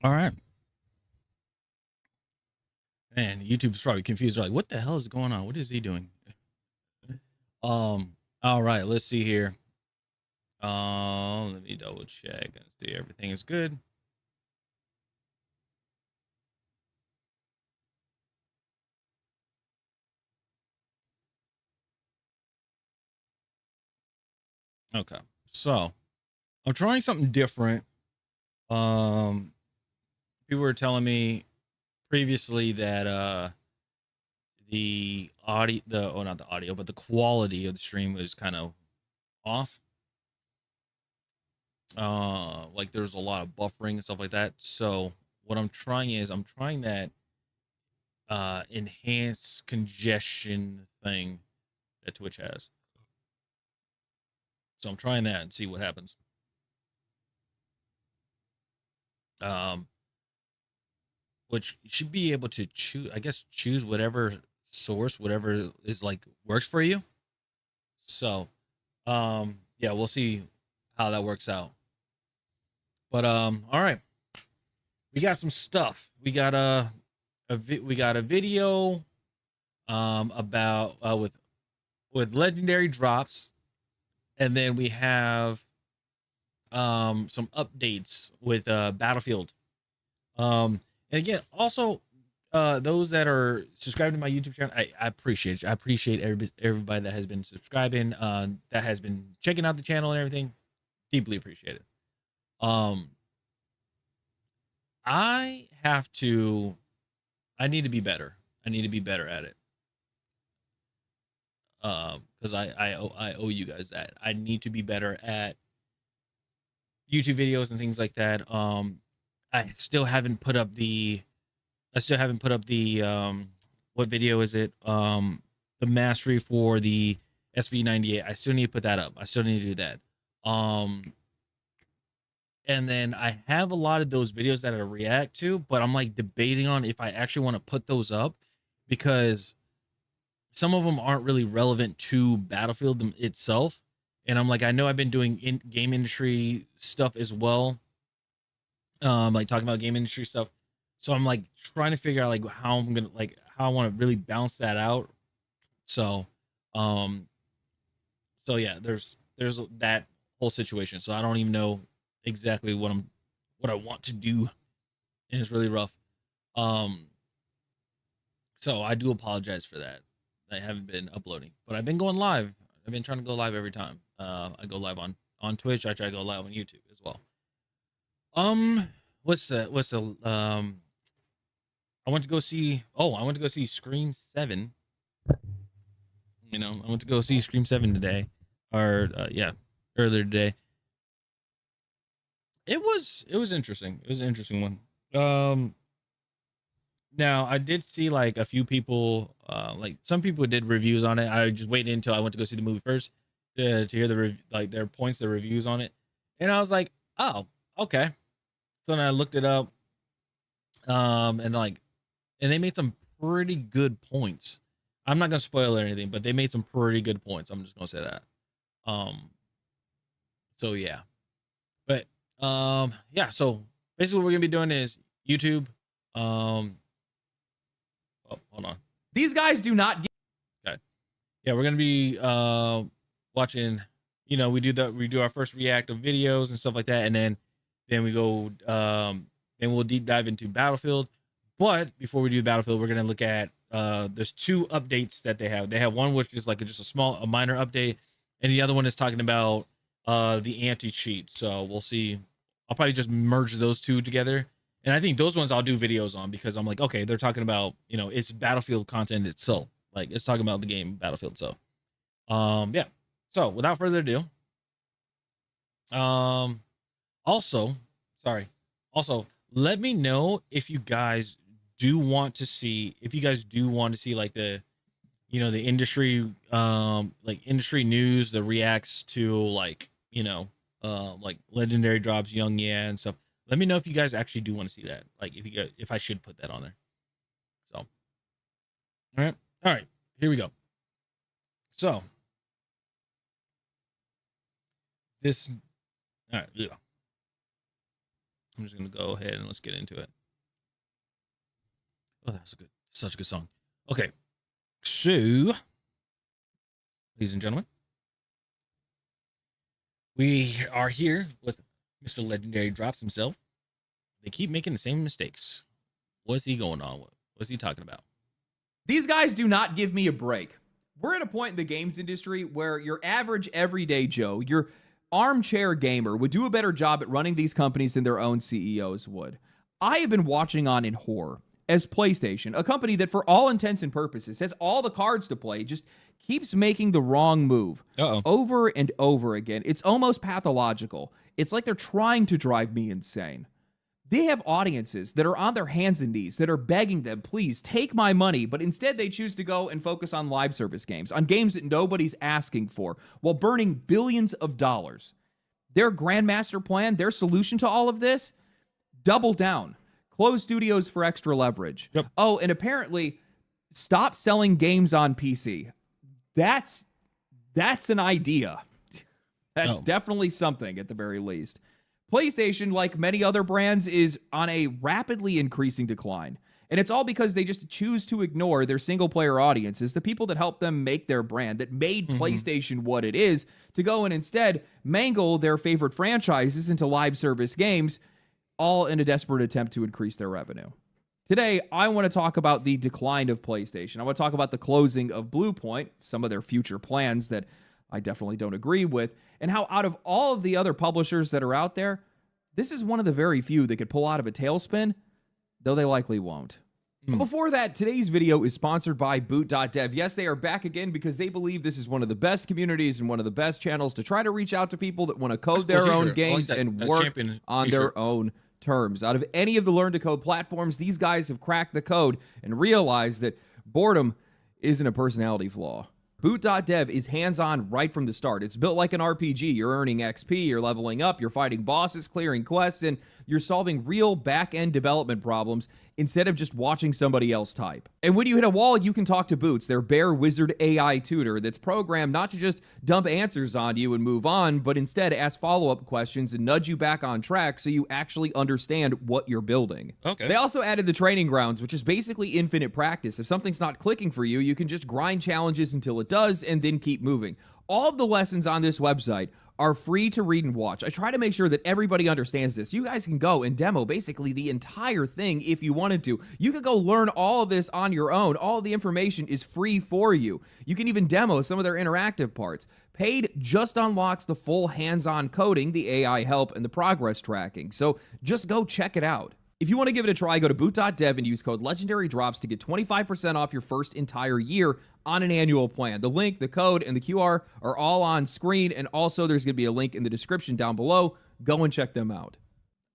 All right. Man, YouTube's probably confused. They're like, what the hell is going on? What is he doing? All right, let's see here. Let me double check and see everything is good. Okay. So I'm trying something different. Um, People were telling me previously that the audio the oh not the audio, but the quality of the stream was kind of off. Like there's a lot of buffering and stuff like that. So what I'm trying is I'm trying that enhanced congestion thing that Twitch has. So I'm trying that and see what happens. Um, which you should be able to choose, I guess, choose whatever source, whatever is like works for you. So, yeah, we'll see how that works out. But all right, we got some stuff. We got we got a video about with legendary drops, and then we have some updates with Battlefield. And again, also those that are subscribed to my YouTube channel, I appreciate it. I appreciate everybody that has been subscribing, that has been checking out the channel and everything. Deeply appreciate it. Um, I have to. I need to be better. I need to be better at it. Because I owe you guys that. I need to be better at YouTube videos and things like that. I still haven't put up the what video is it? The mastery for the SV98. I still need to put that up. I still need to do that. And then I have a lot of those videos that I react to, but I'm like debating on if I actually want to put those up because some of them aren't really relevant to Battlefield itself. And I'm like, I know I've been doing game industry stuff as well, like talking about game industry stuff. So I'm like trying to figure out like how I'm gonna like how I want to really bounce that out. So, um, so yeah, there's that whole situation. So I don't even know exactly what I want to do, and it's really rough. Um, so I do apologize for that. I haven't been uploading, but I've been going live. I've been trying to go live every time. I go live on Twitch. I try to go live on YouTube as well. What's the I went to go see. Oh, I went to go see Scream 7. I went to go see Scream 7 today, or yeah, earlier today. It was interesting. It was an interesting one. Um, Now I did see like a few people, like some people did reviews on it. I just waited until I went to go see the movie first to hear like their points, their reviews on it, and I was like, oh, okay. So then I looked it up, and like, and they made some pretty good points. I'm not gonna spoil anything, but they made some pretty good points. I'm just gonna say that. Um, so yeah, but yeah. So basically, what we're gonna be doing is YouTube. Um, oh, hold on. These guys do not get. Okay. Yeah, we're gonna be watching. We do our first reactive videos and stuff like that, and then we go then we'll deep dive into Battlefield. But before we do Battlefield, we're gonna look at there's two updates that they have. They have one which is like just a minor update, and the other one is talking about the anti cheat. So we'll see. I'll probably just merge those two together. And I think those ones I'll do videos on because I'm like, okay, they're talking about, it's Battlefield content itself. Like it's talking about the game Battlefield. So yeah. So without further ado, um also, sorry. Also, let me know if you guys do want to see like the industry like industry news, the reacts to like, like legendary drops, young yeah and stuff. Let me know if you guys actually do want to see that. Like if I should put that on there. So, all right. All right. Here we go. So, this all right, yeah. I'm just gonna go ahead and let's get into it. Oh, that's such a good song. Okay, so, ladies and gentlemen, we are here with Mr. Legendary Drops himself. They keep making the same mistakes. What's he going on with? What's he talking about? These guys do not give me a break. We're at a point in the games industry where your average everyday Joe, your armchair gamer, would do a better job at running these companies than their own CEOs would. I have been watching on in horror as PlayStation, a company that for all intents and purposes has all the cards to play, just keeps making the wrong move over and over again. It's almost pathological. It's like they're trying to drive me insane. They have audiences that are on their hands and knees that are begging them, please take my money, but instead they choose to go and focus on live service games, on games that nobody's asking for, while burning billions of dollars. Their grandmaster plan, their solution to all of this, double down. Close studios for extra leverage. Yep. Oh, and apparently stop selling games on PC. That's an idea. That's definitely something at the very least. PlayStation, like many other brands, is on a rapidly increasing decline. And it's all because they just choose to ignore their single-player audiences, the people that helped them make their brand, that made PlayStation what it is, to go and instead mangle their favorite franchises into live service games, all in a desperate attempt to increase their revenue. Today, I want to talk about the decline of PlayStation. I want to talk about the closing of Blue Point, some of their future plans that I definitely don't agree with, and how out of all of the other publishers that are out there, this is one of the very few that could pull out of a tailspin, though they likely won't. But before that, today's video is sponsored by Boot.dev. Yes, they are back again because they believe this is one of the best communities and one of the best channels to try to reach out to people that want to code their own games and work on their own terms. Out of any of the Learn to Code platforms, these guys have cracked the code and realized that boredom isn't a personality flaw. Boot.dev is hands-on right from the start. It's built like an RPG. You're earning XP, you're leveling up, you're fighting bosses, clearing quests, and you're solving real back-end development problems instead of just watching somebody else type. And when you hit a wall, you can talk to Boots, their Bear Wizard AI tutor that's programmed not to just dump answers on you and move on, but instead ask follow-up questions and nudge you back on track so you actually understand what you're building. They also added the training grounds, which is basically infinite practice. If something's not clicking for you, you can just grind challenges until it does and then keep moving. All of the lessons on this website are free to read and watch. I try to make sure that everybody understands this. You guys can go and demo basically the entire thing if you wanted to. You could go learn all of this on your own. All of the information is free for you. You can even demo some of their interactive parts. Paid just unlocks the full hands-on coding, the AI help, and the progress tracking. So just go check it out. If you want to give it a try, go to boot.dev and use code LegendaryDrops to get 25% off your first entire year on an annual plan. The link, the code, and the QR are all on screen, and also there's going to be a link in the description down below. Go and check them out.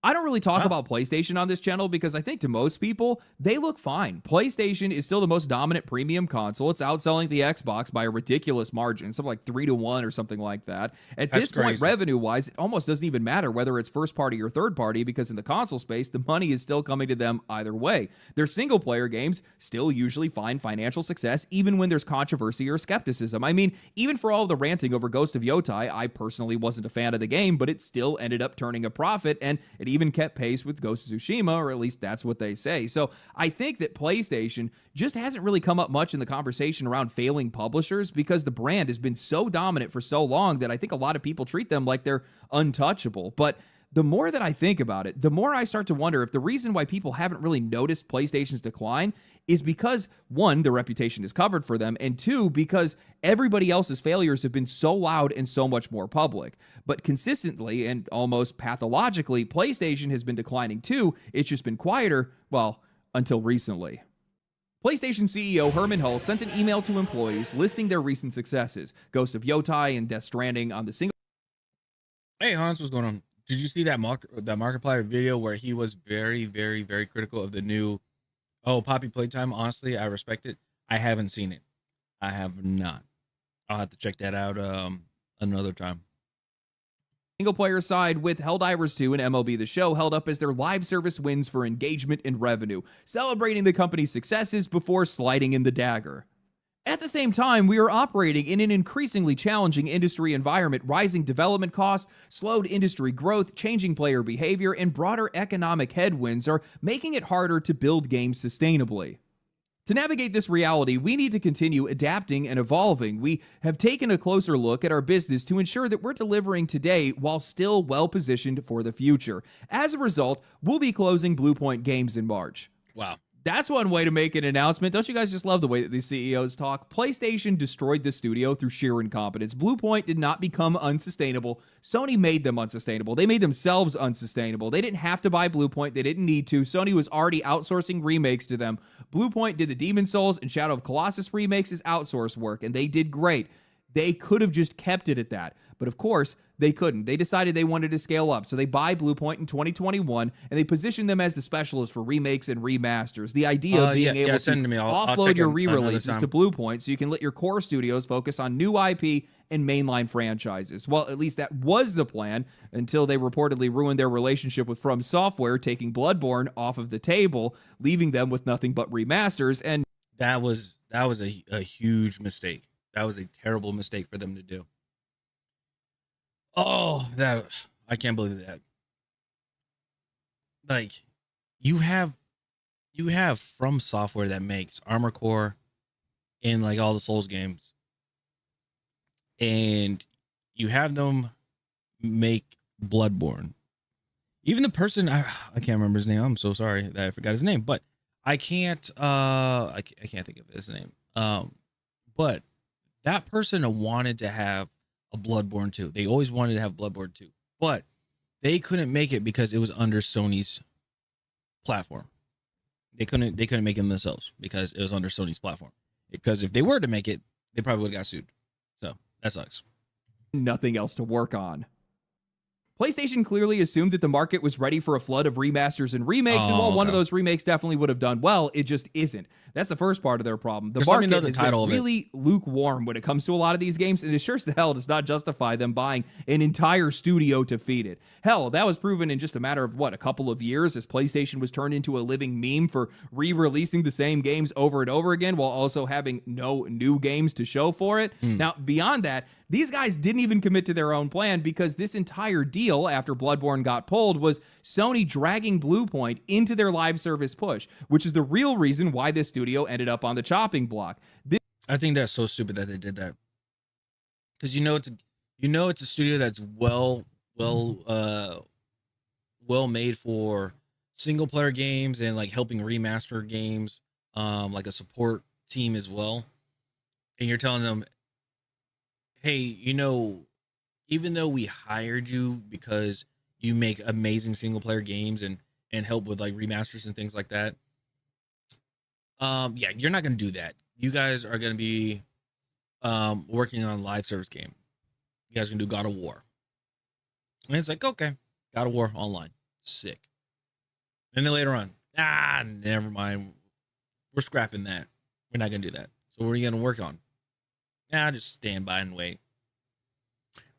I don't really talk about PlayStation on this channel because I think to most people, they look fine. PlayStation is still the most dominant premium console. It's outselling the Xbox by a ridiculous margin, something like 3-1 or something like that. At this point, revenue-wise, it almost doesn't even matter whether it's first party or third party because in the console space, the money is still coming to them either way. Their single-player games still usually find financial success even when there's controversy or skepticism. I mean, even for all of the ranting over Ghost of Yotai, I personally wasn't a fan of the game, but it still ended up turning a profit, and it even kept pace with Ghost of Tsushima, or at least that's what they say. So I think that PlayStation just hasn't really come up much in the conversation around failing publishers because the brand has been so dominant for so long that I think a lot of people treat them like they're untouchable. But the more that I think about it, the more I start to wonder if the reason why people haven't really noticed PlayStation's decline is because, one, their reputation is covered for them, and two, because everybody else's failures have been so loud and so much more public. But consistently and almost pathologically, PlayStation has been declining too. It's just been quieter, well, until recently. PlayStation CEO Herman Hull sent an email to employees listing their recent successes, Ghost of Yotai and Death Stranding on the single... Hey Hans, what's going on? Did you see that Markiplier video where he was very, very, very critical of the new Poppy Playtime? Honestly, I respect it. I haven't seen it. I have not. I'll have to check that out another time. Single-player side with Helldivers 2 and MLB The Show held up as their live service wins for engagement and revenue, celebrating the company's successes before sliding in the dagger. At the same time, we are operating in an increasingly challenging industry environment. Rising development costs, slowed industry growth, changing player behavior, and broader economic headwinds are making it harder to build games sustainably. To navigate this reality, we need to continue adapting and evolving. We have taken a closer look at our business to ensure that we're delivering today while still well positioned for the future. As a result, we'll be closing Bluepoint Games in March. Wow. That's one way to make an announcement. Don't you guys just love the way that these CEOs talk? PlayStation destroyed the studio through sheer incompetence. Bluepoint did not become unsustainable. Sony made them unsustainable. They made themselves unsustainable. They didn't have to buy Bluepoint. They didn't need to. Sony was already outsourcing remakes to them. Bluepoint did the Demon's Souls and Shadow of Colossus remakes as outsourced work, and they did great. They could have just kept it at that. But of course, they couldn't. They decided they wanted to scale up. So they buy Bluepoint in 2021, and they position them as the specialist for remakes and remasters. The idea of being able to offload your re-releases to Bluepoint so you can let your core studios focus on new IP and mainline franchises. Well, at least that was the plan until they reportedly ruined their relationship with From Software, taking Bloodborne off of the table, leaving them with nothing but remasters. And that was a huge mistake. That was a terrible mistake for them to do. Oh, I can't believe that. Like, you have From Software that makes Armored Core and like all the Souls games, and you have them make Bloodborne. Even the person I can't remember his name. I'm so sorry that I forgot his name, but I can't I can't think of his name. But that person wanted to have a Bloodborne 2. They always wanted to have Bloodborne 2, but they couldn't make it because it was under Sony's platform. They couldn't make it themselves because it was under Sony's platform. Because if they were to make it, they probably would have got sued. So that sucks. Nothing else to work on. PlayStation clearly assumed that the market was ready for a flood of remasters and remakes, and while one of those remakes definitely would have done well, it just isn't. That's the first part of their problem. The market has been really lukewarm when it comes to a lot of these games, and it sure as the hell does not justify them buying an entire studio to feed it. Hell, that was proven in just a matter of, a couple of years, as PlayStation was turned into a living meme for re-releasing the same games over and over again, while also having no new games to show for it. Now, beyond that, these guys didn't even commit to their own plan, because this entire deal after Bloodborne got pulled was Sony dragging Bluepoint into their live service push, which is the real reason why this studio ended up on the chopping block. I think that's so stupid that they did that, because it's a studio that's well made for single player games and like helping remaster games, like a support team as well. And you're telling them, hey, even though we hired you because you make amazing single player games and help with like remasters and things like that, yeah, you're not going to do that. You guys are going to be working on a live service game. You guys are going to do God of War. And it's like, okay, God of War online. Sick. And then later on, never mind. We're scrapping that. We're not going to do that. So what are you going to work on? Just stand by and wait.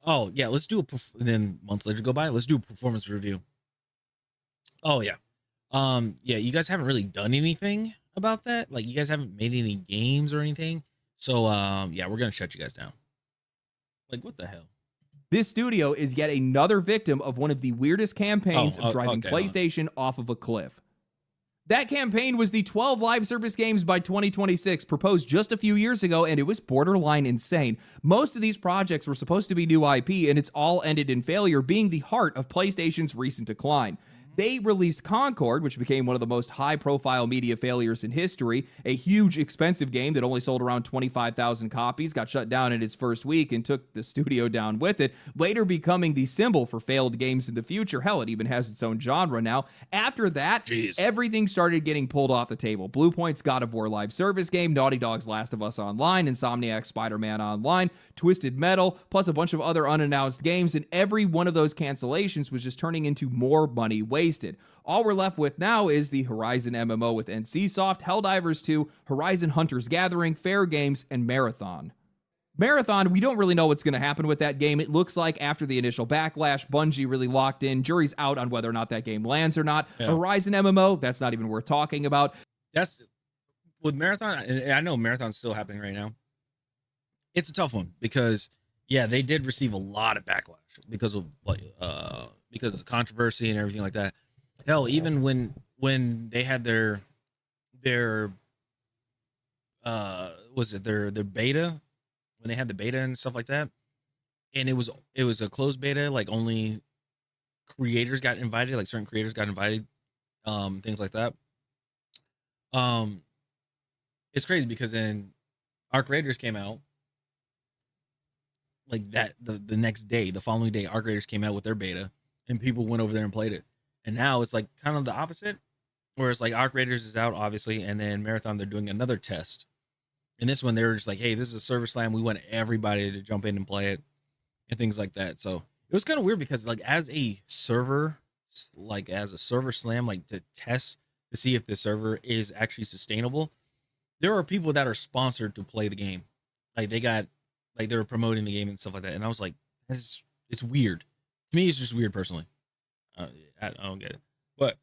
Oh, yeah, let's do then months later go by, let's do a performance review. Oh, yeah. Yeah, you guys haven't really done anything about that. Like, you guys haven't made any games or anything. So, yeah, we're going to shut you guys down. Like, what the hell? This studio is yet another victim of one of the weirdest campaigns of driving PlayStation off of a cliff. That campaign was the 12 live service games by 2026, proposed just a few years ago, and it was borderline insane. Most of these projects were supposed to be new IP, and it's all ended in failure, being the heart of PlayStation's recent decline. They released Concord, which became one of the most high-profile media failures in history, a huge, expensive game that only sold around 25,000 copies, got shut down in its first week, and took the studio down with it, later becoming the symbol for failed games in the future. Hell, it even has its own genre now. After that, everything started getting pulled off the table. Bluepoint's God of War live service game, Naughty Dog's Last of Us Online, Insomniac's Spider-Man Online, Twisted Metal, plus a bunch of other unannounced games, and every one of those cancellations was just turning into more money wasted. All we're left with now is the Horizon MMO with NCSoft, Helldivers 2, Horizon Hunters Gathering, Fair Games, and Marathon. Marathon, we don't really know what's going to happen with that game. It looks like after the initial backlash, Bungie really locked in. Jury's out on whether or not that game lands or not. Yeah. Horizon MMO, that's not even worth talking about. That's with Marathon, and I know Marathon's still happening right now. it's a tough one because yeah, they did receive a lot of backlash because of because of the controversy and everything like that. Hell, even when they had their was it their beta, when they had the beta and stuff like that, and it was a closed beta, like only creators got invited, like certain creators got invited, things like that. Um, it's crazy because then Arc Raiders came out like that the next day, the following day, Arc Raiders came out with their beta, and people went over there and played it. And now it's like kind of the opposite, where it's like Arc Raiders is out obviously, and then Marathon they're doing another test. And this one they were just like, hey, this is a server slam. We want everybody to jump in and play it and things like that. So it was kind of weird because like as a server slam, like to test to see if the server is actually sustainable, there are people that are sponsored to play the game. Like they got like they were promoting the game and stuff like that. And I was like, it's weird. To me, it's just weird personally. I don't get it. But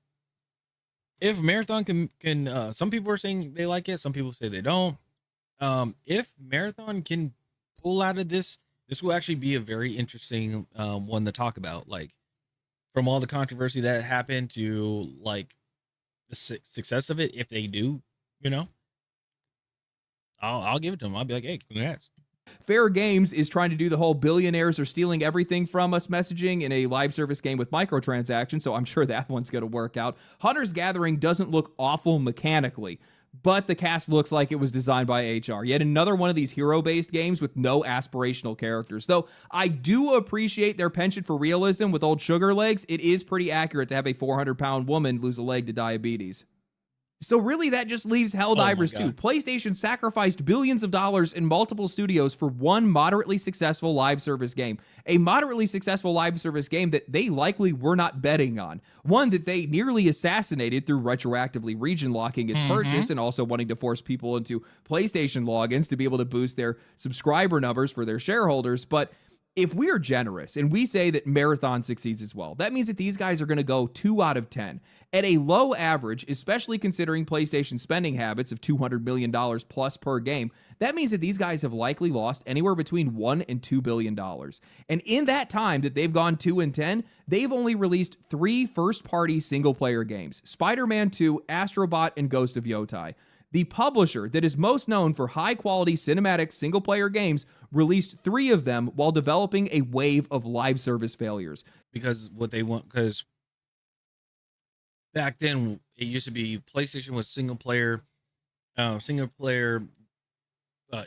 if Marathon can some people are saying they like it, some people say they don't. If Marathon can pull out of this, this will actually be a very interesting one to talk about. Like from all the controversy that happened to like the success of it, if they do, you know, I'll give it to them. I'll be like, hey, congrats. Fair Games is trying to do the whole billionaires are stealing everything from us messaging in a live service game with microtransactions, so I'm sure that one's going to work out. Hunter's Gathering doesn't look awful mechanically, but the cast looks like it was designed by HR. Yet another one of these hero-based games with no aspirational characters. Though I do appreciate their penchant for realism with old Sugar Legs, it is pretty accurate to have a 400-pound woman lose a leg to diabetes. So really that just leaves Helldivers 2. PlayStation sacrificed billions of dollars in multiple studios for one moderately successful live service game. A moderately successful live service game that they likely were not betting on. One that they nearly assassinated through retroactively region locking its purchase and also wanting to force people into PlayStation logins to be able to boost their subscriber numbers for their shareholders. But if we are generous and we say that Marathon succeeds as well, that means that these guys are going to go 2 out of 10. At a low average, especially considering PlayStation spending habits of $200 million plus per game, that means that these guys have likely lost anywhere between $1 and $2 billion. And in that time that they've gone 2 and 10, they've only released 3 first-party single-player games: Spider-Man 2, Astrobot, and Ghost of Yotai. The publisher that is most known for high-quality cinematic single-player games released 3 of them while developing a wave of live service failures. Because what they want, because back then it used to be PlayStation was single player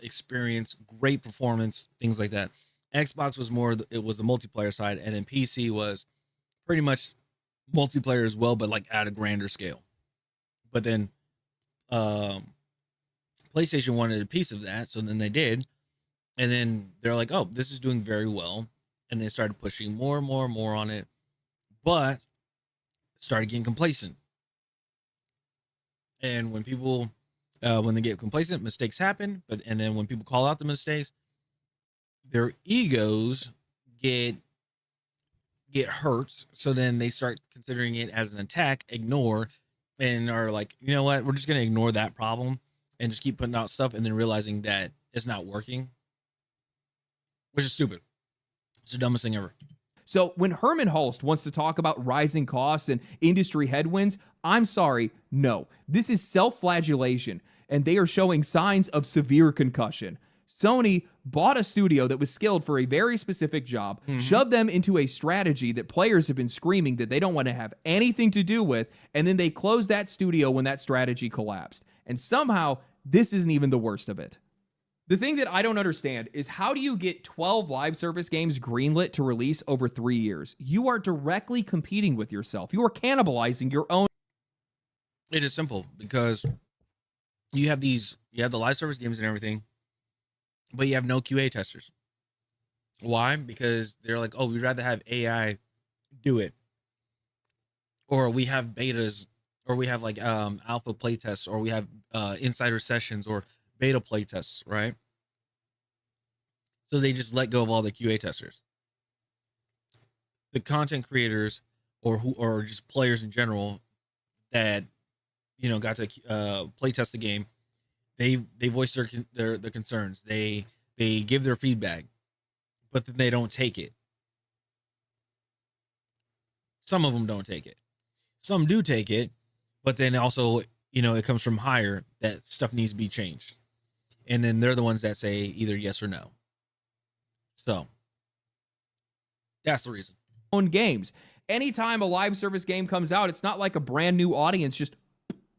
experience, great performance, things like that. Xbox was more, it was the multiplayer side, and then PC was pretty much multiplayer as well, but like at a grander scale. But then PlayStation wanted a piece of that, so then they did, and then they're like, "Oh, this is doing very well," and they started pushing more and more and more on it, but started getting complacent. And when people, when they get complacent, mistakes happen. And then when people call out the mistakes, their egos get hurt. So then they start considering it as an attack, ignore, and are like, you know what, we're just gonna ignore that problem and just keep putting out stuff, and then realizing that it's not working, which is stupid. It's the dumbest thing ever. So when Herman Hulst wants to talk about rising costs and industry headwinds, I'm sorry, no. This is self-flagellation, and they are showing signs of severe concussion. Sony bought a studio that was skilled for a very specific job, shoved them into a strategy that players have been screaming that they don't want to have anything to do with, and then they closed that studio when that strategy collapsed. And somehow, this isn't even the worst of it. The thing that I don't understand is how do you get 12 live service games greenlit to release over 3 years? You are directly competing with yourself. You are cannibalizing your own. It is simple because you have the live service games and everything, but you have no QA testers. Why? Because they're like, oh, we'd rather have AI do it, or we have betas, or we have like alpha playtests, or we have insider sessions, or beta playtests, right? So they just let go of all the QA testers. The content creators, or just players in general that got to play test the game, they voice their concerns. They They give their feedback, but then they don't take it. Some of them don't take it. Some do take it, but then also, it comes from higher that stuff needs to be changed. And then they're the ones that say either yes or no. So that's the reason. Own games. Anytime a live service game comes out, it's not like a brand new audience just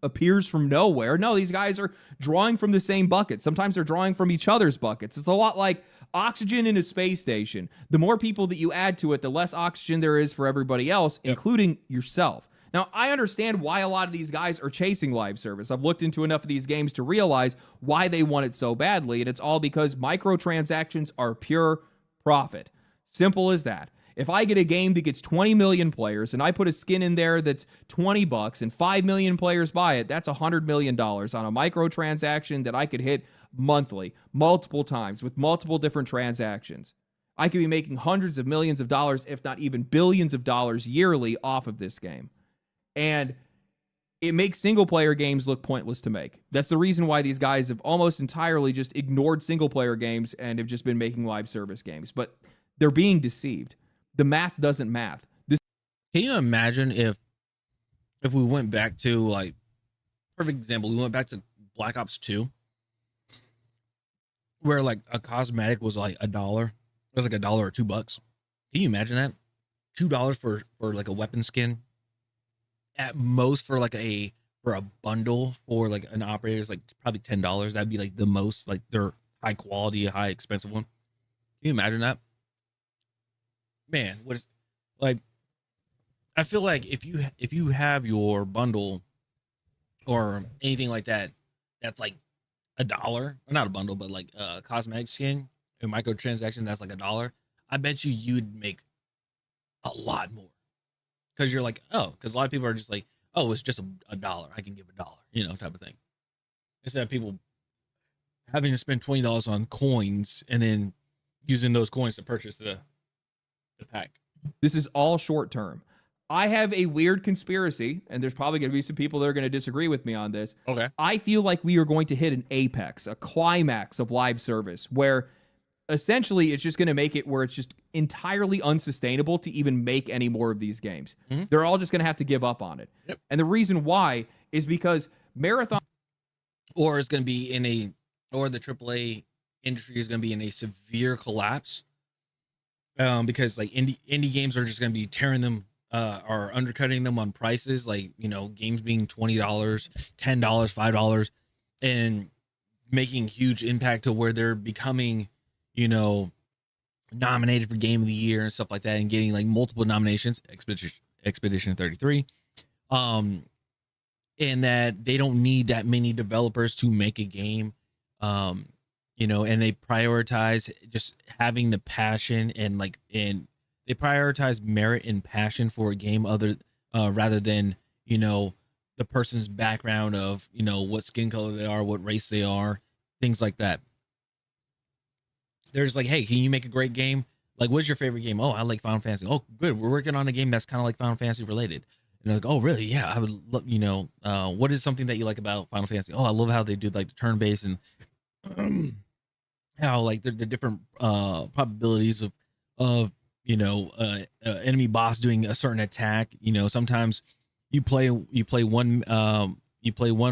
appears from nowhere. No, these guys are drawing from the same bucket. Sometimes they're drawing from each other's buckets. It's a lot like oxygen in a space station. The more people that you add to it, the less oxygen there is for everybody else, including yourself. Now, I understand why a lot of these guys are chasing live service. I've looked into enough of these games to realize why they want it so badly, and it's all because microtransactions are pure profit. Simple as that. If I get a game that gets 20 million players and I put a skin in there that's $20 and 5 million players buy it, that's $100 million on a microtransaction that I could hit monthly, multiple times with multiple different transactions. I could be making hundreds of millions of dollars, if not even billions of dollars yearly off of this game. And it makes single player games look pointless to make. That's the reason why these guys have almost entirely just ignored single player games and have just been making live service games. But they're being deceived. The math doesn't math. Can you imagine if we went back to, like, perfect example, we went back to Black Ops 2, where like a cosmetic was like $1. It was like $1 or $2. Can you imagine that? $2 for like a weapon skin. At most for a bundle for like an operator is like probably $10. That'd be like the most, like their high quality, high expensive one. Can you imagine that? Man, what is, like, I feel like if you have your bundle or anything like that, that's like $1, not a bundle, but like a cosmetic skin, a microtransaction that's like $1. I bet you'd make a lot more, because you're like, oh, because a lot of people are just like, oh, it's just $1. I can give $1, type of thing. Instead of people having to spend $20 on coins and then using those coins to purchase the pack. This is all short term. I have a weird conspiracy, and there's probably going to be some people that are going to disagree with me on this. Okay. I feel like we are going to hit an apex, a climax of live service, where essentially it's just going to make it where it's just entirely unsustainable to even make any more of these games. Mm-hmm. They're all just going to have to give up on it. Yep. And the reason why is because Marathon, or it's going to be or the AAA industry is going to be in a severe collapse, because like indie games are just going to be tearing them, or undercutting them on prices, like, games being $20, $10, $5, and making huge impact to where they're becoming, nominated for Game of the Year and stuff like that, and getting like multiple nominations, Expedition 33, and that they don't need that many developers to make a game, and they prioritize just having the passion and they prioritize merit and passion for a game rather than, the person's background of, what skin color they are, what race they are, things like that. They're just like, hey, can you make a great game? Like, what's your favorite game? Oh, I like Final Fantasy. Oh, good. We're working on a game that's kind of like Final Fantasy related. And they're like, oh, really? Yeah, I would love, what is something that you like about Final Fantasy? Oh, I love how they do like the turn-based and how like the different probabilities of enemy boss doing a certain attack. Sometimes you play one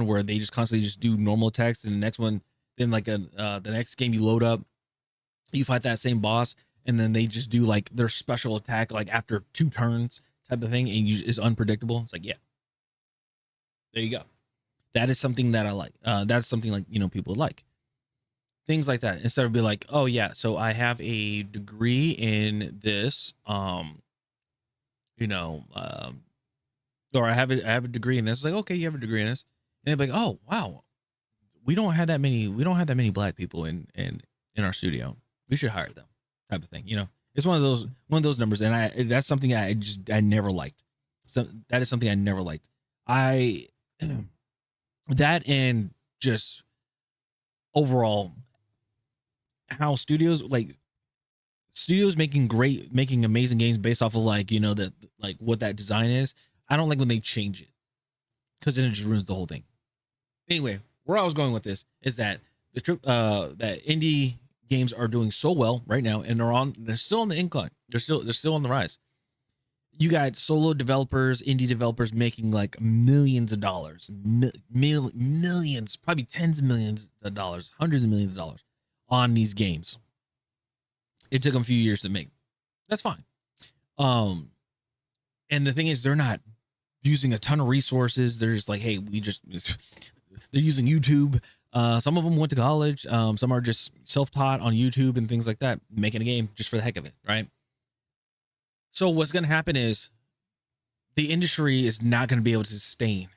where they just constantly just do normal attacks, and the next one, then like the next game you load up, you fight that same boss, and then they just do like their special attack like after 2 turns type of thing, and it's unpredictable. It's like, yeah, there you go. That is something that I like. That's something like, people like. Things like that, instead of be like, oh yeah, so I have a degree in this, or I have a degree in this. Like, okay, you have a degree in this, and they're like, oh wow, we don't have that many black people in our studio. We should hire them, type of thing. It's one of those numbers, and that's something I never liked. So that is something I never liked. That, and just overall, how studios making amazing games based off of what that design is. I don't like when they change it, because then it just ruins the whole thing. Anyway, where I was going with this is that that indie games are doing so well right now, and they're still on the incline. They're still on the rise. You got solo developers, indie developers making like millions of dollars, millions, probably tens of millions of dollars, hundreds of millions of dollars on these games. It took them a few years to make. That's fine. And the thing is, they're not using a ton of resources. They're just like, hey, they're using YouTube. Some of them went to college. Some are just self-taught on YouTube and things like that, making a game just for the heck of it, right? So what's going to happen is the industry is not going to be able to sustain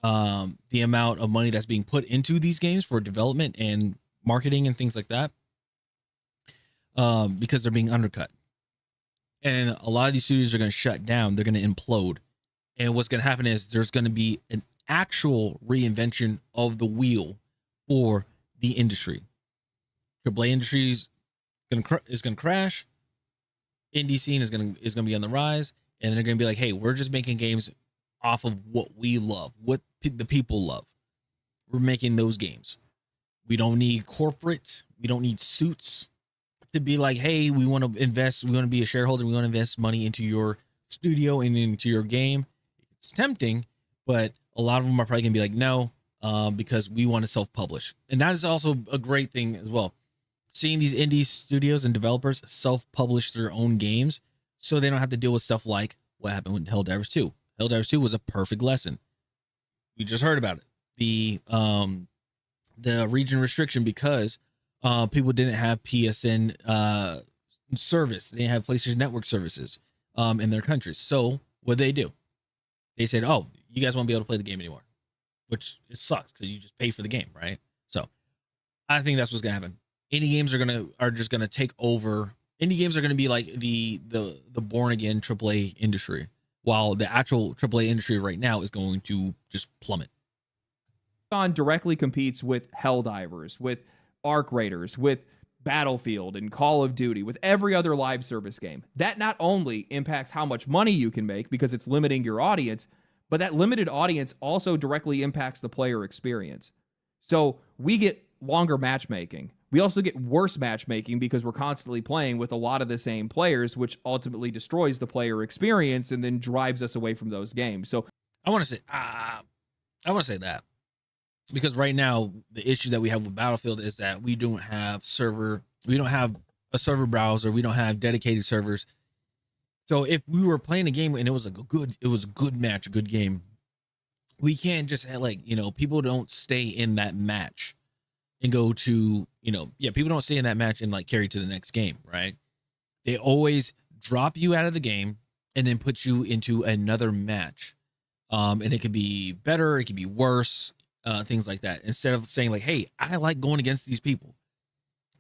the amount of money that's being put into these games for development and marketing and things like that, because they're being undercut. And a lot of these studios are going to shut down. They're going to implode. And what's going to happen is there's going to be an actual reinvention of the wheel for the industry. AAA industry is going to crash. Indie scene is going to be on the rise, and they're going to be like, hey, we're just making games off of what we love, what the people love. We're making those games. We don't need corporate. We don't need suits to be like, hey, we want to invest. We want to be a shareholder. We want to invest money into your studio and into your game. It's tempting, but a lot of them are probably going to be like, no, because we want to self-publish. And that is also a great thing as well. Seeing these indie studios and developers self-publish their own games so they don't have to deal with stuff like what happened with Helldivers 2. Helldivers 2 was a perfect lesson. We just heard about it. The region restriction because people didn't have PSN service. They didn't have PlayStation Network services in their countries. So what did they do? They said, oh, you guys won't be able to play the game anymore, which it sucks because you just pay for the game, right? So I think that's what's going to happen. Indie games are just gonna take over. Indie games are gonna be like the born again AAA industry, while the actual AAA industry right now is going to just plummet. Directly competes with Helldivers, with Arc Raiders, with Battlefield and Call of Duty, with every other live service game. That not only impacts how much money you can make because it's limiting your audience, but that limited audience also directly impacts the player experience. So we get longer matchmaking. We also get worse matchmaking because we're constantly playing with a lot of the same players, which ultimately destroys the player experience and then drives us away from those games. So I want to say that because right now the issue that we have with Battlefield is that we don't have a server browser, we don't have dedicated servers. So if we were playing a game and it was a good match, a good game, we can't just have people don't stay in that match and go to, people don't stay in that match and like carry to the next game, right? They always drop you out of the game and then put you into another match. And it could be better, it could be worse, things like that. Instead of saying like, hey, I like going against these people.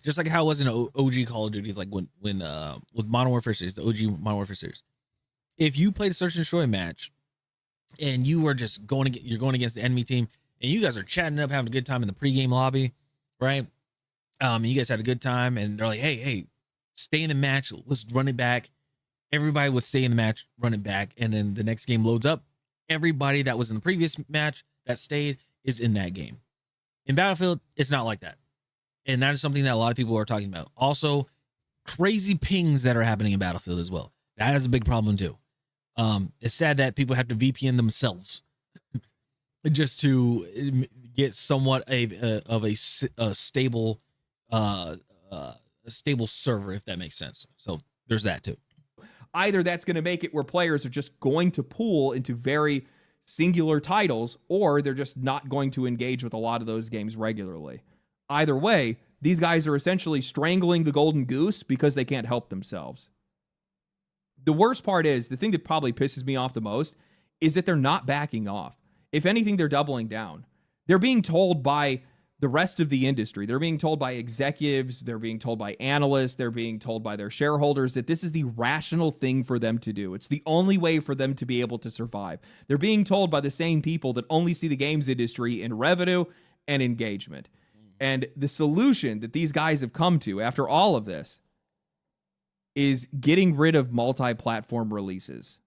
Just like how it was in OG Call of Duty, like when with Modern Warfare series, the OG Modern Warfare series. If you played a Search and Destroy match and you are just going against the enemy team and you guys are chatting up, having a good time in the pregame lobby, right? You guys had a good time and they're like, hey, stay in the match. Let's run it back. Everybody would stay in the match, run it back. And then the next game loads up. Everybody that was in the previous match that stayed is in that game. In Battlefield, it's not like that. And that is something that a lot of people are talking about. Also, crazy pings that are happening in Battlefield as well. That is a big problem too. It's sad that people have to VPN themselves just to get somewhat of a stable server, if that makes sense. So there's that too. Either that's going to make it where players are just going to pool into very singular titles, or they're just not going to engage with a lot of those games regularly. Either way, these guys are essentially strangling the golden goose because they can't help themselves. The worst part is, the thing that probably pisses me off the most is that they're not backing off. If anything, they're doubling down. They're being told by the rest of the industry, they're being told by executives, they're being told by analysts, they're being told by their shareholders that this is the rational thing for them to do. It's the only way for them to be able to survive. They're being told by the same people that only see the games industry in revenue and engagement. And the solution that these guys have come to after all of this is getting rid of multi-platform releases.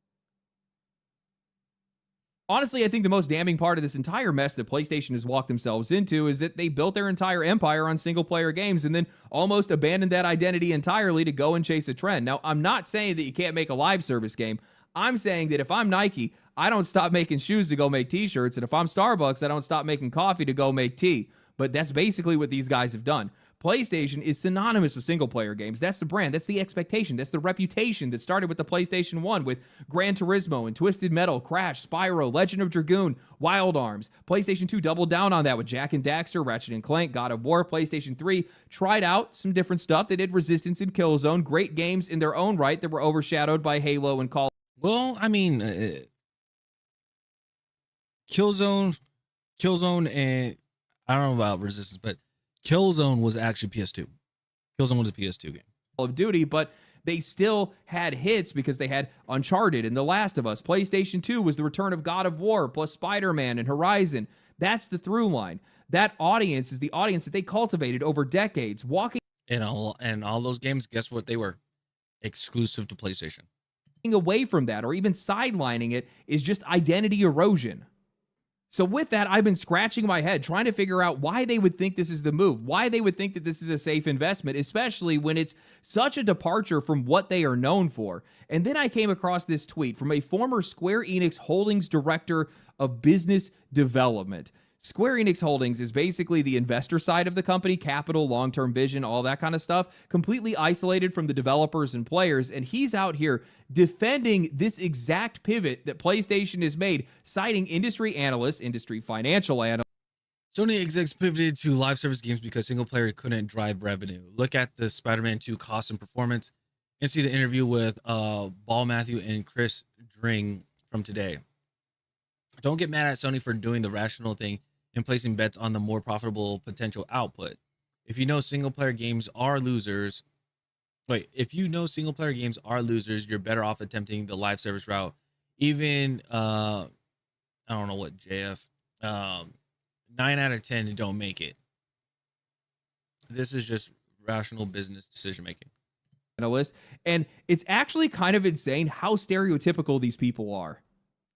Honestly, I think the most damning part of this entire mess that PlayStation has walked themselves into is that they built their entire empire on single player games and then almost abandoned that identity entirely to go and chase a trend. Now, I'm not saying that you can't make a live service game. I'm saying that if I'm Nike, I don't stop making shoes to go make t-shirts. And if I'm Starbucks, I don't stop making coffee to go make tea. But that's basically what these guys have done. PlayStation is synonymous with single player games. That's the brand. That's the expectation. That's the reputation that started with the PlayStation 1 with Gran Turismo and Twisted Metal, Crash, Spyro, Legend of Dragoon, Wild Arms. PlayStation 2 doubled down on that with Jak and Daxter, Ratchet and Clank, God of War. PlayStation 3 tried out some different stuff. They did Resistance and Killzone, great games in their own right that were overshadowed by Halo and Call. Well, I mean, Killzone, and I don't know about Resistance, but Killzone was actually PS2. Killzone was a PS2 game. Call of Duty, but they still had hits because they had Uncharted and The Last of Us. PlayStation 2 was the return of God of War plus Spider-Man and Horizon. That's the through line. That audience is the audience that they cultivated over decades. Walking And all those games, guess what? They were exclusive to PlayStation. away from that or even sidelining it is just identity erosion. So with that, I've been scratching my head trying to figure out why they would think this is the move, why they would think that this is a safe investment, especially when it's such a departure from what they are known for. And then I came across this tweet from a former Square Enix Holdings director of business development. Square Enix Holdings is basically the investor side of the company, capital, long-term vision, all that kind of stuff, completely isolated from the developers and players. And he's out here defending this exact pivot that PlayStation has made, citing industry analysts, industry financial analysts. Sony execs pivoted to live service games because single player couldn't drive revenue. Look at the Spider-Man 2 cost and performance and see the interview with Ball Matthew and Chris Dring from today. Don't get mad at Sony for doing the rational thing and placing bets on the more profitable potential output. If you know single player games are losers, you're better off attempting the live service route. Even I don't know what JF 9 out of 10 don't make it. This is just rational business decision making. Analysts, and it's actually kind of insane how stereotypical these people are.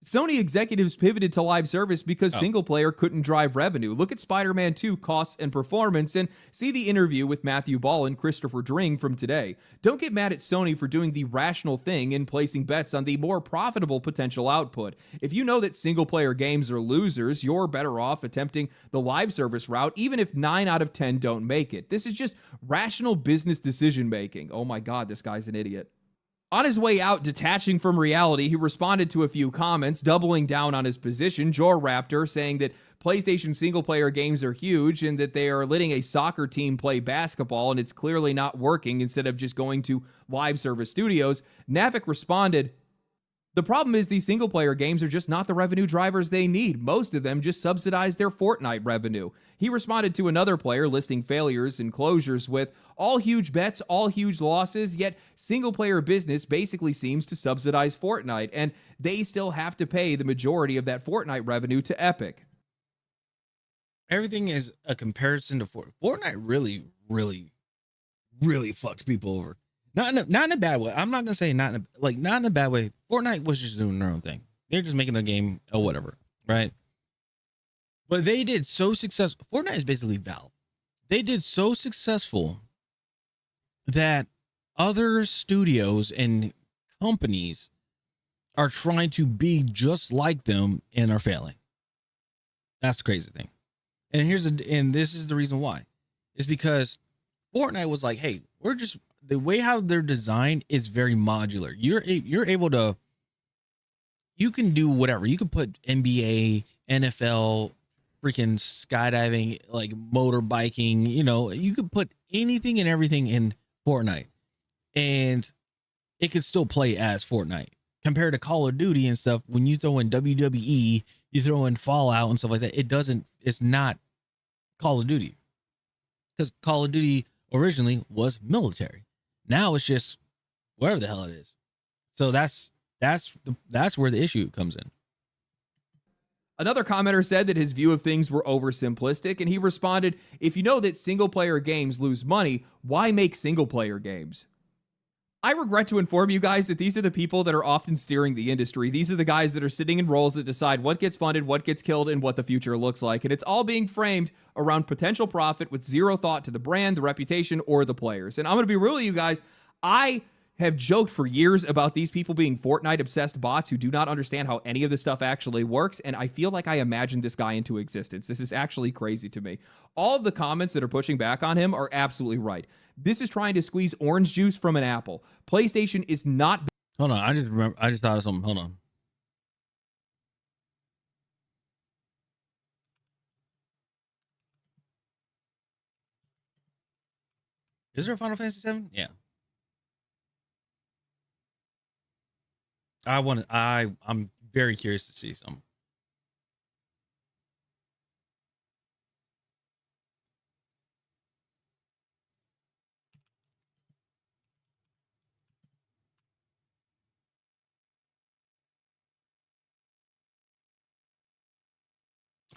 Sony executives pivoted to live service because single player couldn't drive revenue. Look at Spider-Man 2 costs and performance and see the interview with Matthew Ball and Christopher Dring from today. Don't get mad at Sony for doing the rational thing and placing bets on the more profitable potential output. If you know that single player games are losers, you're better off attempting the live service route, even if 9 out of 10 don't make it. This is just rational business decision making. Oh my God, this guy's an idiot. On his way out, detaching from reality, he responded to a few comments, doubling down on his position. Jor Raptor saying that PlayStation single-player games are huge and that they are letting a soccer team play basketball and it's clearly not working instead of just going to live service studios. Navik responded, "The problem is these single-player games are just not the revenue drivers they need. Most of them just subsidize their Fortnite revenue." He responded to another player listing failures and closures with, "All huge bets, all huge losses, yet single-player business basically seems to subsidize Fortnite, and they still have to pay the majority of that Fortnite revenue to Epic." Everything is a comparison to Fortnite. Really fucked people over. Not in a bad way. I'm not gonna say not in a bad way. Fortnite was just doing their own thing. They're just making their game or whatever, right? But they did so successful. Fortnite is basically Valve. They did so successful that other studios and companies are trying to be just like them and are failing. That's the crazy thing. And this is the reason why. Is because Fortnite was like, hey, we're just, the way how they're designed is very modular. You're able to, you can do whatever. You can put NBA, NFL, freaking skydiving, like motorbiking, you could put anything and everything in Fortnite and it could still play as Fortnite. Compared to Call of Duty and stuff, when you throw in WWE, you throw in Fallout and stuff like that, it's not Call of Duty. Because Call of Duty originally was military. Now it's just whatever the hell it is. So that's where the issue comes in. Another commenter said that his view of things were oversimplistic, and he responded, "If you know that single-player games lose money, why make single-player games?" I regret to inform you guys that these are the people that are often steering the industry. These are the guys that are sitting in roles that decide what gets funded, what gets killed, and what the future looks like. And it's all being framed around potential profit with zero thought to the brand, the reputation, or the players. And I'm going to be real with you guys. I have joked for years about these people being Fortnite-obsessed bots who do not understand how any of this stuff actually works, and I feel like I imagined this guy into existence. This is actually crazy to me. All of the comments that are pushing back on him are absolutely right. This is trying to squeeze orange juice from an apple. PlayStation is not... Hold on, I just thought of something. Hold on. Is there a Final Fantasy 7? Yeah. I'm very curious to see some.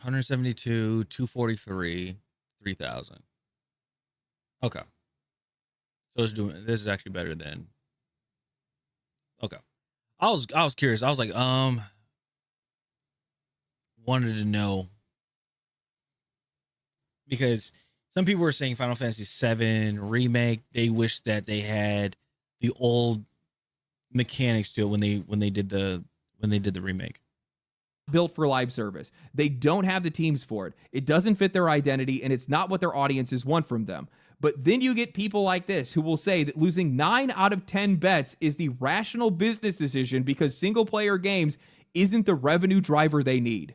$172, $243, $3,000. Okay. So this is actually better than. Okay. I was curious. I was like, wanted to know, because some people were saying Final Fantasy VII remake, they wish that they had the old mechanics to it when they did the remake. Built for live service. They don't have the teams for it. It doesn't fit their identity, and it's not what their audiences want from them. But then you get people like this who will say that losing 9 out of 10 bets is the rational business decision because single-player games isn't the revenue driver they need.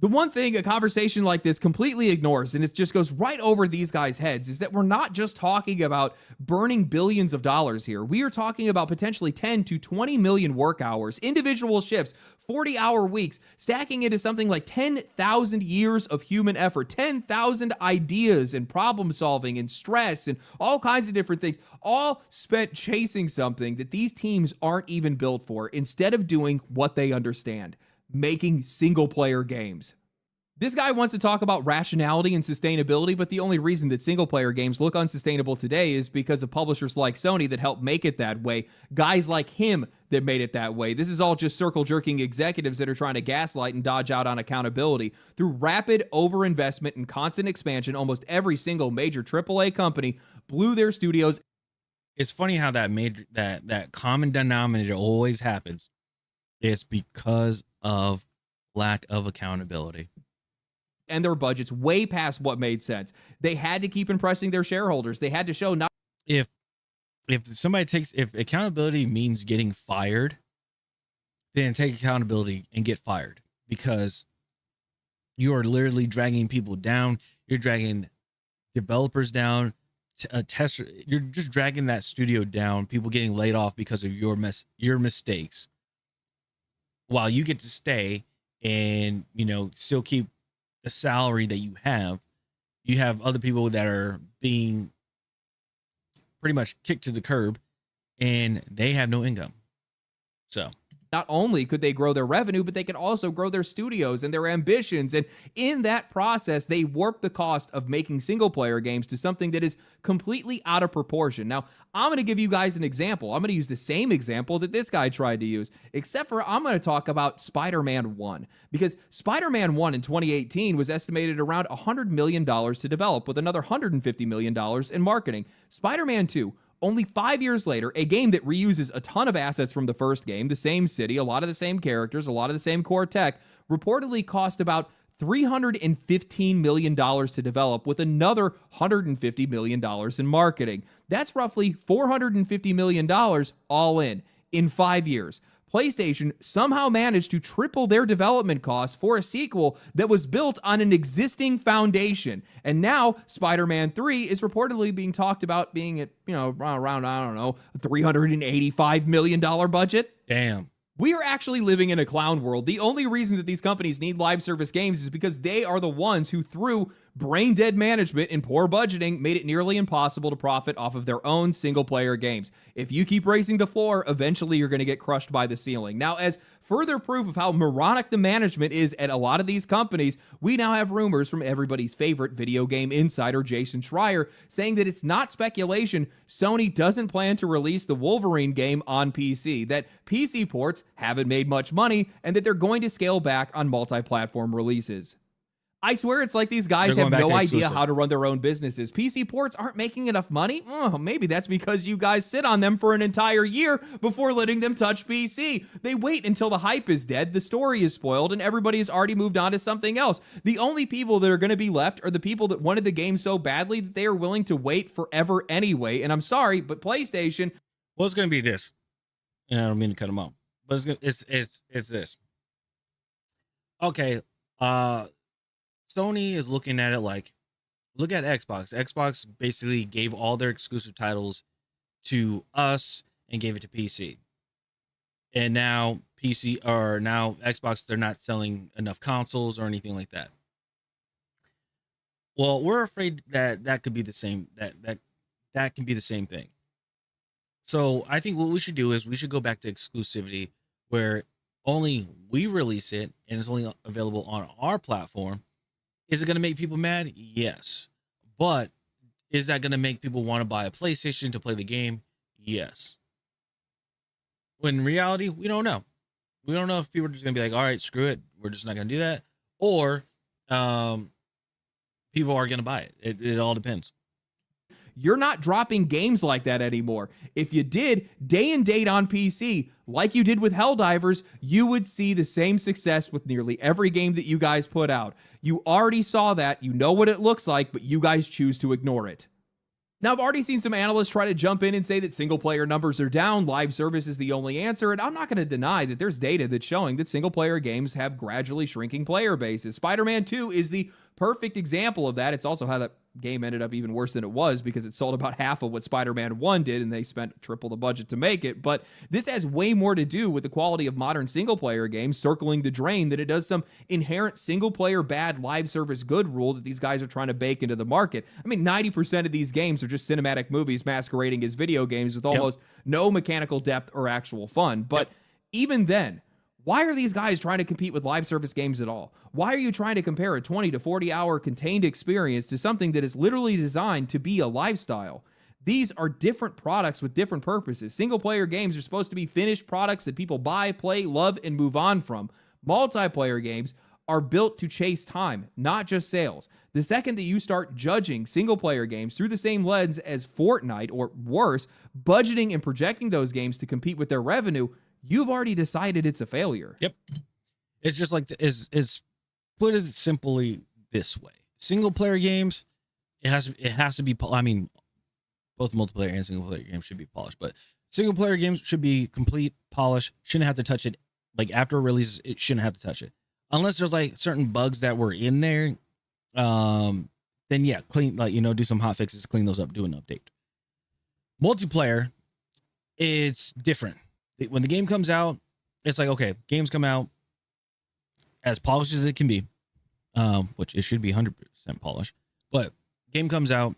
The one thing a conversation like this completely ignores, and it just goes right over these guys' heads, is that we're not just talking about burning billions of dollars here. We are talking about potentially 10 to 20 million work hours, individual shifts, 40-hour weeks, stacking into something like 10,000 years of human effort, 10,000 ideas and problem solving and stress and all kinds of different things, all spent chasing something that these teams aren't even built for, instead of doing what they understand: making single-player games. This guy wants to talk about rationality and sustainability, but the only reason that single-player games look unsustainable today is because of publishers like Sony that helped make it that way, guys like him that made it that way. This is all just circle-jerking executives that are trying to gaslight and dodge out on accountability. Through rapid overinvestment and constant expansion, almost every single major AAA company blew their studios. It's funny how that common denominator always happens. It's because of lack of accountability. And their budgets way past what made sense. They had to keep impressing their shareholders. They had to show not... If accountability means getting fired, then take accountability and get fired, because you are literally dragging people down. You're dragging developers down, tester. You're just dragging that studio down. People getting laid off because of your mistakes, while you get to stay and, still keep the salary that you have. You have other people that are being pretty much kicked to the curb and they have no income. So not only could they grow their revenue, but they could also grow their studios and their ambitions. And in that process, they warp the cost of making single-player games to something that is completely out of proportion. Now, I'm going to give you guys an example. I'm going to use the same example that this guy tried to use, except for I'm going to talk about Spider-Man 1. Because Spider-Man 1 in 2018 was estimated around $100 million to develop, with another $150 million in marketing. Spider-Man 2, only 5 years later, a game that reuses a ton of assets from the first game, the same city, a lot of the same characters, a lot of the same core tech, reportedly cost about $315 million to develop, with another $150 million in marketing. That's roughly $450 million all in 5 years. PlayStation somehow managed to triple their development costs for a sequel that was built on an existing foundation. And now Spider-Man 3 is reportedly being talked about being at, around, I don't know, a $385 million budget. Damn. We are actually living in a clown world. The only reason that these companies need live service games is because they are the ones who, through brain dead management and poor budgeting, made it nearly impossible to profit off of their own single player games. If you keep raising the floor, eventually you're going to get crushed by the ceiling. Now, as Further proof of how moronic the management is at a lot of these companies, we now have rumors from everybody's favorite video game insider, Jason Schreier, saying that it's not speculation. Sony doesn't plan to release the Wolverine game on PC, that PC ports haven't made much money, and that they're going to scale back on multi-platform releases. I swear it's like these guys have no idea how to run their own businesses. PC ports aren't making enough money? Oh, maybe that's because you guys sit on them for an entire year before letting them touch PC. They wait until the hype is dead, the story is spoiled, and everybody has already moved on to something else. The only people that are going to be left are the people that wanted the game so badly that they are willing to wait forever anyway. And I'm sorry, but PlayStation... Well, it's going to be this. And I don't mean to cut them off, but it's this. Okay, Sony is looking at it like, look at Xbox. Xbox basically gave all their exclusive titles to us and gave it to PC. And now Xbox, they're not selling enough consoles or anything like that. Well, we're afraid that could be the same, that can be the same thing. So I think what we should do is we should go back to exclusivity, where only we release it and it's only available on our platform. Is it going to make people mad? Yes. But is that going to make people want to buy a PlayStation to play the game? Yes. When in reality, we don't know. We don't know if people are just going to be like, all right, screw it, we're just not going to do that. Or people are going to buy it. It all depends. You're not dropping games like that anymore. If you did, day and date on PC, like you did with Helldivers, you would see the same success with nearly every game that you guys put out. You already saw that. You know what it looks like, but you guys choose to ignore it. Now, I've already seen some analysts try to jump in and say that single-player numbers are down, live service is the only answer, and I'm not going to deny that there's data that's showing that single-player games have gradually shrinking player bases. Spider-Man 2 is the perfect example of that. It's also how that game ended up even worse than it was, because it sold about half of what Spider-Man 1 did, and they spent triple the budget to make it. But this has way more to do with the quality of modern single-player games circling the drain than it does some inherent single-player bad live service good rule that these guys are trying to bake into the market. I mean, 90% of these games are just cinematic movies masquerading as video games with almost no mechanical depth or actual fun. But even then, why are these guys trying to compete with live service games at all? Why are you trying to compare a 20 to 40 hour contained experience to something that is literally designed to be a lifestyle? These are different products with different purposes. Single player games are supposed to be finished products that people buy, play, love, and move on from. Multiplayer games are built to chase time, not just sales. The second that you start judging single player games through the same lens as Fortnite, or worse, budgeting and projecting those games to compete with their revenue, you've already decided it's a failure. Yep. It's just like, is put it simply this way. Single player games, it has to be, I mean, both multiplayer and single player games should be polished, but single player games should be complete, polished, shouldn't have to touch it. Like after release, it shouldn't have to touch it. Unless there's like certain bugs that were in there. Then yeah, clean, like, do some hot fixes, clean those up, do an update. Multiplayer, it's different. When the game comes out, it's like, okay, games come out as polished as it can be, which it should be 100% polished, but game comes out,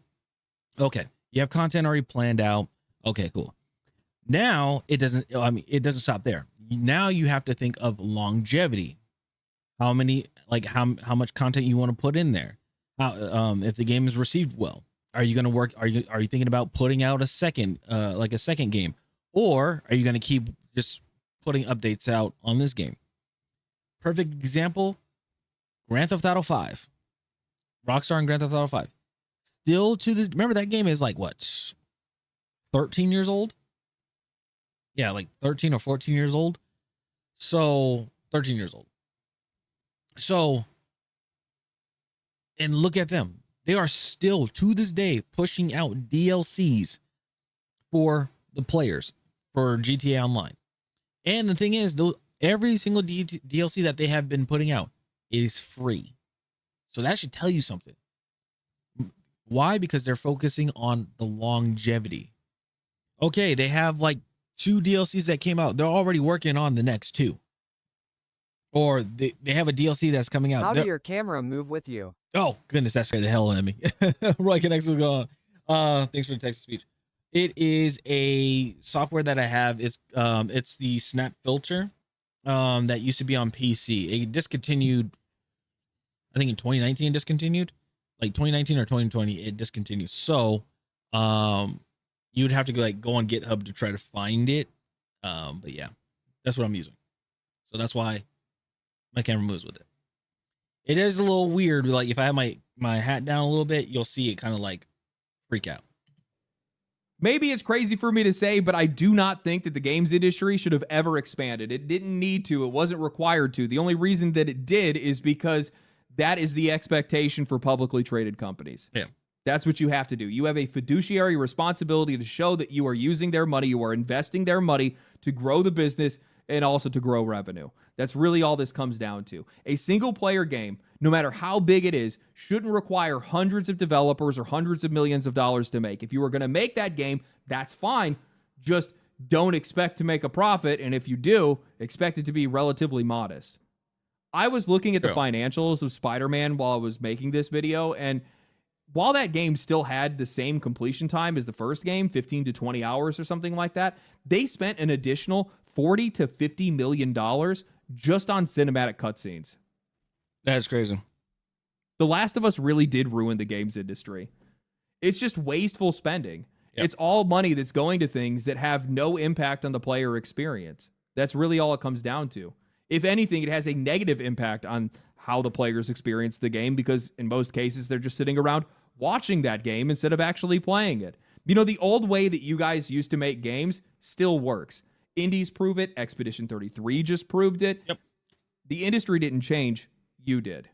okay, you have content already planned out, okay, cool. Now it doesn't stop there. Now you have to think of longevity. How much content you want to put in there. If the game is received well, are you going to work? Are you thinking about putting out a second game? Or are you going to keep just putting updates out on this game? Perfect example, Grand Theft Auto 5. Rockstar and Grand Theft Auto 5. Still to this, remember that game is like, what, 13 years old? Yeah, like 13 or 14 years old. So, 13 years old. So, and look at them. They are still, to this day, pushing out DLCs for the players for GTA Online. And the thing is, every single DLC that they have been putting out is free. So that should tell you something. Why? Because they're focusing on the longevity. Okay, they have like 2 DLCs that came out. They're already working on the next 2. Or they have a DLC that's coming out. How do your camera move with you? Oh, goodness, that scared the hell out of me. Roy Connects was going on. Thanks for the text to speech. It is a software that I have. It's the Snap Filter. that used to be on PC. It discontinued, I think in 2019 it discontinued. Like 2019 or 2020 it discontinued. So you would have to go on GitHub to try to find it. But yeah, that's what I'm using. So that's why my camera moves with it. It is a little weird. Like if I have my hat down a little bit, you'll see it kind of like freak out. Maybe it's crazy for me to say, but I do not think that the games industry should have ever expanded. It didn't need to. It wasn't required to. The only reason that it did is because that is the expectation for publicly traded companies. Yeah. That's what you have to do. You have a fiduciary responsibility to show that you are using their money, you are investing their money to grow the business and also to grow revenue. That's really all this comes down to. A single player game, no matter how big it is, shouldn't require hundreds of developers or hundreds of millions of dollars to make. If you are going to make that game, that's fine. Just don't expect to make a profit. And if you do, expect it to be relatively modest. I was looking at the financials of Spider-Man while I was making this video, and while that game still had the same completion time as the first game, 15 to 20 hours or something like that, they spent an additional $40 to $50 million just on cinematic cutscenes. That's crazy. The Last of Us really did ruin the games industry. It's just wasteful spending. Yep. It's all money that's going to things that have no impact on the player experience. That's really all it comes down to. If anything, it has a negative impact on how the players experience the game because in most cases, they're just sitting around watching that game instead of actually playing it. You know, the old way that you guys used to make games still works. Indies prove it. Expedition 33 just proved it. Yep. The industry didn't change. You did.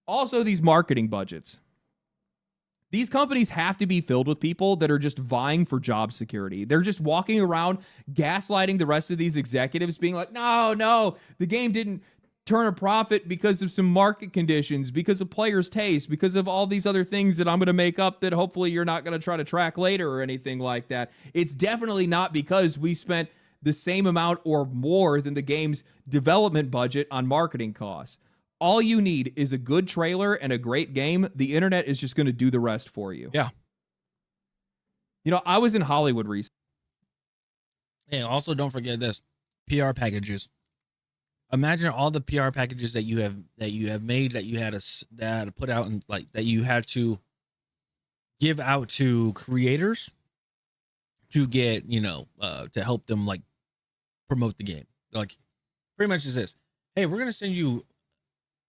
Also, these marketing budgets. These companies have to be filled with people that are just vying for job security. They're just walking around gaslighting the rest of these executives, being like, no, the game didn't turn a profit because of some market conditions, because of players' taste, because of all these other things that I'm going to make up that hopefully you're not going to try to track later or anything like that. It's definitely not because we spent the same amount or more than the game's development budget on marketing costs. All you need is a good trailer and a great game. The internet is just going to do the rest for you. Yeah. You know, I was in Hollywood recently. Yeah, also don't forget this. PR packages. Imagine all the PR packages that you have made that you had to put out and like that you had to give out to creators to get, to help them like promote the game. Like pretty much is this. Hey, we're going to send you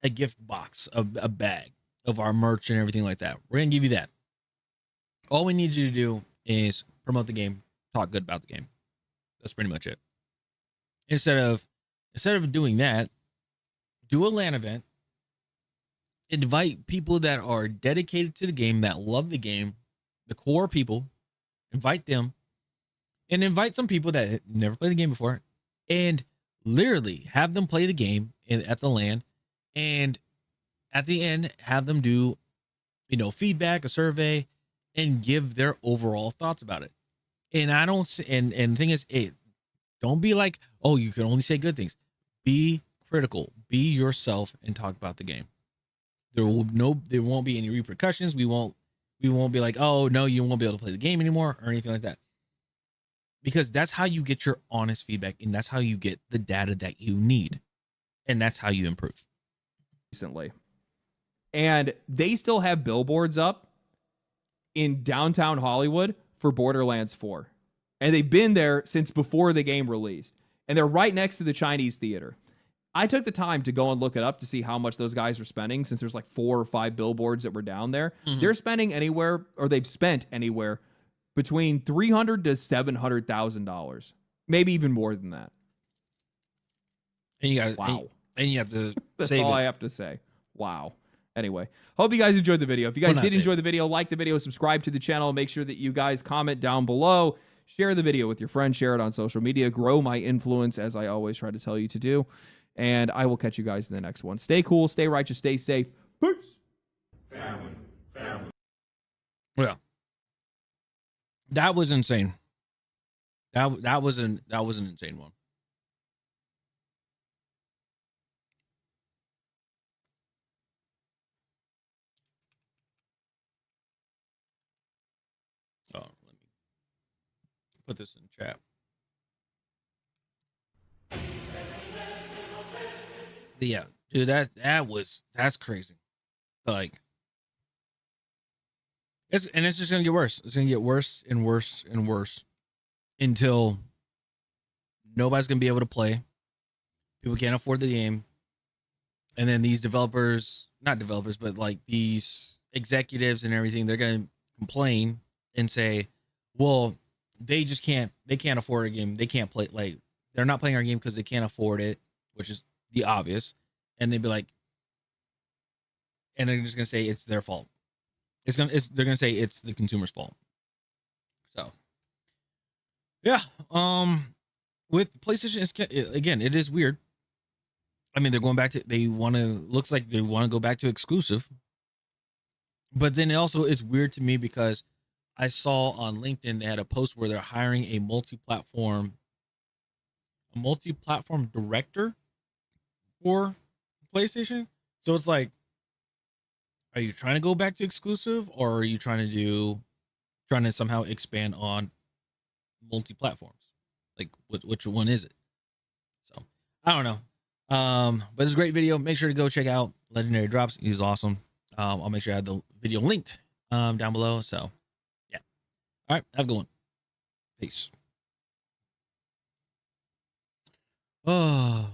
a gift box, a bag of our merch and everything like that. We're going to give you that. All we need you to do is promote the game, talk good about the game. That's pretty much it. Instead of doing that, do a LAN event, invite people that are dedicated to the game, that love the game, the core people, invite them, and invite some people that never played the game before, and literally have them play the game at the LAN, and at the end, have them do, feedback, a survey, and give their overall thoughts about it. And the thing is, don't be like, oh, you can only say good things. Be critical. Be yourself and talk about the game. There won't be any repercussions. We won't be like, oh no, you won't be able to play the game anymore or anything like that. Because that's how you get your honest feedback, and that's how you get the data that you need, and that's how you improve. Recently, and they still have billboards up in downtown Hollywood for Borderlands 4, and they've been there since before the game released, and they're right next to the Chinese theater. I took the time to go and look it up to see how much those guys are spending, since there's like 4 or 5 billboards that were down there. Mm-hmm. They've spent anywhere between $300,000 to $700,000, maybe even more than that. And you got wow. And you have to That's all I have to say. Wow. Anyway, hope you guys enjoyed the video. If you guys did enjoy the video, like the video, subscribe to the channel. Make sure that you guys comment down below. Share the video with your friends. Share it on social media. Grow my influence, as I always try to tell you to do. And I will catch you guys in the next one. Stay cool, stay righteous, stay safe. Peace. Family. Yeah. That was insane. That was an insane one. Oh, let me put this in chat. Yeah, dude, that's crazy. Like, it's just gonna get worse. It's gonna get worse and worse and worse until nobody's gonna be able to play. People can't afford the game, and then these developers, not developers, but like these executives and everything, they're gonna complain and say, "Well, they can't afford a game. They can't play. Like, they're not playing our game because they can't afford it," which is the obvious. And they'd be like, and they're just gonna say it's their fault. They're gonna say it's the consumer's fault. So yeah, with PlayStation, again, it is weird. I mean, they're going back to looks like they want to go back to exclusive, but then also it's weird to me because I saw on LinkedIn they had a post where they're hiring a multi-platform director for PlayStation. So it's like, are you trying to go back to exclusive, or are you trying to somehow expand on multi-platforms? Like, which one is it? So I don't know. But it's a great video. Make sure to go check out Legendary Drops. He's awesome. I'll make sure I have the video linked down below. So yeah. All right, have a good one. Peace. Oh.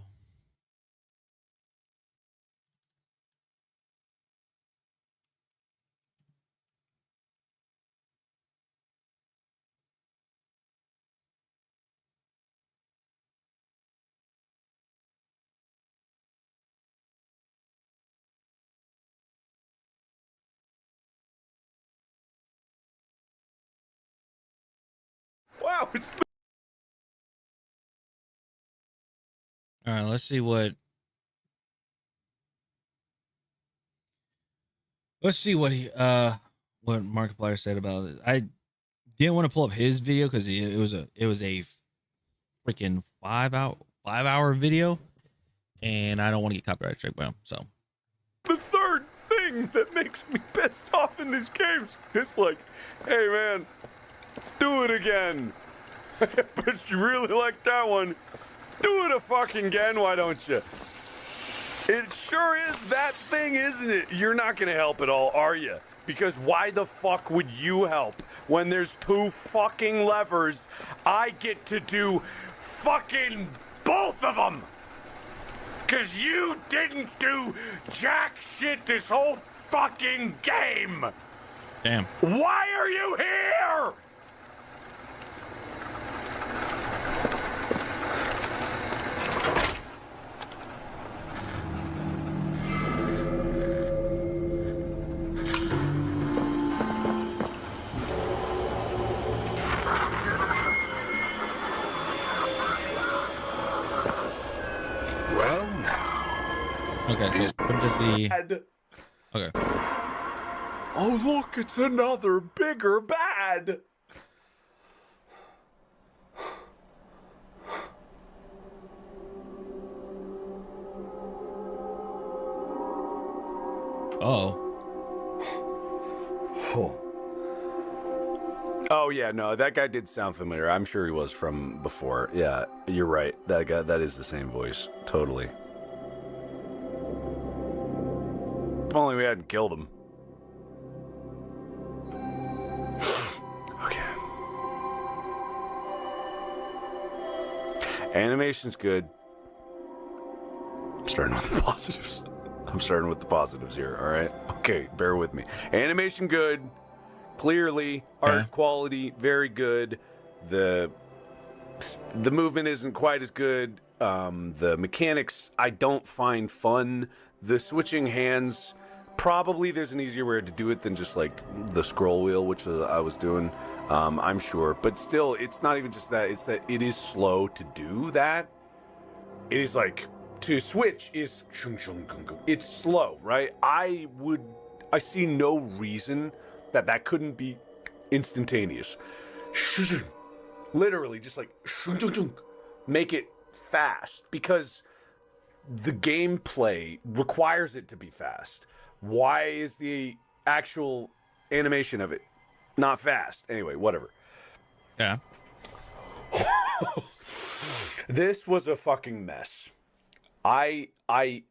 Wow, it's All right, let's see what what Markiplier said about it. I didn't want to pull up his video because it was a freaking 5 hour video, and I don't want to get copyright struck by him. So the third thing that makes me pissed off in these games. It's like, hey man, do it again. But you really like that one. Do it a fucking again, why don't you? It sure is that thing, isn't it? You're not gonna help at all, are you? Because why the fuck would you help when there's two fucking levers? I get to do fucking both of them. Cause you didn't do jack shit this whole fucking game. damn. Why are you here? Well, now. Okay, so what does he? Okay. Oh look, it's another bigger bad. Oh. Oh yeah, no, that guy did sound familiar. I'm sure he was from before. Yeah, you're right. That guy, that is the same voice. Totally. If only we hadn't killed him. Okay. Animation's good. I'm starting with the positives. I'm starting with the positives here, all right? Okay, bear with me. Animation good. Clearly, art quality very good. The movement isn't quite as good. The mechanics I don't find fun. The switching hands, probably there's an easier way to do it than just like the scroll wheel, which I was doing. I'm sure, but still, it's not even just that. It's that it is slow to do that. It is like to switch is it's slow, right? I see no reason that couldn't be instantaneous. Literally, just like make it fast because the gameplay requires it to be fast. Why is the actual animation of it not fast? Anyway, whatever. Yeah. This was a fucking mess. I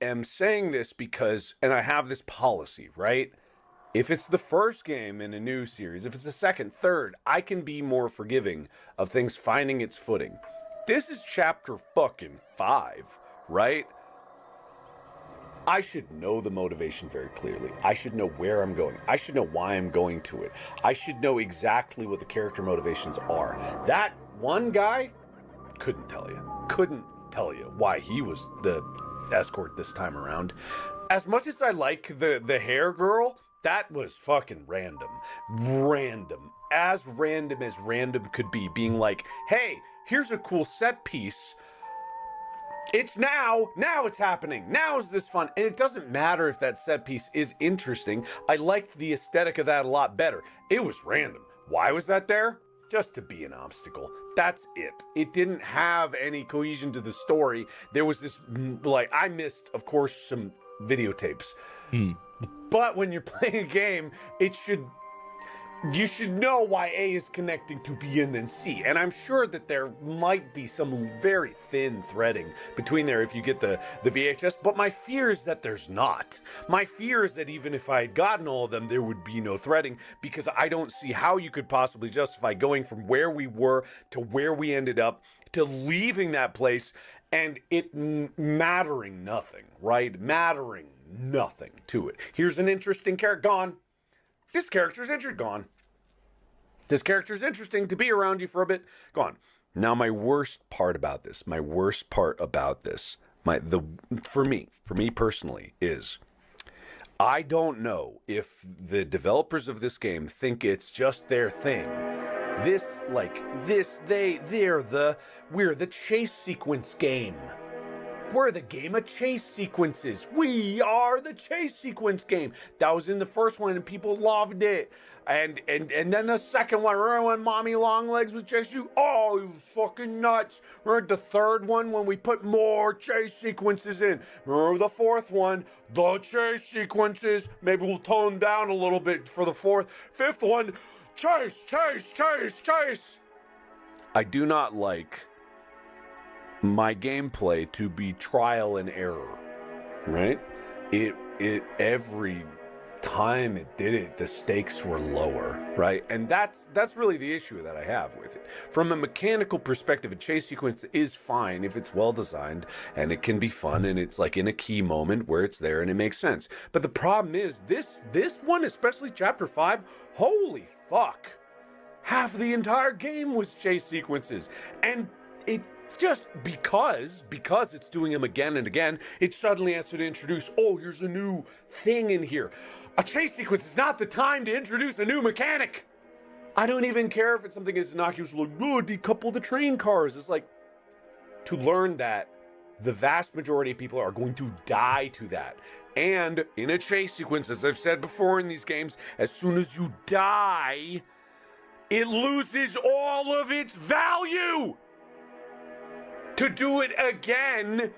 am saying this because, and I have this policy, right? If it's the first game in a new series, if it's the second, third, I can be more forgiving of things finding its footing. This is chapter fucking 5, right? I should know the motivation very clearly. I should know where I'm going. I should know why I'm going to it. I should know exactly what the character motivations are. That one guy couldn't tell you why he was the escort this time around. As much as I like the hair girl, that was fucking random. As random could be, being like, hey, here's a cool set piece. It's now it's happening. Now is this fun. And it doesn't matter if that set piece is interesting. I liked the aesthetic of that a lot better. It was random. Why was that there? Just to be an obstacle. That's it. It didn't have any cohesion to the story. There was this, like, I missed, of course, some videotapes. But when you're playing a game, you should know why A is connecting to B and then C. And I'm sure that there might be some very thin threading between there if you get the VHS, but my fear is that there's not. My fear is that even if I had gotten all of them, there would be no threading, because I don't see how you could possibly justify going from where we were to where we ended up to leaving that place and it mattering nothing, right? Mattering nothing to it. Here's an interesting character, gone. This character's gone. This character's interesting to be around you for a bit, gone. Now, my worst part about this, for me personally, is I don't know if the developers of this game think it's just their thing. We're the chase sequence game. We're the game of chase sequences. We are the chase sequence game. That was in the first one and people loved it. And then the second one, remember when Mommy Longlegs was chasing you? Oh, you fucking nuts. Remember the third one when we put more chase sequences in? Remember the fourth one, the chase sequences. Maybe we'll tone down a little bit for the fourth. Fifth one, chase. I do not like my gameplay to be trial and error, right? It every time it did it, the stakes were lower, right? And that's really the issue that I have with it. From a mechanical perspective, a chase sequence is fine if it's well designed and it can be fun and it's like in a key moment where it's there and it makes sense. But the problem is this one, especially chapter 5, holy fuck. Half the entire game was chase sequences. And it just because it's doing them again and again, it suddenly has to introduce, oh, here's a new thing in here. A chase sequence is not the time to introduce a new mechanic. I don't even care if it's something as innocuous like, oh, decouple the train cars. It's like, to learn that the vast majority of people are going to die to that. And in a chase sequence, as I've said before in these games, as soon as you die, it loses all of its value. To do it again,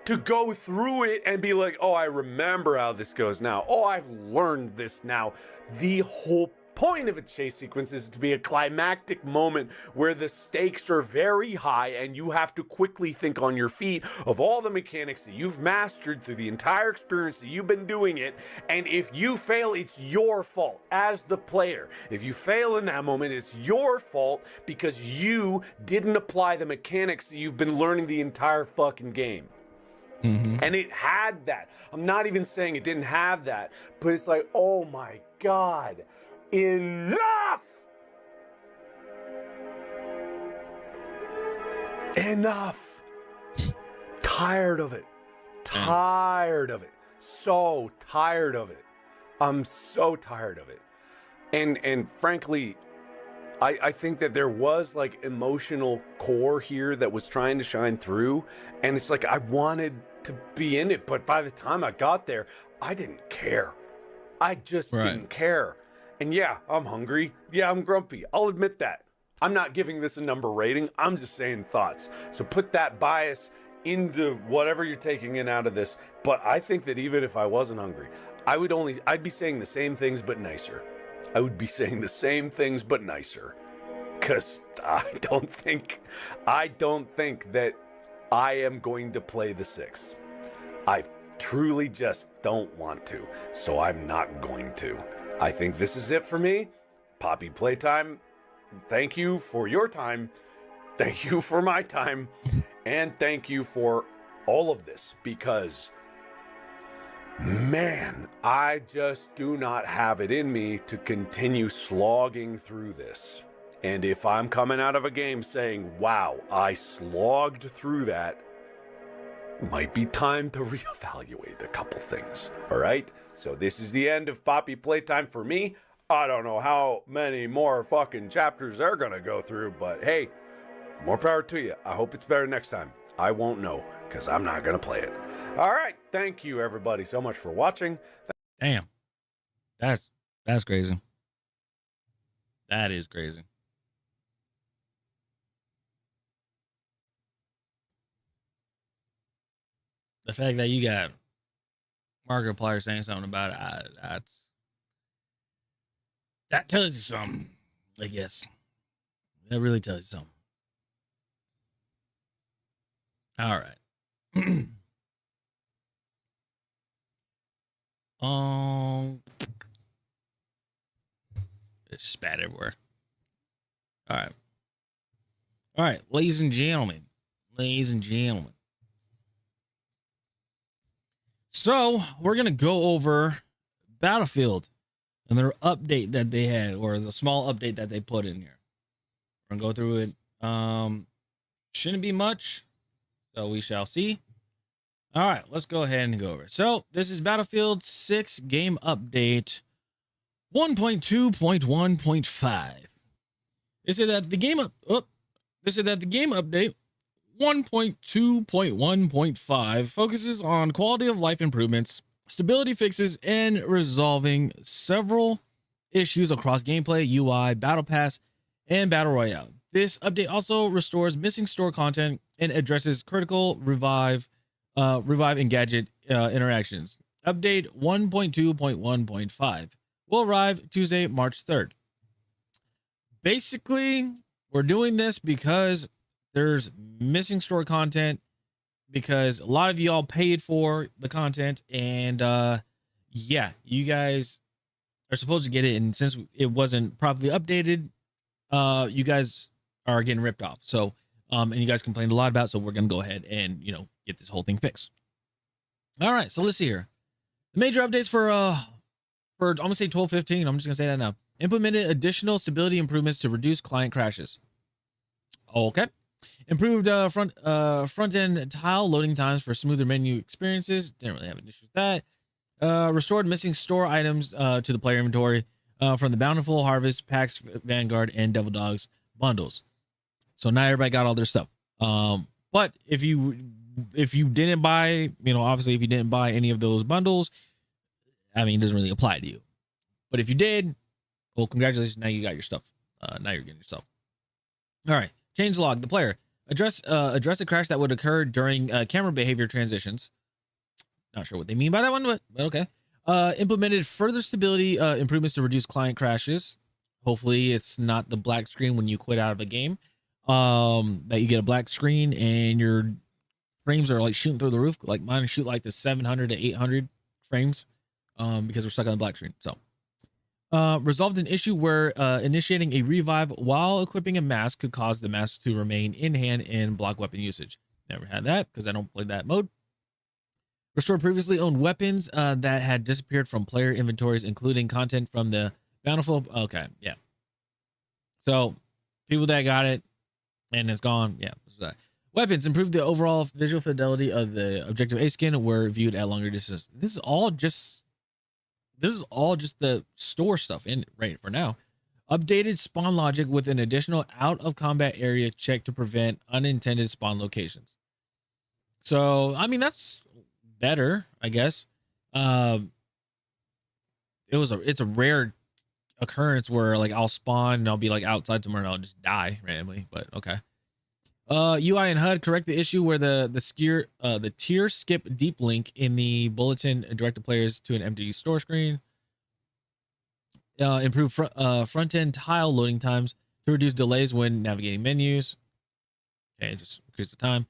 to go through it and be like, oh, I remember how this goes now. Oh, I've learned this now. The whole point of a chase sequence is to be a climactic moment where the stakes are very high and you have to quickly think on your feet of all the mechanics that you've mastered through the entire experience that you've been doing it. And if you fail, it's your fault as the player. If you fail in that moment, it's your fault because you didn't apply the mechanics that you've been learning the entire fucking game. Mm-hmm. And it had that. I'm not even saying it didn't have that, but it's like, oh my God. Enough! Tired of it. So tired of it. I'm so tired of it. And frankly, I think that there was like emotional core here that was trying to shine through. And it's like I wanted to be in it, but by the time I got there, I didn't care. I just didn't care. And yeah, I'm hungry. Yeah, I'm grumpy. I'll admit that. I'm not giving this a number rating. I'm just saying thoughts. So put that bias into whatever you're taking in out of this. But I think that even if I wasn't hungry, I'd be saying the same things but nicer. I would be saying the same things but nicer. Cause I don't think that I am going to play the 6. I truly just don't want to, so I'm not going to. I think this is it for me. Poppy Playtime, thank you for your time. Thank you for my time. And thank you for all of this, because, man, I just do not have it in me to continue slogging through this. And if I'm coming out of a game saying, wow, I slogged through that, it might be time to reevaluate a couple things. All right? So this is the end of Poppy Playtime for me. I don't know how many more fucking chapters they're gonna go through, but hey, more power to you. I hope it's better next time. I won't know, because I'm not gonna play it. All right. Thank you, everybody, so much for watching. Damn. That's crazy. That is crazy. The fact that you got Markiplier saying something about it, that tells you something, I guess. That really tells you something. All right. It's spat everywhere. All right, ladies and gentlemen. So we're gonna go over Battlefield and their update that they had, or the small update that they put in here. We're gonna go through it. Shouldn't be much, so we shall see. All right, let's go ahead and go over it. So this is Battlefield 6 game update 1.2.1.5. They said that the game update 1.2.1.5 focuses on quality of life improvements, stability fixes, and resolving several issues across gameplay, UI, battle pass, and battle royale. This update also restores missing store content and addresses critical revive and gadget interactions. Update 1.2.1.5 will arrive Tuesday, March 3rd. Basically, we're doing this because there's missing store content, because a lot of y'all paid for the content, and yeah, you guys are supposed to get it, and since it wasn't properly updated, you guys are getting ripped off. So and you guys complained a lot about it, so we're gonna go ahead and get this whole thing fixed. All right, so let's see here. The major updates for I'm gonna say 12.15. I'm just gonna say that now. Implemented additional stability improvements to reduce client crashes. Okay. Improved front end tile loading times for smoother menu experiences. Didn't really have an issue with that. Restored missing store items to the player inventory from the Bountiful Harvest, PAX, Vanguard, and Devil Dogs bundles. So now everybody got all their stuff. But if you didn't buy, obviously if you didn't buy any of those bundles, I mean, it doesn't really apply to you. But if you did, well, congratulations. Now you got your stuff. Now you're getting your stuff. All right. Change log. The player address the crash that would occur during camera behavior transitions. Not sure what they mean by that one, but okay. Implemented further stability improvements to reduce client crashes. Hopefully, it's not the black screen when you quit out of a game. That you get a black screen and your frames are like shooting through the roof. Like mine shoot like the 700 to 800 frames because we're stuck on the black screen. So. Resolved an issue where initiating a revive while equipping a mask could cause the mask to remain in hand and block weapon usage. Never had that because I don't play that mode. Restored previously owned weapons that had disappeared from player inventories, including content from the Bountiful. Okay, yeah. So people that got it and it's gone. Yeah. Weapons improved the overall visual fidelity of the Objective A skin were viewed at longer distance. This is all just the store stuff in right for now. Updated spawn logic with an additional out of combat area check to prevent unintended spawn locations. So, I mean, that's better, I guess. It's a rare occurrence where like I'll spawn and I'll be like outside somewhere and I'll just die randomly, but okay. UI and HUD correct the issue where the tier skip deep link in the bulletin directed players to an empty store screen. Improve front end tile loading times to reduce delays when navigating menus. Okay, just increase the time.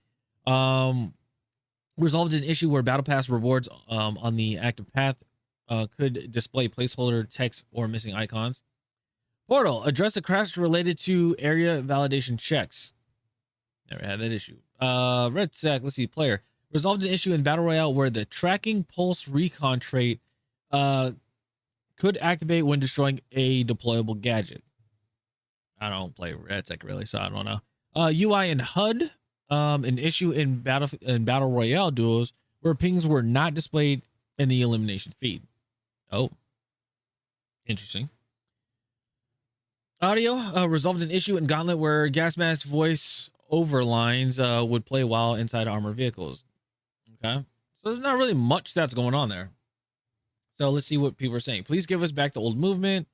resolved an issue where Battle Pass rewards on the active path could display placeholder text or missing icons. Portal addressed a crash related to area validation checks. Never had that issue. Red Sack, let's see, player resolved an issue in Battle Royale where the tracking pulse recon trait could activate when destroying a deployable gadget. I don't play Red Sack really, so I don't know. UI and HUD, an issue in Battle Royale duos where pings were not displayed in the elimination feed. Oh, interesting. Audio resolved an issue in Gauntlet where gas mask voice over lines would play while inside armored vehicles. Okay, so there's not really much that's going on there. So let's see what people are saying. Please give us back the old movement.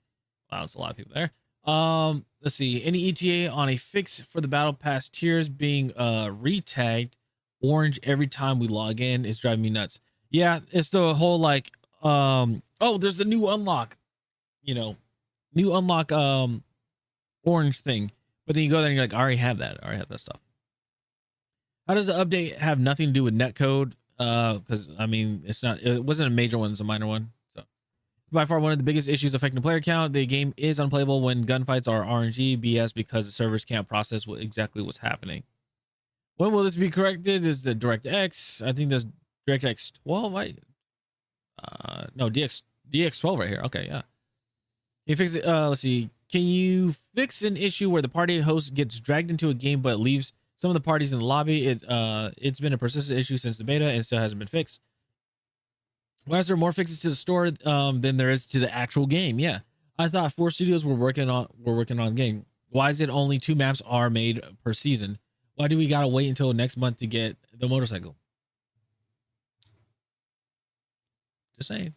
Wow, it's a lot of people there. Let's see. Any ETA on a fix for the Battle Pass tiers being retagged orange every time we log in is driving me nuts. Yeah, it's the whole like oh, there's a new unlock, new unlock orange thing. But then you go there and you're like, I already have that. I already have that stuff. How does the update have nothing to do with netcode? Because I mean, it wasn't a major one, it's a minor one. So by far one of the biggest issues affecting player count. The game is unplayable when gunfights are RNG BS because the servers can't process exactly what's happening. When will this be corrected? Is the DirectX? I think there's DirectX 12. No, DX12 right here. Okay, yeah. You fix it. Let's see. Can you fix an issue where the party host gets dragged into a game but leaves some of the parties in the lobby? It's been a persistent issue since the beta and still hasn't been fixed. Why is there more fixes to the store than there is to the actual game? Yeah, I thought 4 studios were working on the game. Why is it only 2 maps are made per season? Why do we gotta wait until next month to get the motorcycle? Just saying.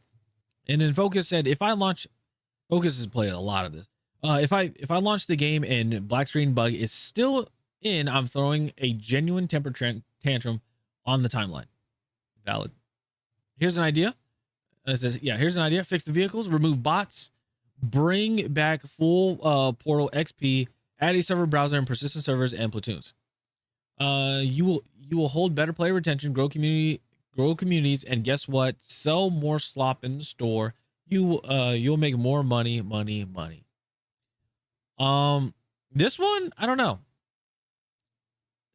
And then Focus said, if I launch, Focus has played a lot of this. If I launch the game and black screen bug is still in, I'm throwing a genuine temper tantrum on the timeline. Valid. Here's an idea. It says, yeah, here's an idea. Fix the vehicles, remove bots, bring back full Portal XP, add a server browser and persistent servers and platoons. You will hold better player retention, grow communities, and guess what? Sell more slop in the store. You'll make more money. This one, I don't know.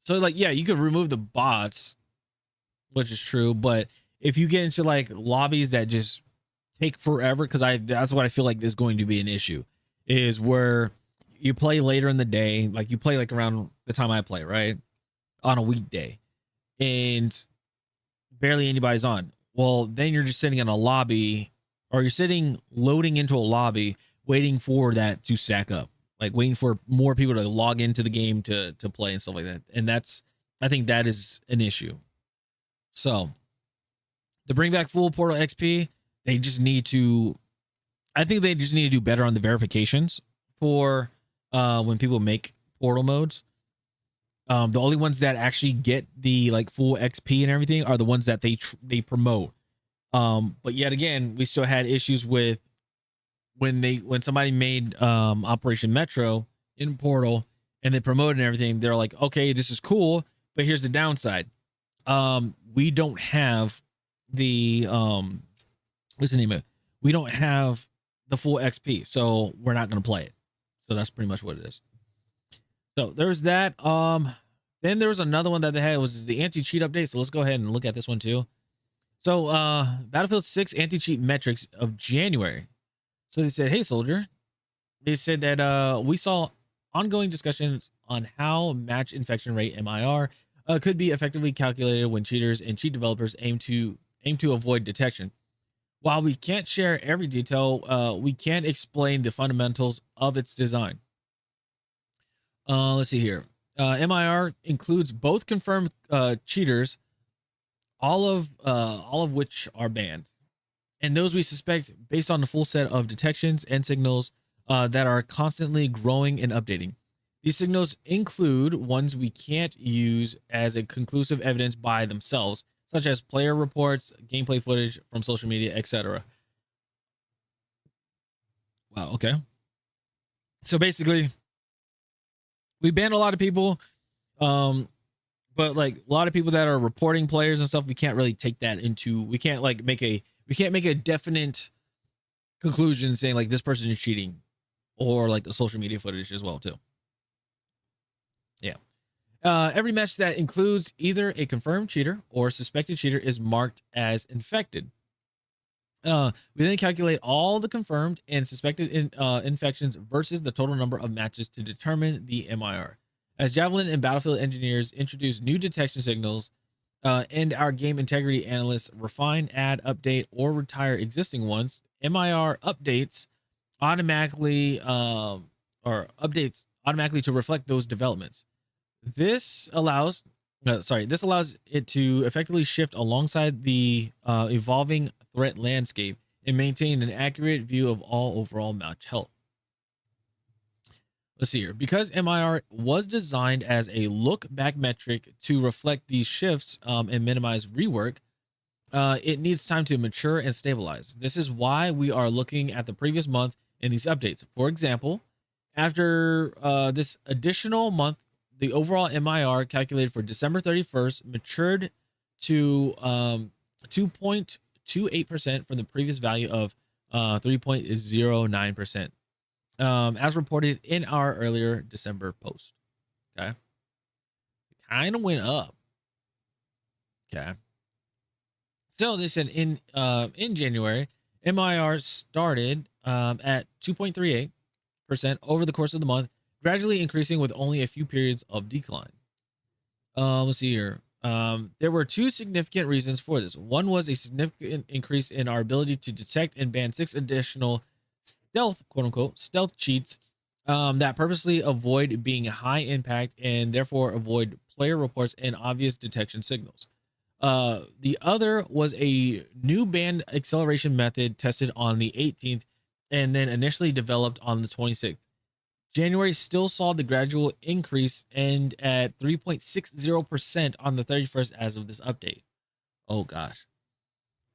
So like, yeah, you could remove the bots, which is true, but if you get into like lobbies that just take forever, because that's what I feel like is going to be an issue, is where you play later in the day, like you play like around the time I play, right, on a weekday, and barely anybody's on. Well, then you're just sitting in a lobby, or you're sitting loading into a lobby, waiting for that to stack up, like waiting for more people to log into the game to play and stuff like that. And I think that is an issue. So to bring back full Portal XP, I think they just need to do better on the verifications for when people make Portal modes. The only ones that actually get the like full XP and everything are the ones that they promote. But yet again, we still had issues with when somebody made Operation Metro in Portal and they promoted and everything. They're like, okay, this is cool, but here's the downside. We don't have the what's the name of it? We don't have the full XP, so we're not going to play it. So that's pretty much what it is. So there's that. Then there was another one that they had, was the anti-cheat update. So let's go ahead and look at this one too. So Battlefield 6 anti-cheat metrics of January. So they said, hey soldier, they said that we saw ongoing discussions on how match infection rate MIR could be effectively calculated when cheaters and cheat developers aim to avoid detection. While we can't share every detail, we can explain the fundamentals of its design. Let's see here. MIR includes both confirmed cheaters, all of which are banned, and those we suspect based on the full set of detections and signals that are constantly growing and updating. These signals include ones we can't use as a conclusive evidence by themselves, such as player reports, gameplay footage from social media, etc. Wow, okay. So basically, we banned a lot of people. But like a lot of people that are reporting players and stuff, we can't really take that into. We can't make a definite conclusion saying like this person is cheating, or like the social media footage as well too. Yeah. Every match that includes either a confirmed cheater or suspected cheater is marked as infected. We then calculate all the confirmed and suspected infections versus the total number of matches to determine the MIR. As Javelin and Battlefield engineers introduce new detection signals, and our game integrity analysts refine, add, update, or retire existing ones, MIR updates automatically to reflect those developments. This allows it to effectively shift alongside the evolving threat landscape and maintain an accurate view of all overall match health. Let's see here. Because MIR was designed as a look-back metric to reflect these shifts and minimize rework, it needs time to mature and stabilize. This is why we are looking at the previous month in these updates. For example, after this additional month, the overall MIR calculated for December 31st matured to 2.28% from the previous value of 3.09%, as reported in our earlier December post. Okay, it kind of went up. Okay, so they said in January, MIR started at 2.38% over the course of the month, gradually increasing with only a few periods of decline. Let's see here. There were two significant reasons for this. One was a significant increase in our ability to detect and ban 6 additional stealth, quote unquote, stealth cheats that purposely avoid being high impact and therefore avoid player reports and obvious detection signals. The other was a new ban acceleration method tested on the 18th and then initially developed on the 26th. January still saw the gradual increase and at 3.60% on the 31st as of this update. Oh gosh.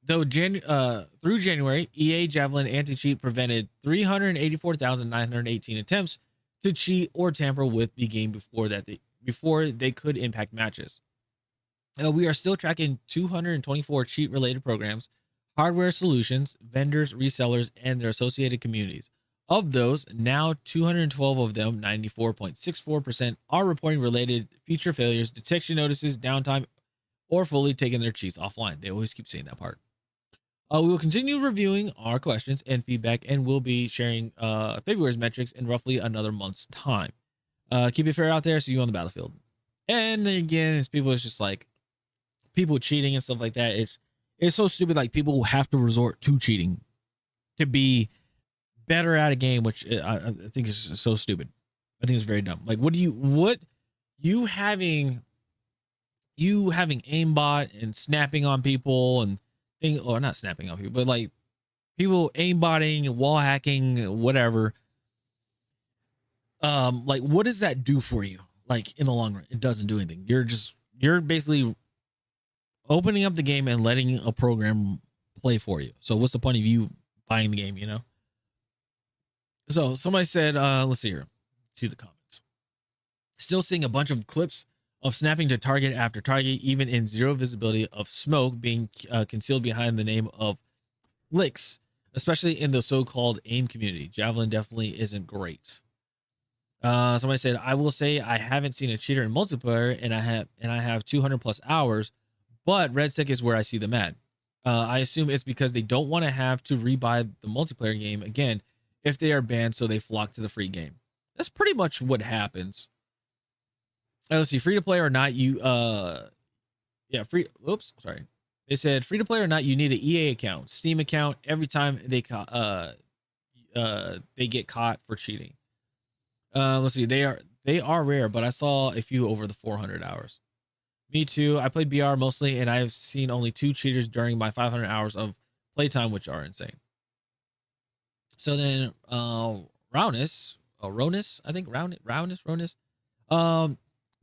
Though through January, EA Javelin anti-cheat prevented 384,918 attempts to cheat or tamper with the game before they could impact matches. We are still tracking 224 cheat-related programs, hardware solutions, vendors, resellers, and their associated communities. Of those, now 212 of them, 94.64%, are reporting related feature failures, detection notices, downtime, or fully taking their cheats offline. They always keep saying that part. We will continue reviewing our questions and feedback, and we'll be sharing February's metrics in roughly another month's time. Keep it fair out there. See you on the battlefield. And again, it's just like people cheating and stuff like that. It's so stupid. Like people have to resort to cheating to be better at a game, which I think is just so stupid. I think it's very dumb. Like, what you having aimbot and snapping on people and or not snapping on people, but like people aimbotting, wall hacking, whatever. Like, what does that do for you? Like in the long run, it doesn't do anything. You're basically opening up the game and letting a program play for you. So what's the point of you buying the game, you know? So somebody said, let's see here. See the comments. Still seeing a bunch of clips of snapping to target after target, even in zero visibility of smoke being concealed behind the name of flicks, especially in the so-called AIM community. Javelin definitely isn't great. Somebody said, I will say I haven't seen a cheater in multiplayer, and I have 200 plus hours, but Red Stick is where I see them at. I assume it's because they don't want to have to rebuy the multiplayer game again if they are banned, so they flock to the free game. That's pretty much what happens. Let's see, free to play or not, They said free to play or not, you need an EA account, Steam account every time they get caught for cheating. Let's see, they are rare, but I saw a few over the 400 hours. Me too. I played BR mostly, and I've seen only 2 cheaters during my 500 hours of playtime, which are insane. So then, Rowness,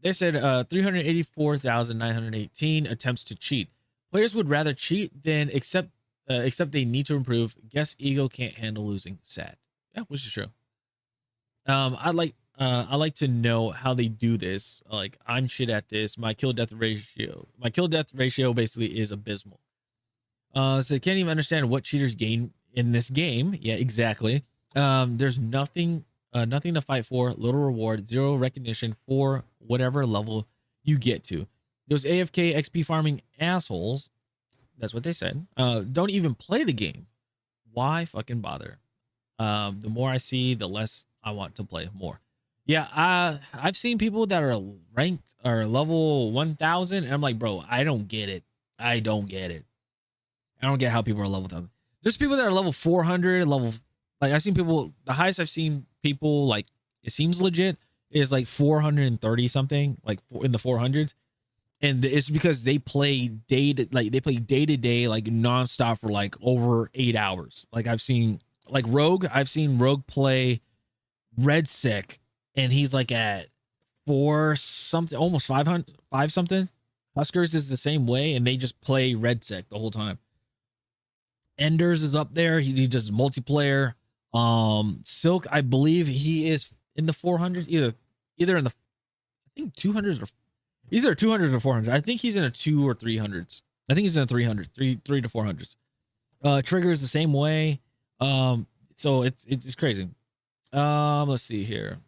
they said 384,918 attempts to cheat. Players would rather cheat than except they need to improve. Guess ego can't handle losing. Sad. Yeah, which is true. I like to know how they do this. Like, I'm shit at this. My kill death ratio basically is abysmal. So can't even understand what cheaters gain in this game. Yeah, exactly. There's nothing to fight for, little reward, zero recognition for whatever level you get to. Those AFK XP farming assholes, that's what they said, don't even play the game. Why fucking bother? The more I see, the less I want to play more. Yeah, I've seen people that are ranked or level 1000, and I'm like, bro, I don't get it. I don't get it. I don't get how people are level 1000. There's people that are level 400, like I've seen people, the highest I've seen people, like, it seems legit, is like 430 something, like in the 400s. And it's because they play day to day, like nonstop for like over 8 hours. Like I've seen Rogue play Red Sick, and he's like at 4 something, almost 500, 5 something. Huskers is the same way, and they just play Red Sick the whole time. Enders is up there. He does multiplayer. Silk, I believe he is in the 400s, either in the, I think 200s, or either 200s or 400s. I think he's in a 2 or 300s. I think he's in a 300, 3 to 400s. Trigger is the same way. So it's crazy. Let's see here.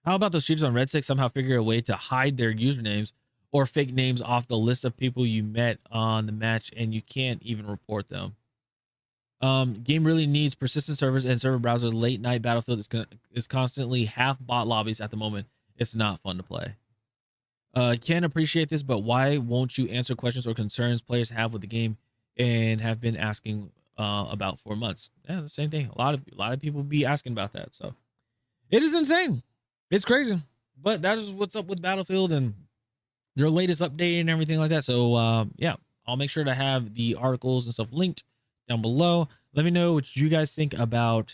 How about those cheaters on Red Six somehow figure a way to hide their usernames or fake names off the list of people you met on the match, and you can't even report them? Game really needs persistent servers and server browsers. Late night Battlefield is constantly half bot lobbies at the moment. It's not fun to play. Can't appreciate this, but why won't you answer questions or concerns players have with the game and have been asking about for months? Yeah, the same thing. A lot of people be asking about that. So it is insane. It's crazy. But that is what's up with Battlefield and their latest update and everything like that. So yeah, I'll make sure to have the articles and stuff linked down below. Let me know what you guys think about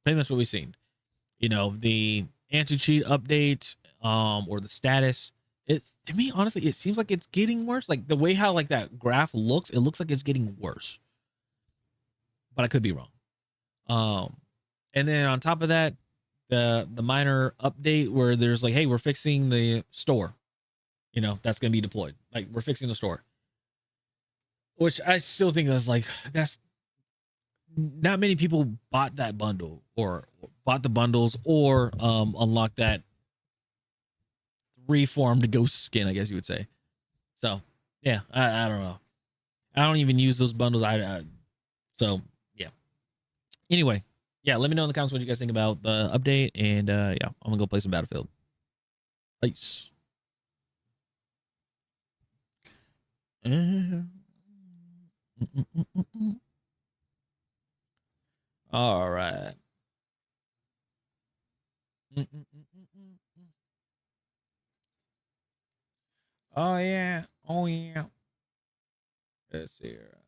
pretty much what we've seen. You know, the anti-cheat update, or the status. It's, to me, honestly, it seems like it's getting worse. Like the way how like that graph looks, it looks like it's getting worse. But I could be wrong. And then on top of that, the minor update where there's like, hey, we're fixing the store. You know, that's gonna be deployed. Like, we're fixing the store. Which I still think that's not many people bought that bundle or bought the bundles or unlocked that reformed ghost skin, I guess you would say. So yeah, I don't know. I don't even use those bundles. So yeah. Anyway, yeah, let me know in the comments what you guys think about the update, and yeah, I'm gonna go play some Battlefield. Peace. All right. Oh yeah. Oh yeah. Let's see here.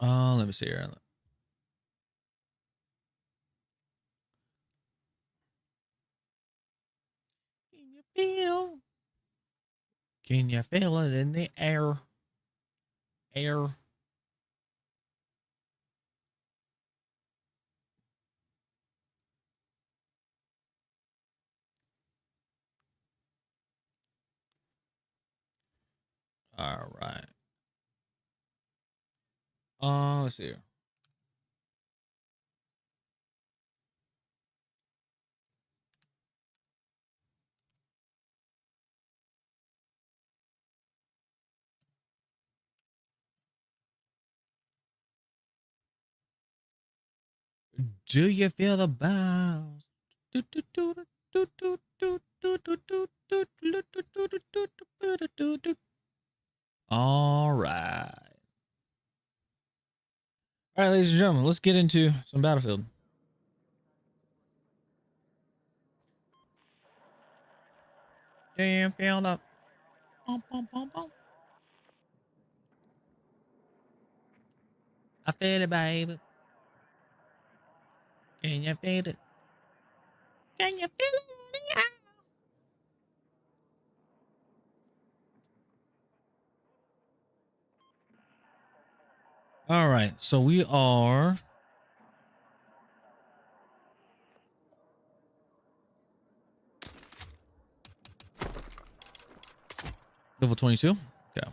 Let me see here. Can you feel? Can you feel it in the air? Air. All right. Let's see here. Do you feel the bounce? All right. All right, ladies and gentlemen, let's get into some Battlefield. Do you feel the bum, bum, bum, bum? I feel it, baby. Can you feel it? Can you feel it? All right, so we are level 22. Okay.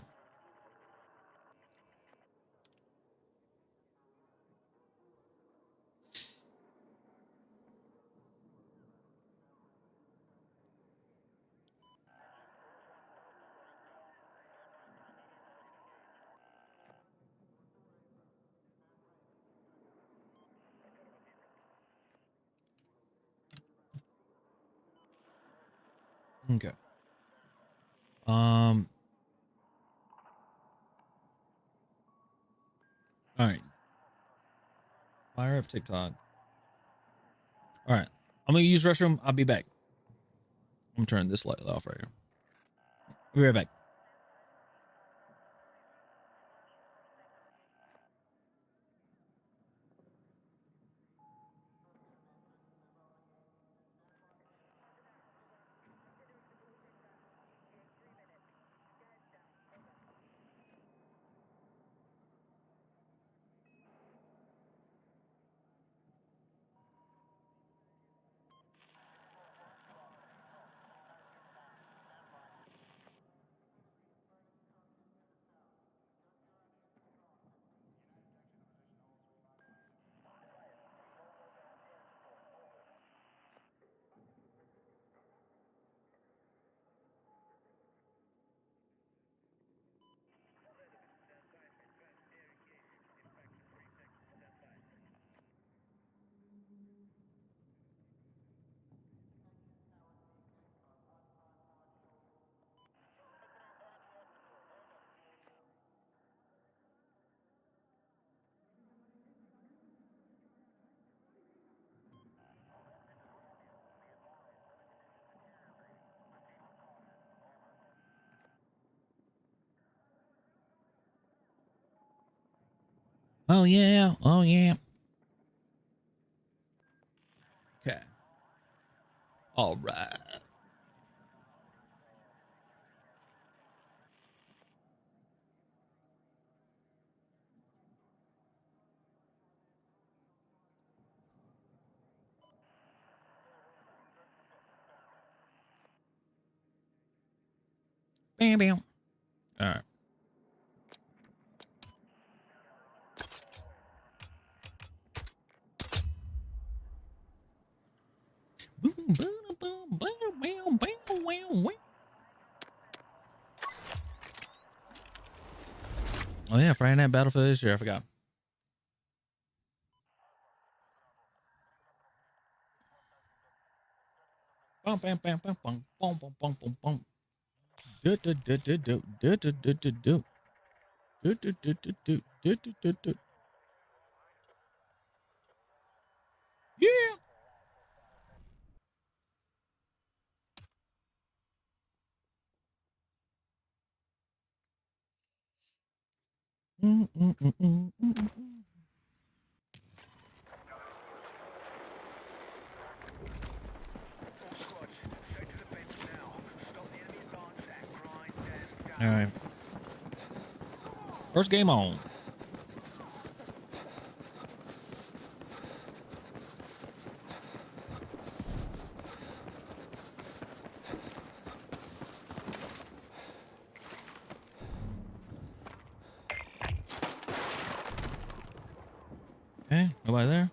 Okay. All right. Fire up TikTok. All right. I'm gonna use restroom. I'll be back. I'm turning this light off right here. I'll be right back. Oh yeah. Oh yeah. Okay. All right. Bam bam. All right. Boom, boom, boom, boom, boom, boom, boom, boom. Oh yeah, Friday Night Battlefield this year. I forgot. Bum, bam, bam, bam, bum, bum, bum, bum, bum, bum. Do, do, do, do, do, do, do, do, do, do. Do, do, do, do, do, do, do, do, do. Yeah. Mm, mm, mm, mm, mm, mm. All right. First game on. Okay, nobody there.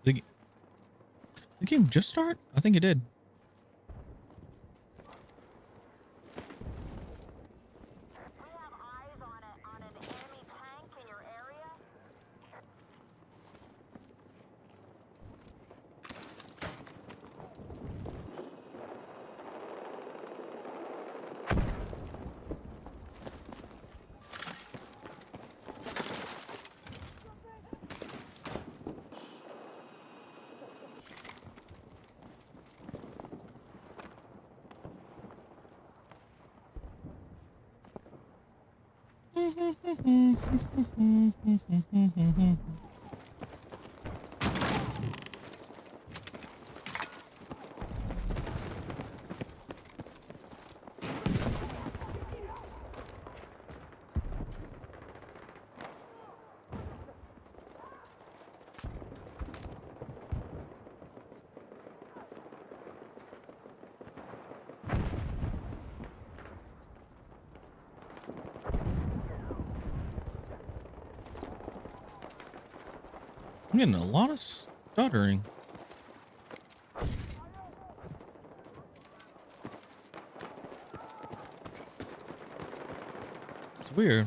The, g- the game just start? I think it did. I'm getting a lot of stuttering. It's weird.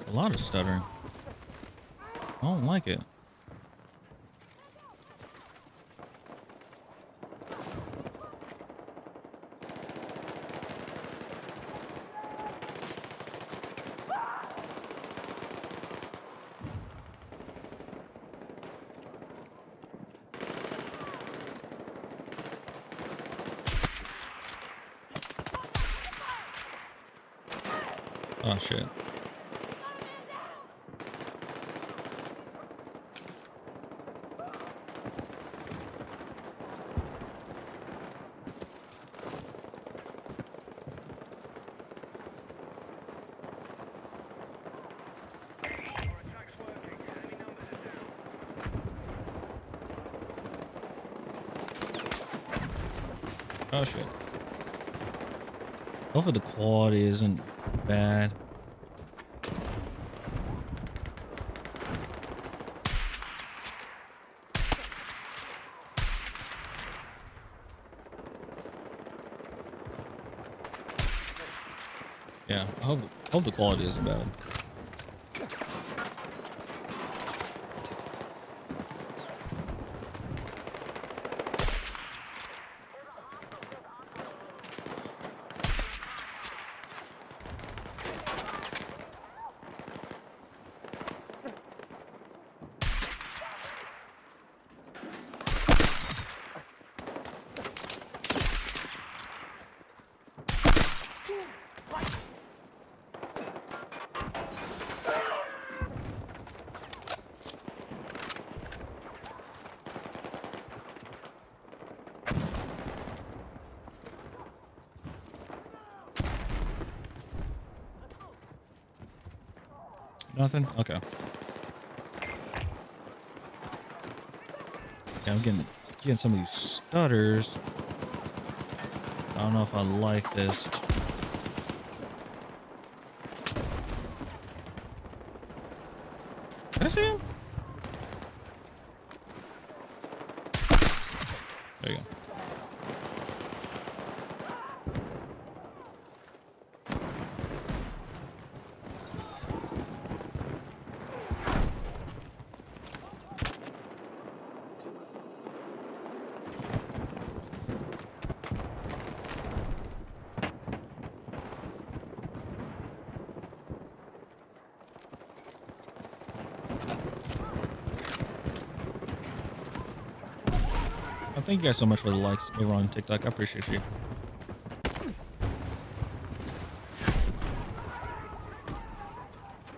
A lot of stuttering. I don't like it. Oh shit. Oh shit. Hopefully the quality isn't bad. Yeah, I hope the quality isn't bad. Nothing? Okay. Yeah, I'm getting some of these stutters. I don't know if I like this. Can I see him? There you go. Thank you guys so much for the likes over on TikTok. I appreciate you.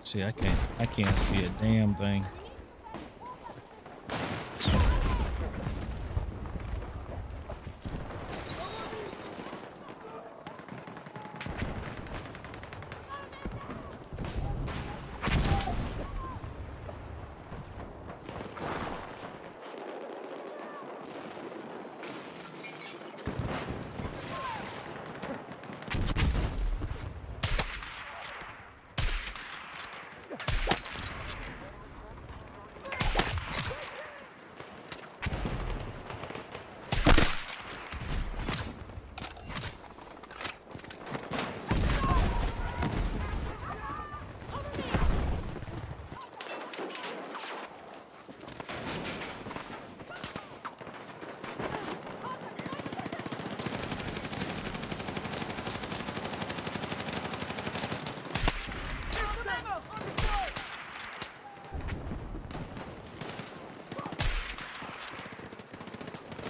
See, I can't see a damn thing.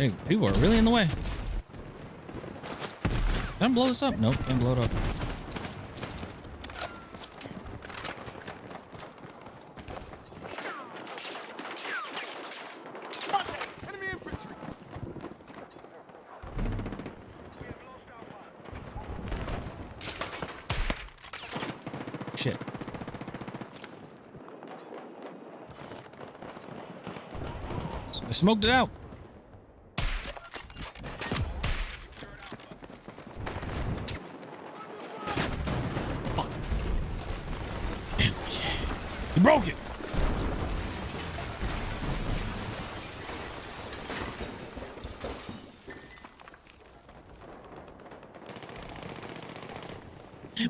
Hey, people are really in the way. Can I blow this up? Nope, can't blow it up. Shit. I smoked it out. Fuck. Damn. You broke it.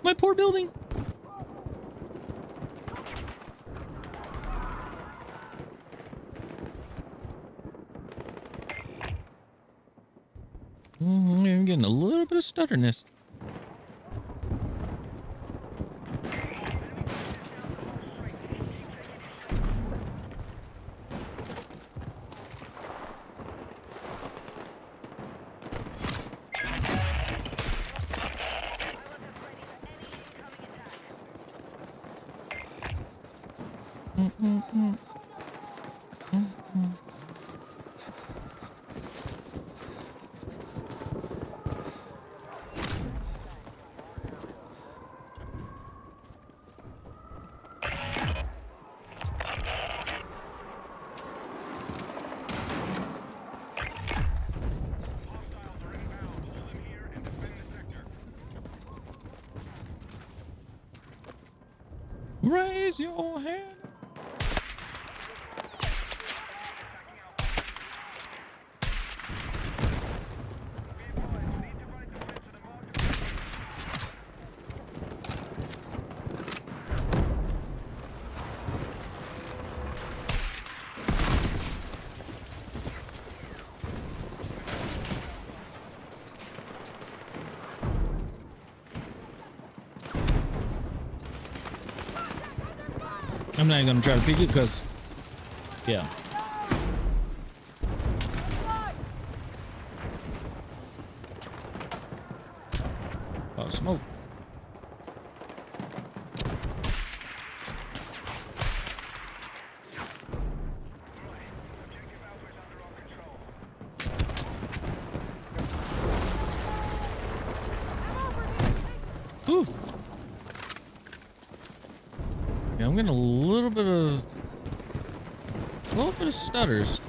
My poor building. I'm getting a little bit of stutterness. Raise your hand. I'm not even gonna try to peek it because, yeah. Oh, smoke. Ooh. Yeah, I'm getting a little bit of stutters.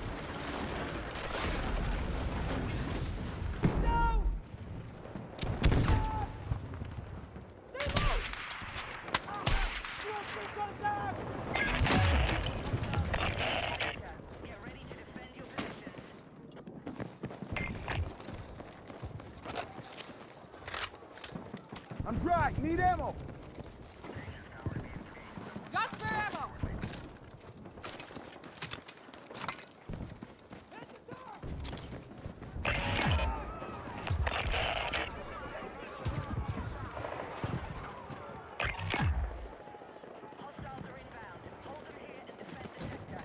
I'm dry. Need ammo. Got spare ammo! Hostiles are inbound. Hold them here and defend the sector.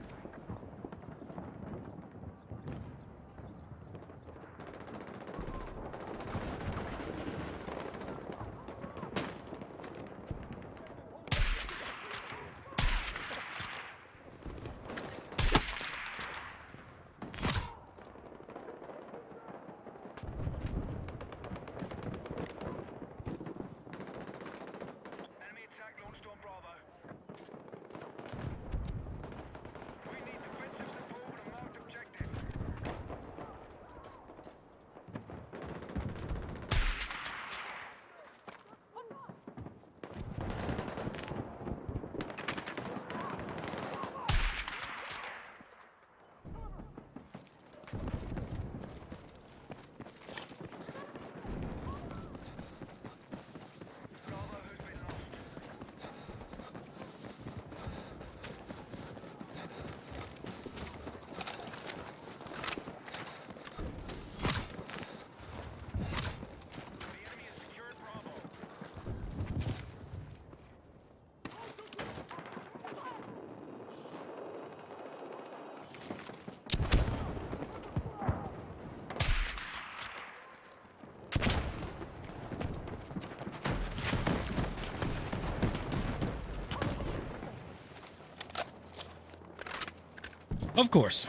Of course.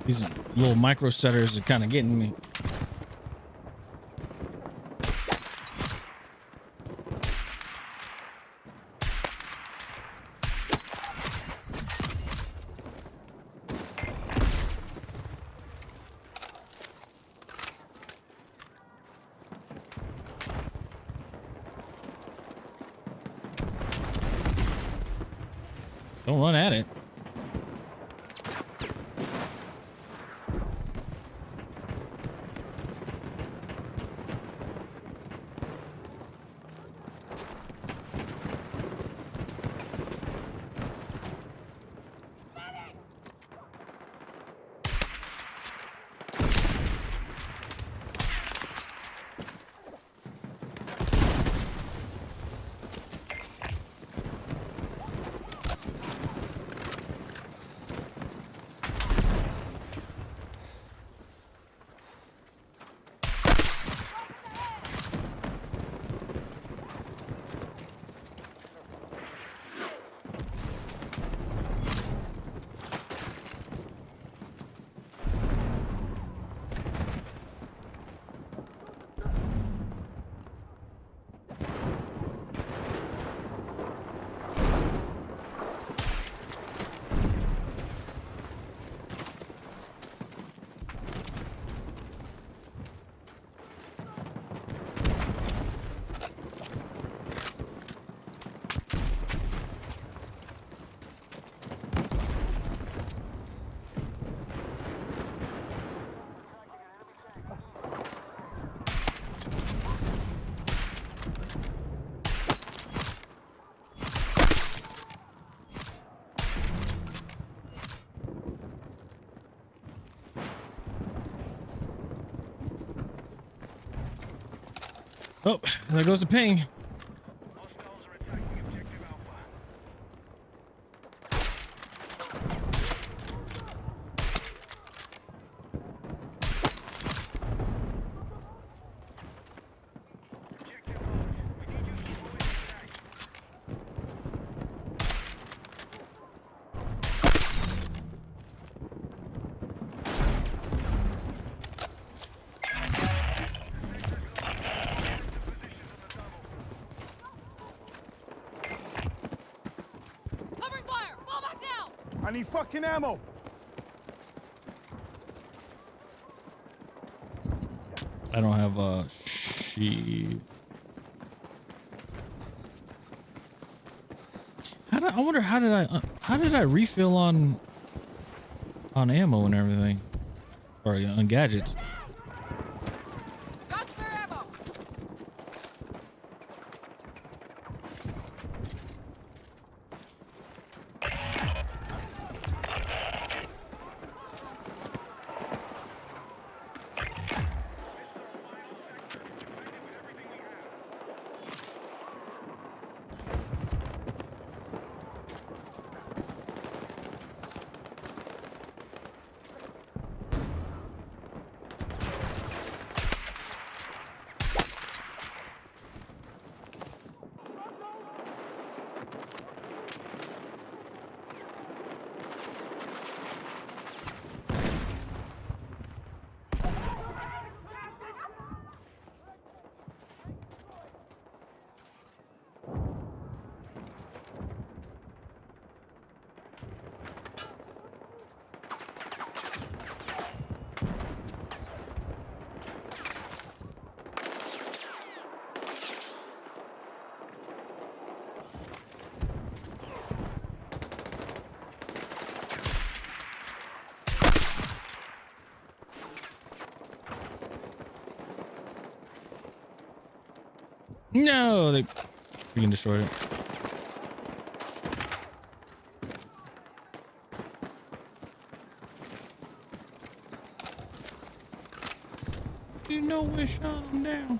These little micro stutters are kind of getting me. Don't run at it. Oh, there goes the ping. Covering fire! Fall back now! I need fucking ammo! I don't have a sheet. I wonder how did I refill on ammo and everything, or on gadgets? Got spare ammo! No, they freaking destroyed it. You know we shot him down.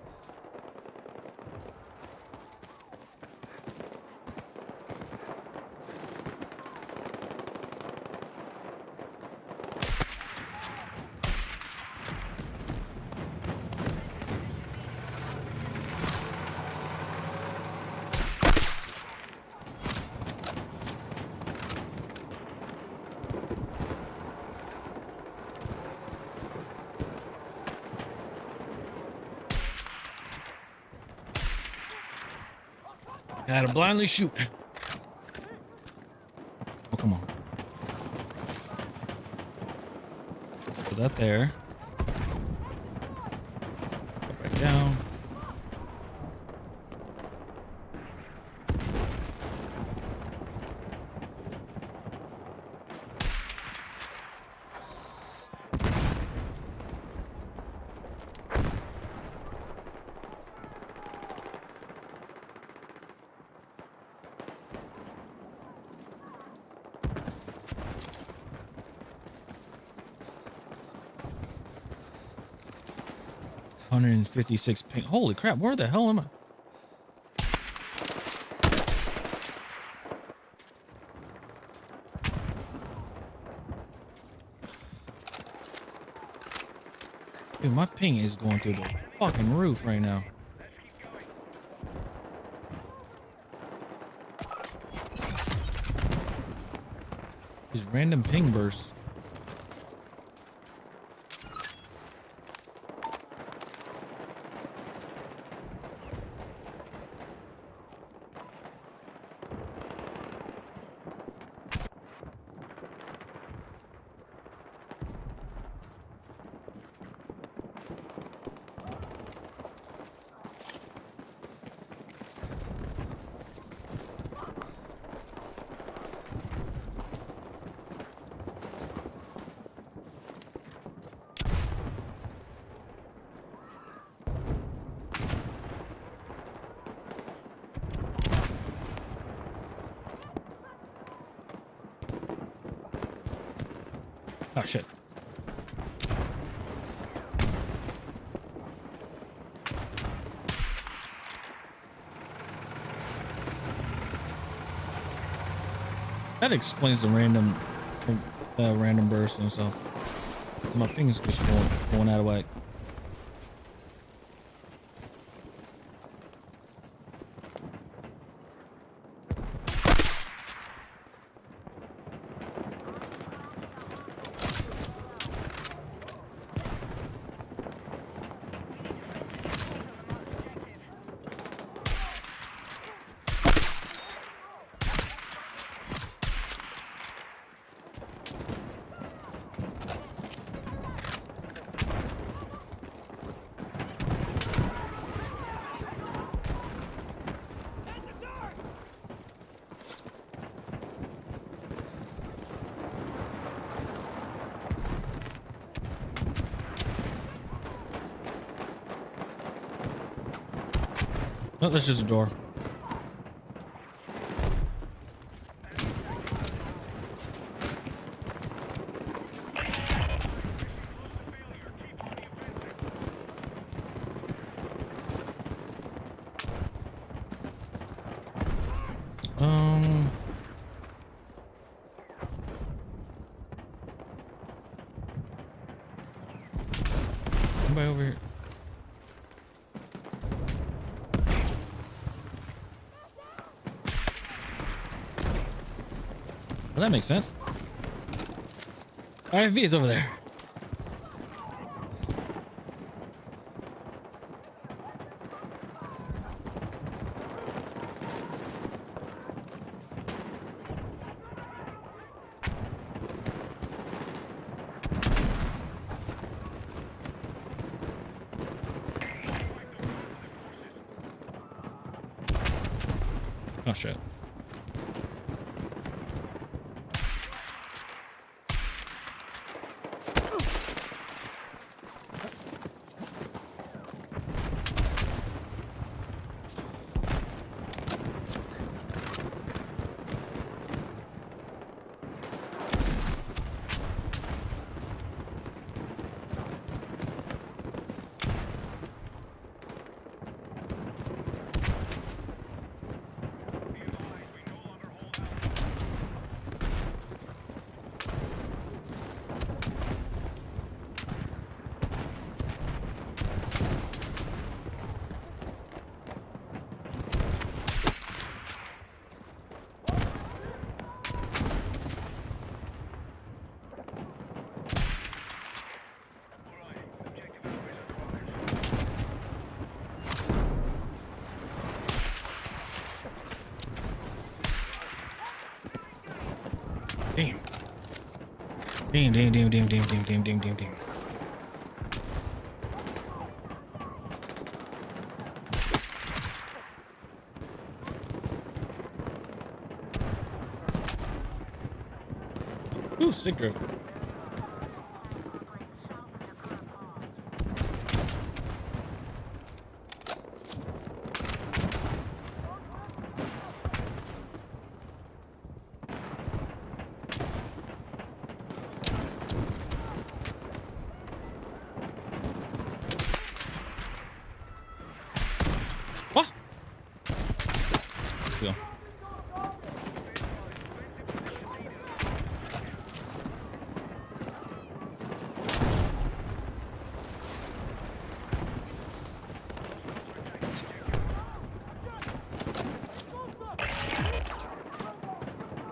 Gotta blindly shoot. Oh, come on. Put that there. Put right down. $156 ping. Holy crap, where the hell am I? Dude, my ping is going through the fucking roof right now. These random ping bursts. Oh shit. That explains the random bursts and stuff. My ping's just going out of whack. No, that's just a door. Somebody over here. Well, that makes sense. RFV is over there. Oh shit. Damn, damn, damn, damn, damn, damn, damn, damn, damn, damn. Ooh, stick drift. What? Let's go.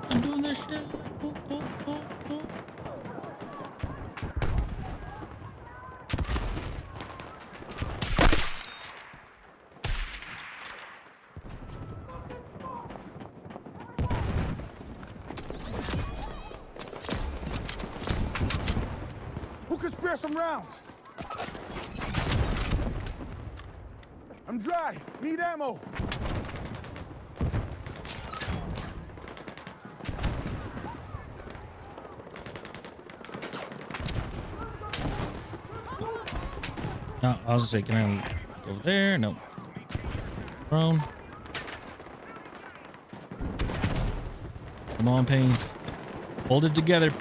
I'm doing this shit. Ooh, ooh, ooh, ooh. Who can spare some rounds? I'm dry. Need ammo. No, I was gonna say, can I go there? No. Prone. Come on, Pains. Hold it together.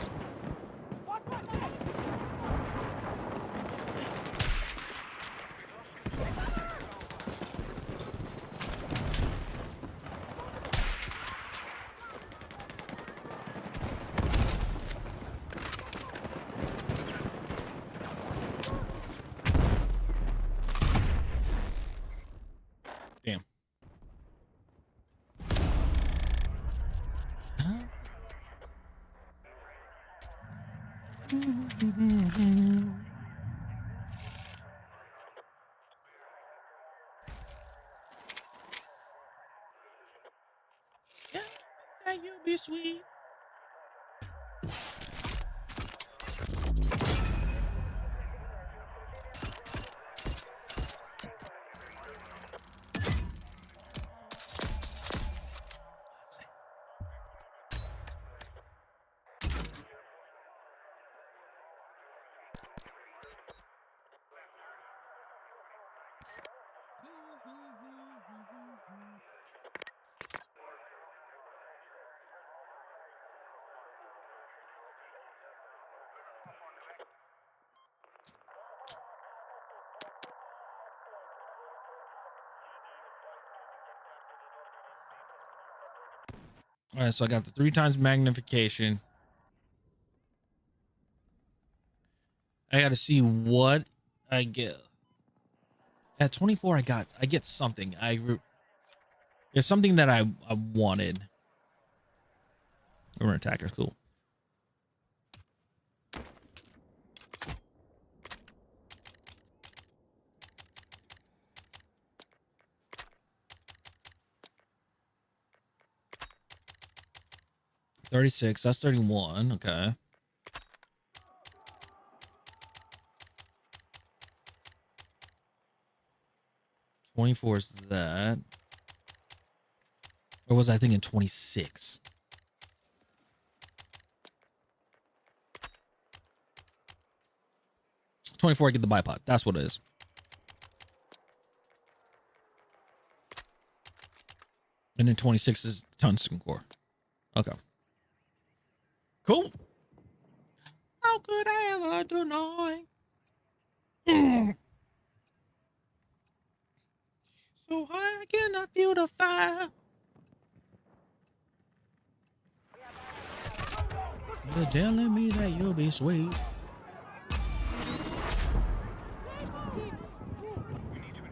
Damn. Yeah, you'll be sweet. All right, so I got the 3 times magnification. I got to see what I get. At 24, I get something. There's something that I wanted. We're an attacker, cool. $36. That's 31. Okay. $24 is that. Or was I thinking 26? $24, I get the bipod. That's what it is. And then 26 is tungsten core. Okay. Cool. How could I ever deny? So I cannot feel the fire. You're telling me that you'll be sweet.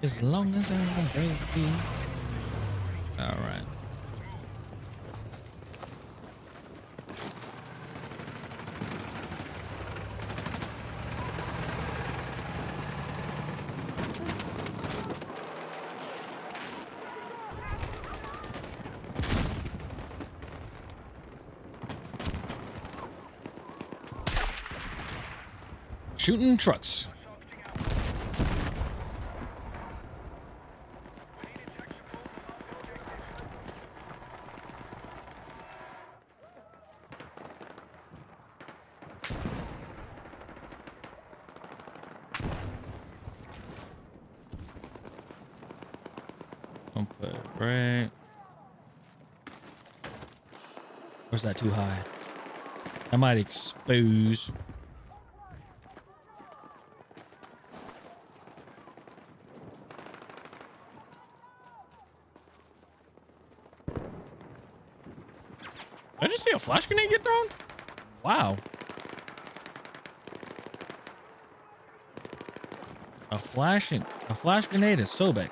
As long as I'm baby. All right. shooting trucks. Don't put it right. Or is that too high? I might expose. Did I just see a flash grenade get thrown? Wow. A flash grenade is Sobek.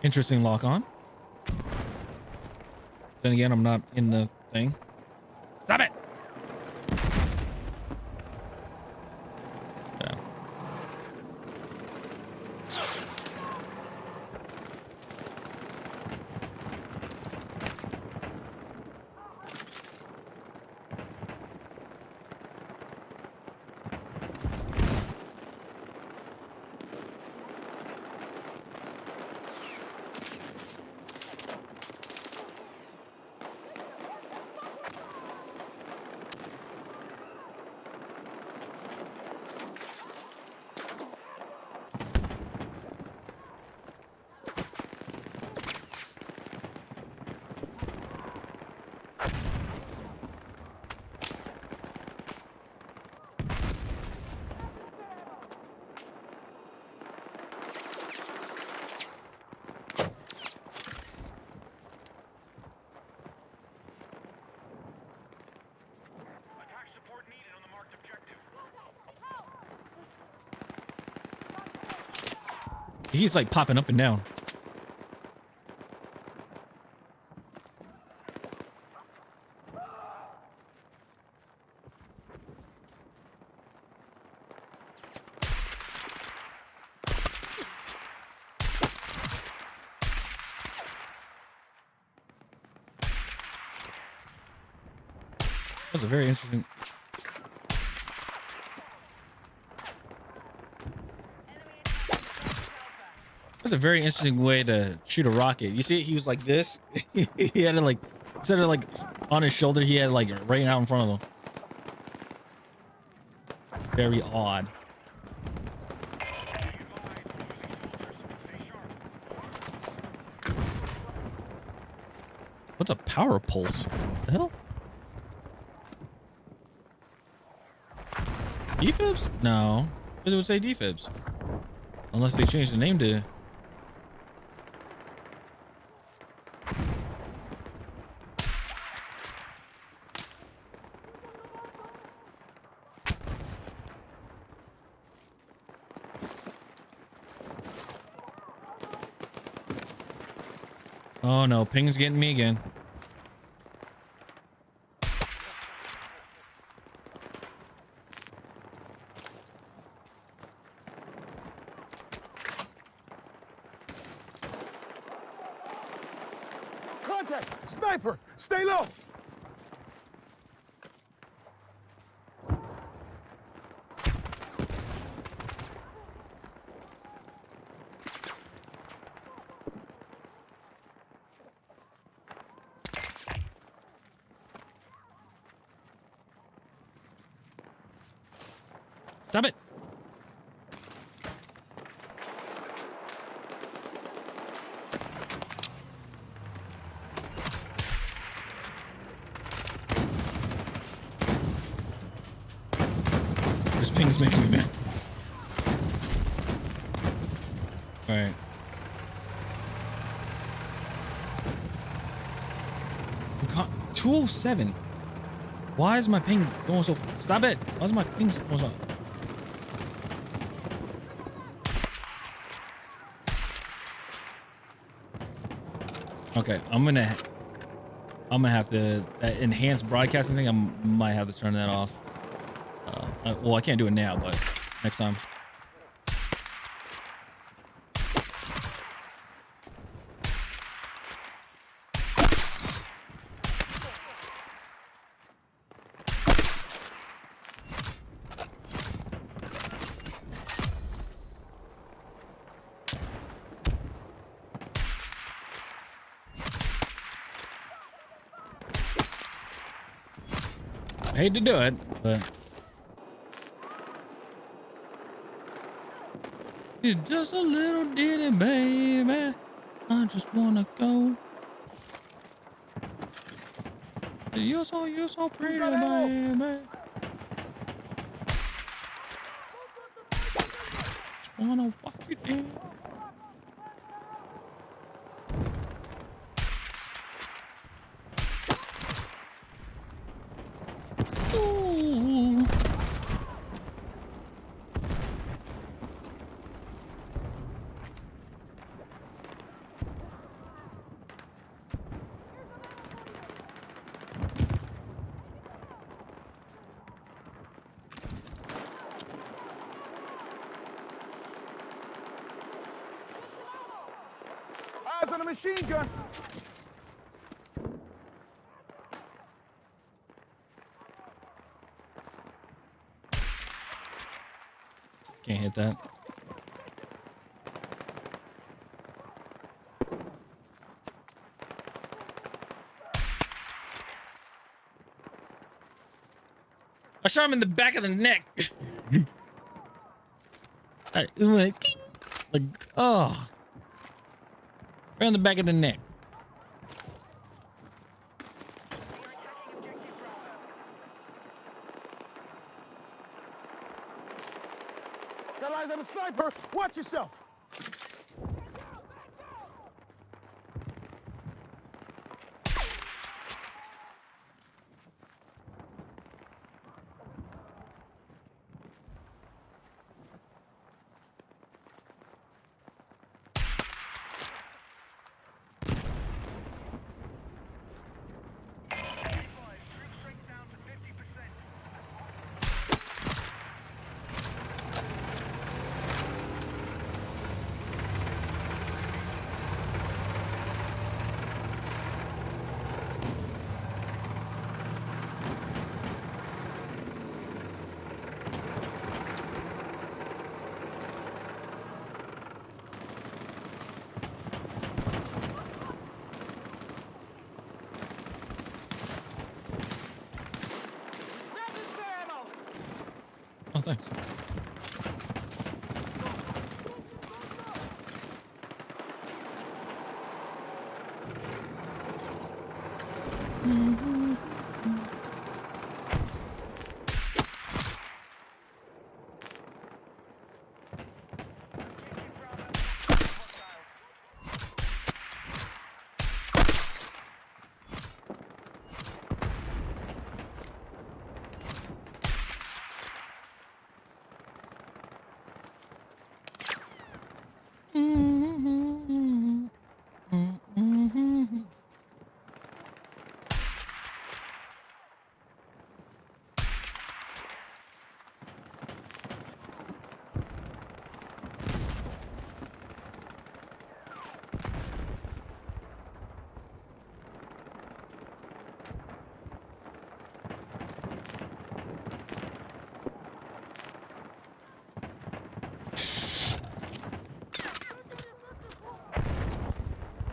Interesting lock on. Then again, I'm not in the thing. Stop it! Yeah. He's like popping up and down. That's a very interesting. That's a very interesting way to shoot a rocket. You see, he was like this. He had it like, instead of like on his shoulder, he had it like right out in front of him. Very odd. What's a power pulse? What the hell? Defibs? No. It would say defibs. Unless they changed the name to... Oh no, ping's getting me again. Contact! Sniper! Stay low! Stop it. This ping's making me mad. All right. 207. Why is my ping going so? Stop it! Why is my ping going so? Okay, I'm gonna have to that enhanced broadcasting thing. I might have to turn that off. Well, I can't do it now, but next time. I hate to do it, but it's just a little ditty, baby. I just wanna go. You're so pretty, baby. Just wanna watch you dance. Ooh. Eyes on a machine gun. Can't hit that. I shot him in the back of the neck. Like, oh, right on the back of the neck. Got eyes on a sniper. Watch yourself. Oh, thanks.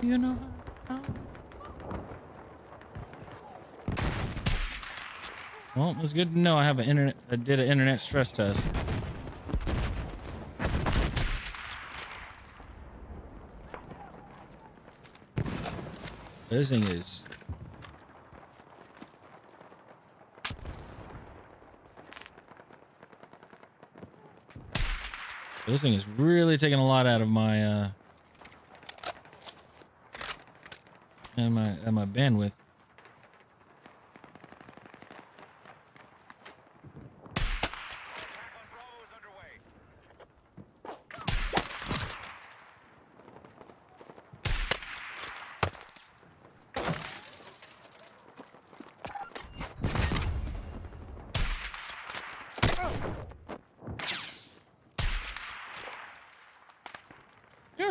You know how. Well, it's good to know I have an internet. I did an internet stress test. This thing is. This thing is really taking a lot out of my and my bandwidth.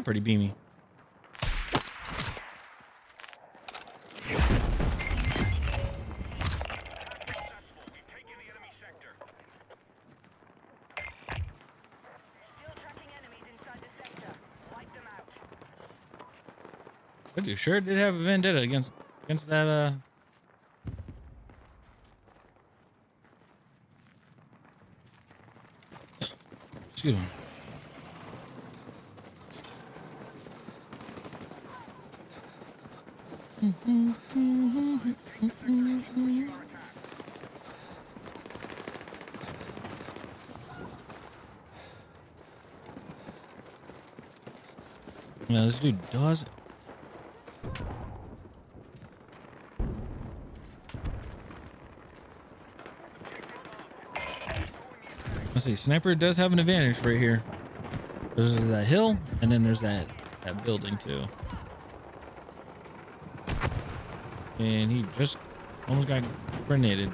pretty beamy. But you sure did have a vendetta against that excuse me. Yeah, this dude does. Let's see, sniper does have an advantage right here. There's that hill, and then there's that building too. And he just almost got grenaded.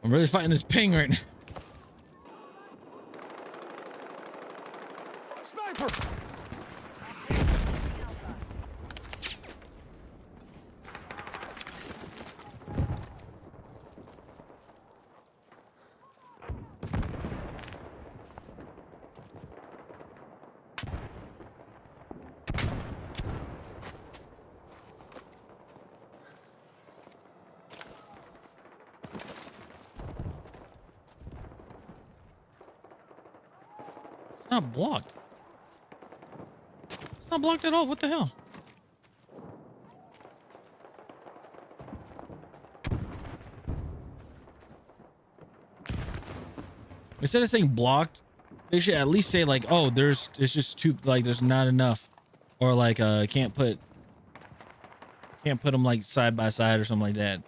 I'm really fighting this ping right now. Sniper! It's not blocked. It's not blocked at all. What the hell? Instead of saying blocked, they should at least say like, oh, it's just too, like, there's not enough, or like, can't put them like side by side or something like that.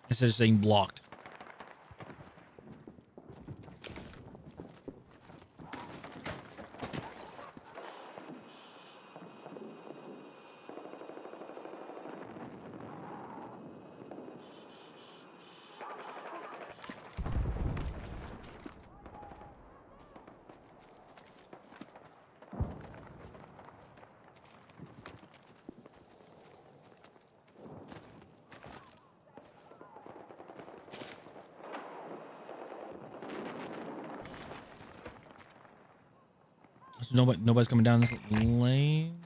Instead of saying blocked. Nobody's coming down this lane.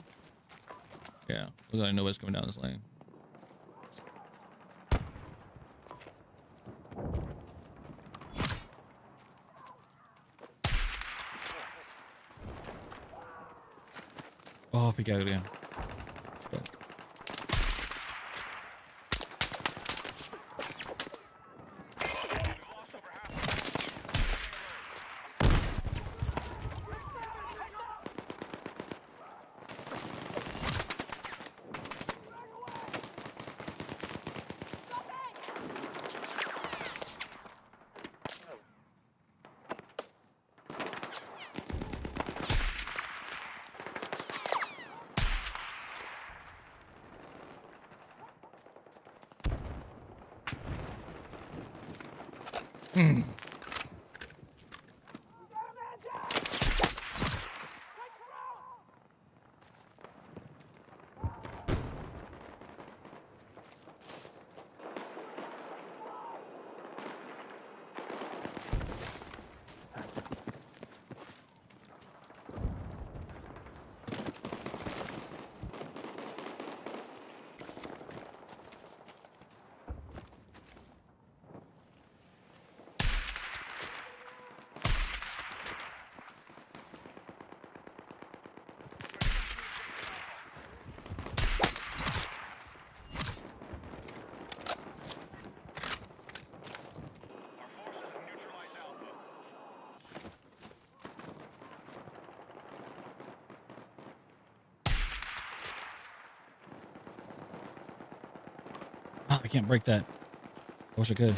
Yeah, looks like nobody's coming down this lane. Oh, peek out again. can't break that. I wish I could.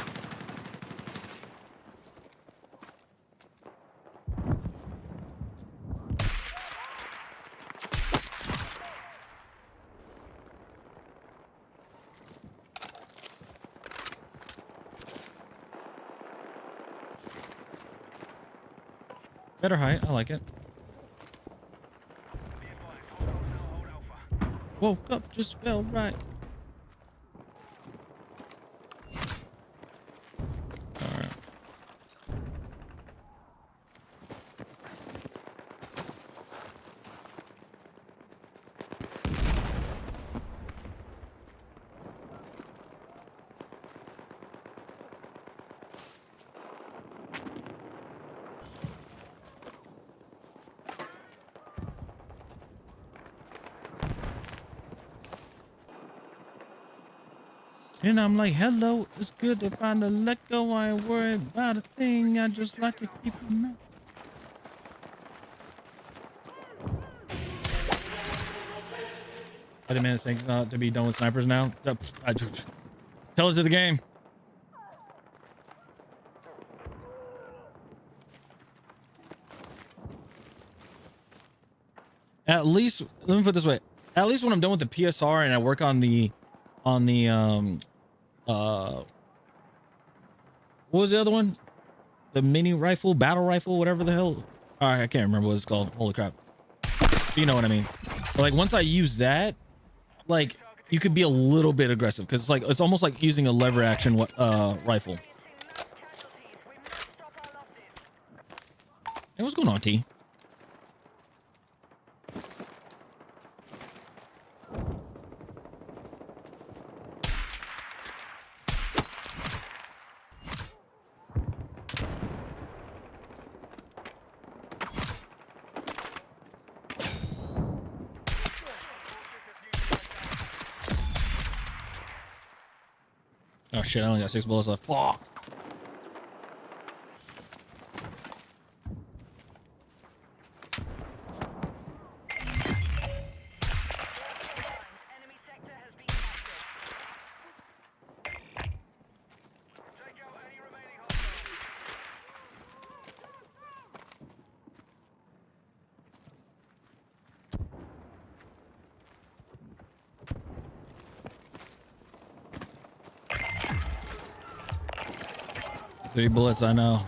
Better height. I like it. Woke up, just felt right. All right. And I'm like, hello, it's good to finally let go. I ain't worried about a thing. I just like to keep it now. Wait a minute, saying to be done with snipers now. Tell it to the game. At least, let me put it this way. At least when I'm done with the PSR and I work on the what was the other one? The mini rifle, battle rifle, whatever the hell. All right, I can't remember what it's called. Holy crap. You know what I mean? But like once I use that, like you could be a little bit aggressive because it's like it's almost like using a lever action rifle. Hey, what's going on, T? Oh shit, I only got 6 bullets left. Fuck. Three bullets, I know.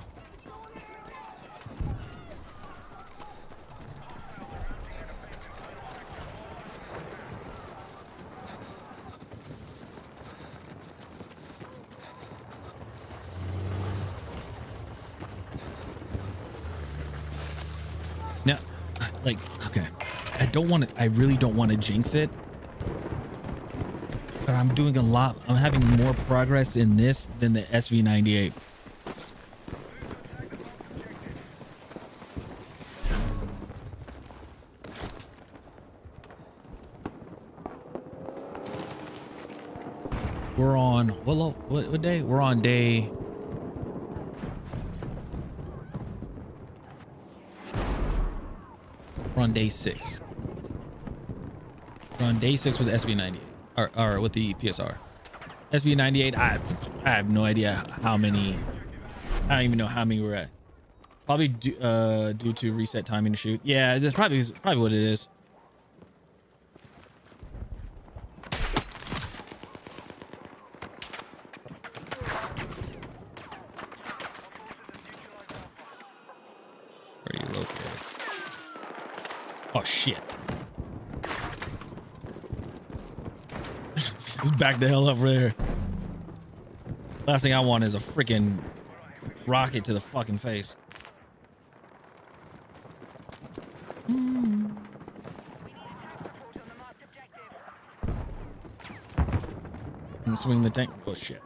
Now, like, okay, I don't want to, I really don't want to jinx it, but I'm doing a lot. I'm having more progress in this than the SV98. We're on what day? We're on day. We're on day 6. We're on day 6 with the SV98 or with the PSR. SV98. I have no idea how many. I don't even know how many we're at. Probably due to reset timing to shoot. Yeah, that's probably what it is. Where are you located? Oh shit. Just back the hell up there. Last thing I want is a freaking rocket to the fucking face. And swing the tank. Oh shit.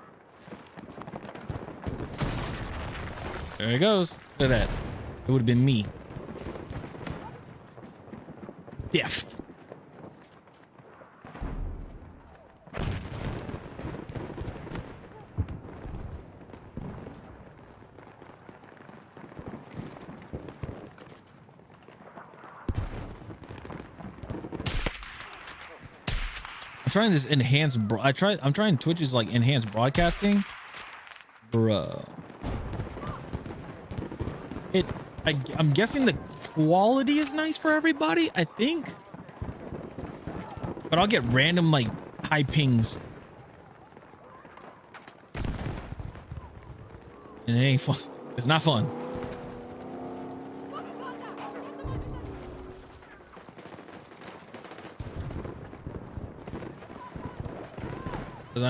There he goes. Look at that. It would have been me. Death. trying this enhanced. I'm trying Twitch's like enhanced broadcasting, bruh. I'm guessing the quality is nice for everybody. I think, but I'll get random like high pings, and it ain't fun. It's not fun. Cause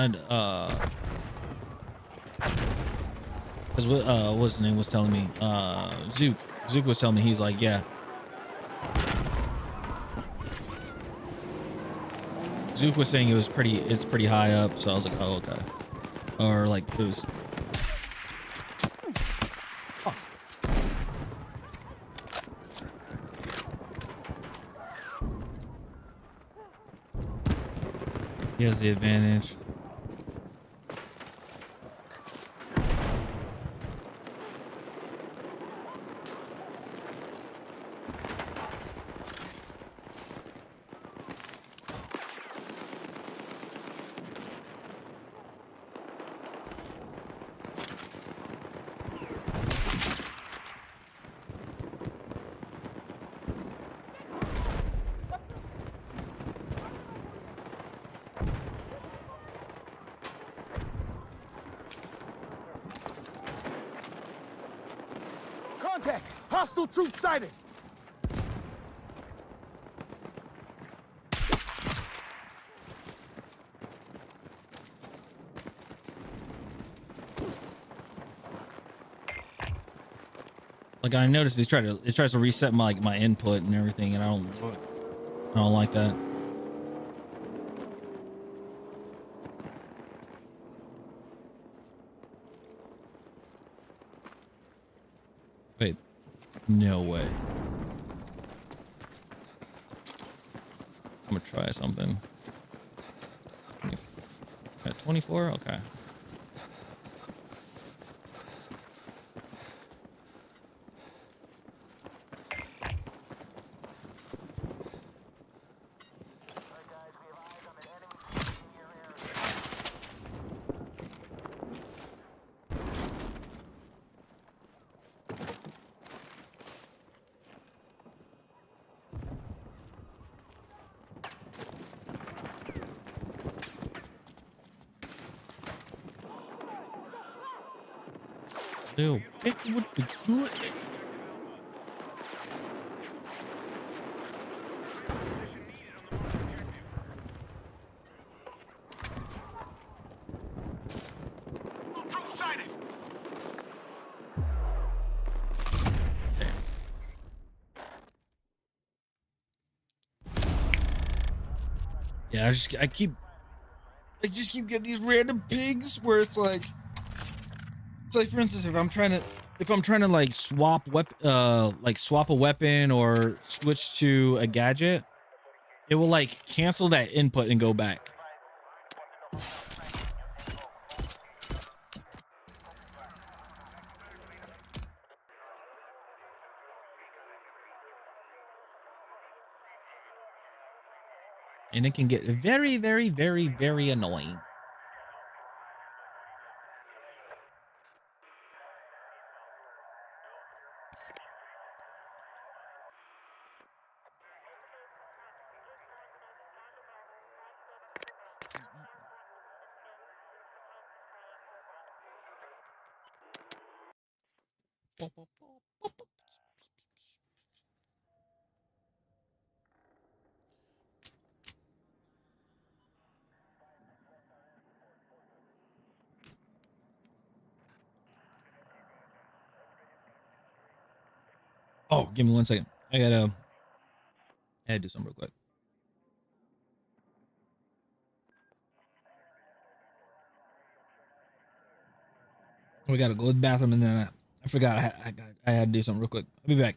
because what's his name was telling me, Zook was telling me, he's like, yeah, Zook was saying it's pretty high up, so I was like, oh, okay, or like it was. Oh. He has the advantage. Contact! Hostile troops sighted! Like I noticed it tries to reset my input and everything, and I don't like that. Wait, no way. I'm gonna try something. At 24, okay. Little pick with the good. Yeah, I just keep getting these random pings where it's like for instance, if I'm trying to like swap a weapon or switch to a gadget, it will like cancel that input and go back. And it can get very, very, very, very annoying. Oh, give me 1 second. I gotta do something real quick. We gotta go to the bathroom, and then I forgot I had to do something real quick. I'll be back.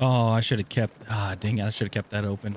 Oh, I should have kept. Ah, dang it! I should have kept that open.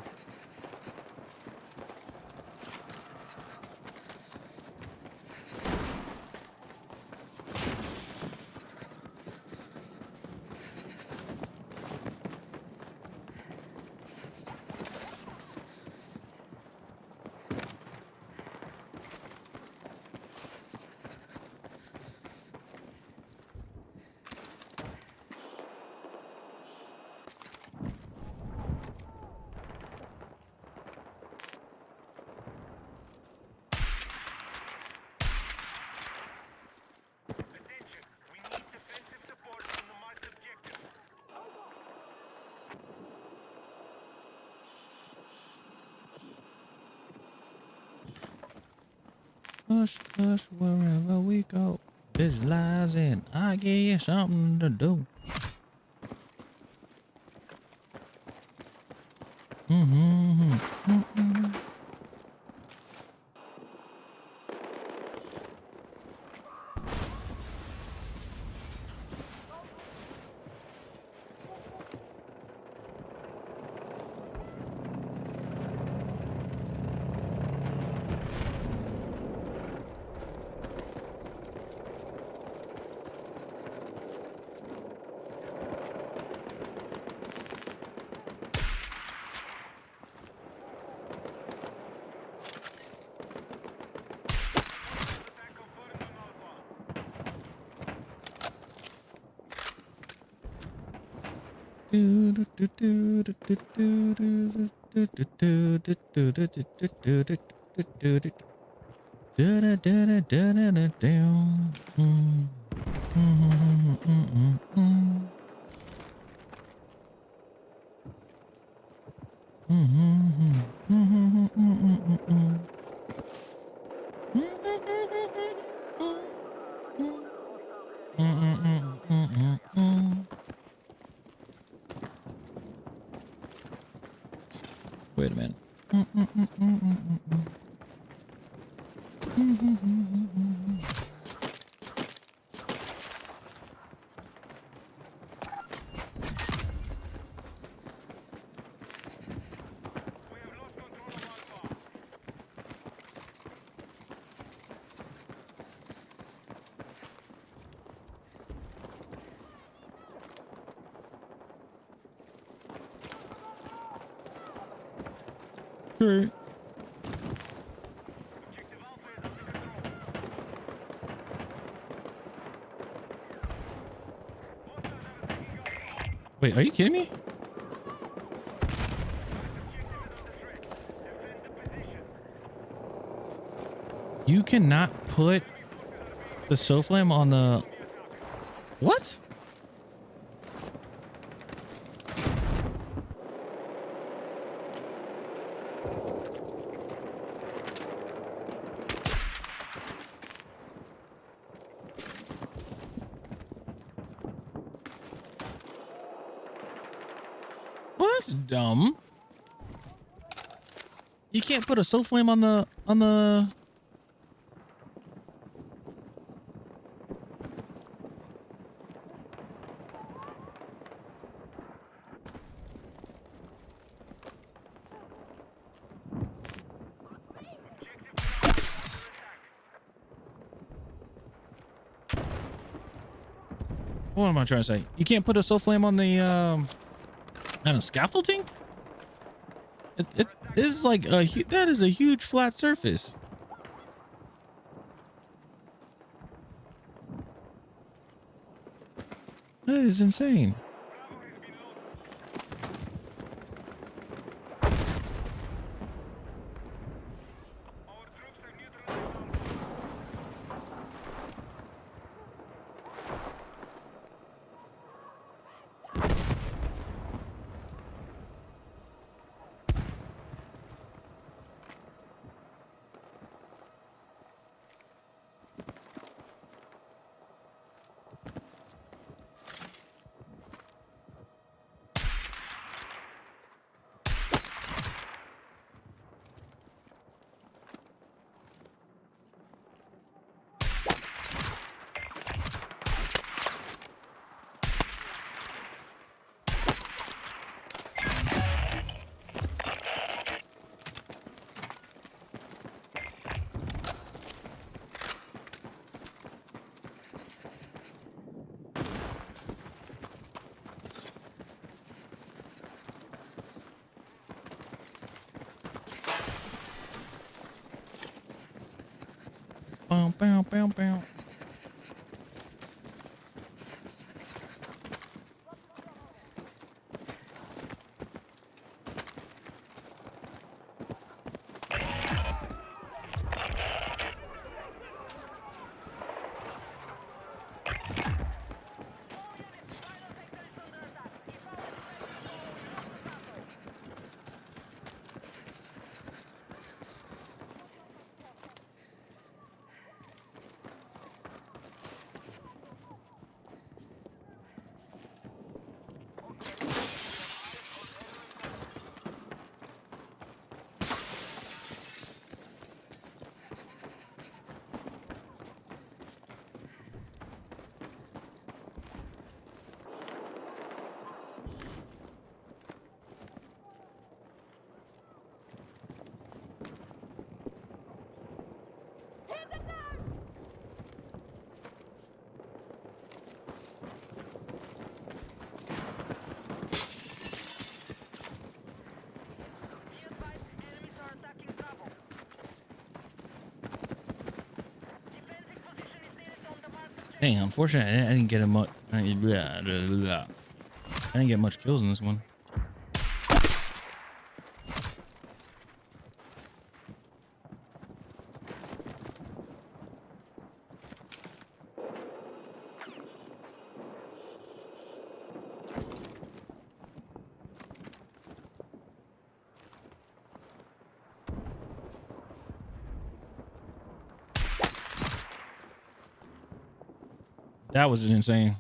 Hush, hush, wherever we go. Visualizing, I give you something to do. Wait a minute. Okay. Wait, are you kidding me? You cannot put the SOFLAM on the... What? Well, that's dumb. You can't put a SOFLAM on the... What am I trying to say? You can't put a SOFLAM on the on a scaffolding? It is like that is a huge flat surface. That is insane. Bow, bow, bow, bow. Dang, unfortunately, I didn't get him up. Blah, blah, blah. I didn't get much kills in this one. That was insane.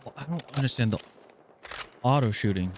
Well, I don't understand the auto shooting.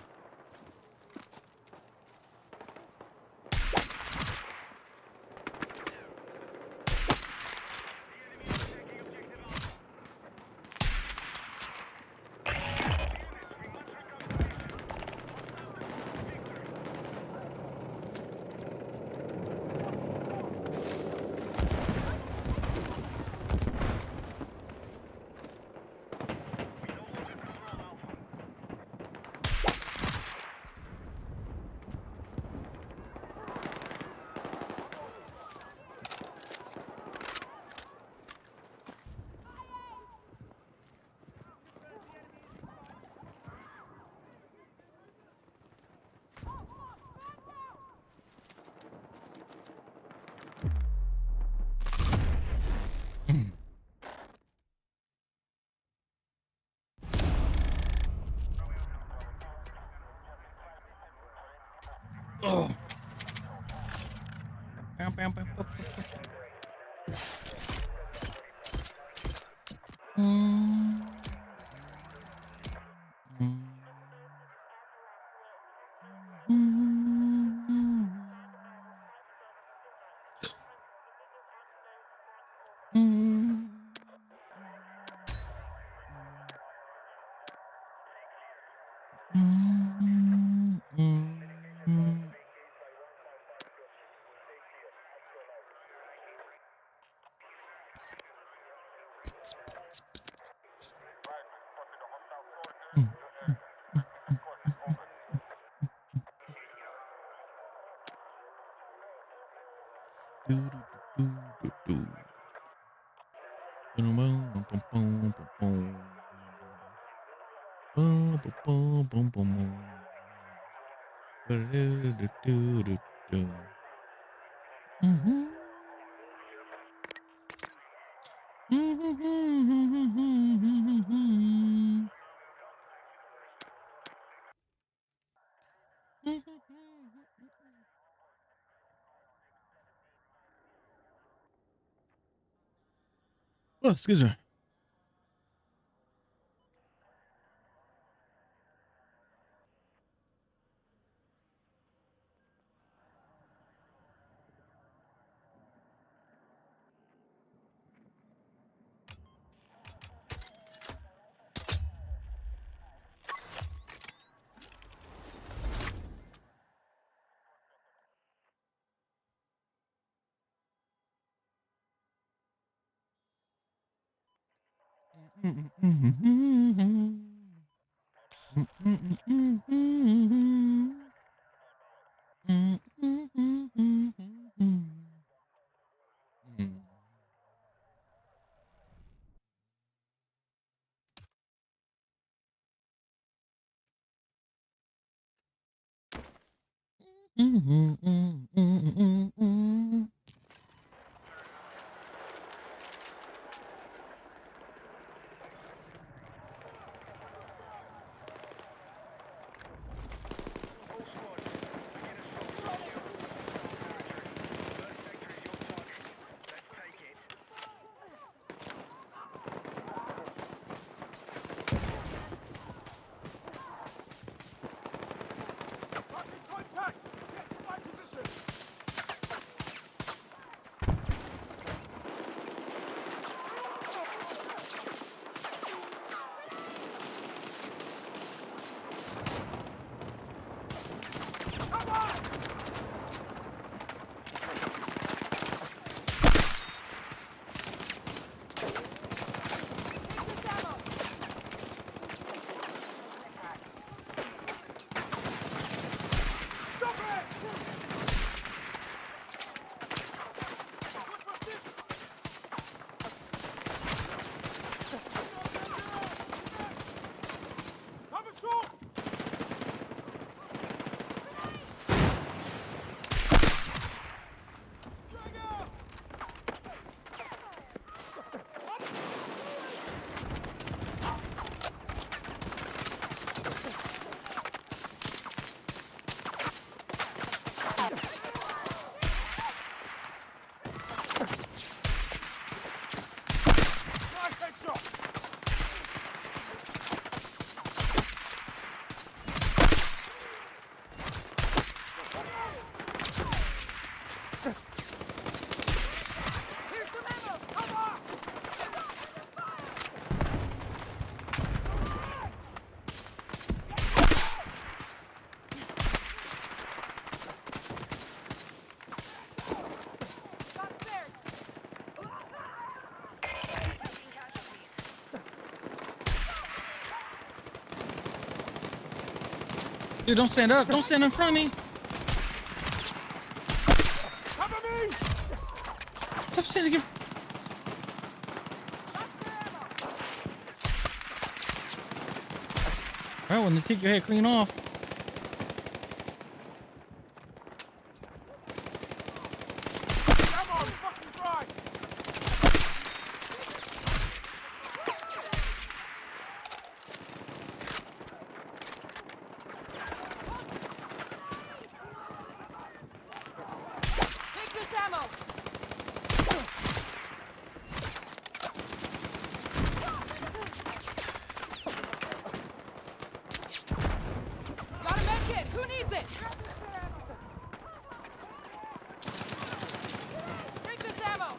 Oh. Bam, bam, bam, bam, bam. Oh, excuse me. Dude, don't stand up. Don't stand in front of me. Cover me! Stop standing in. All right, when you take your head clean off. Come on, fucking try! Take this ammo. Got a med kit. Who needs it? Take this ammo.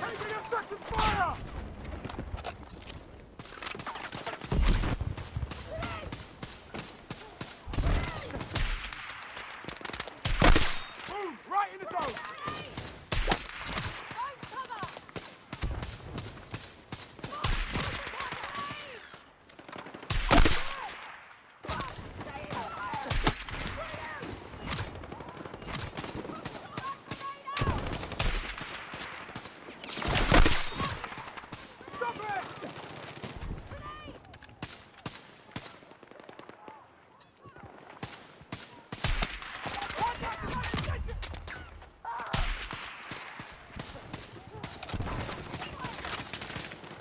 Taking effective fire! Boom! Right in the dome! Stop it!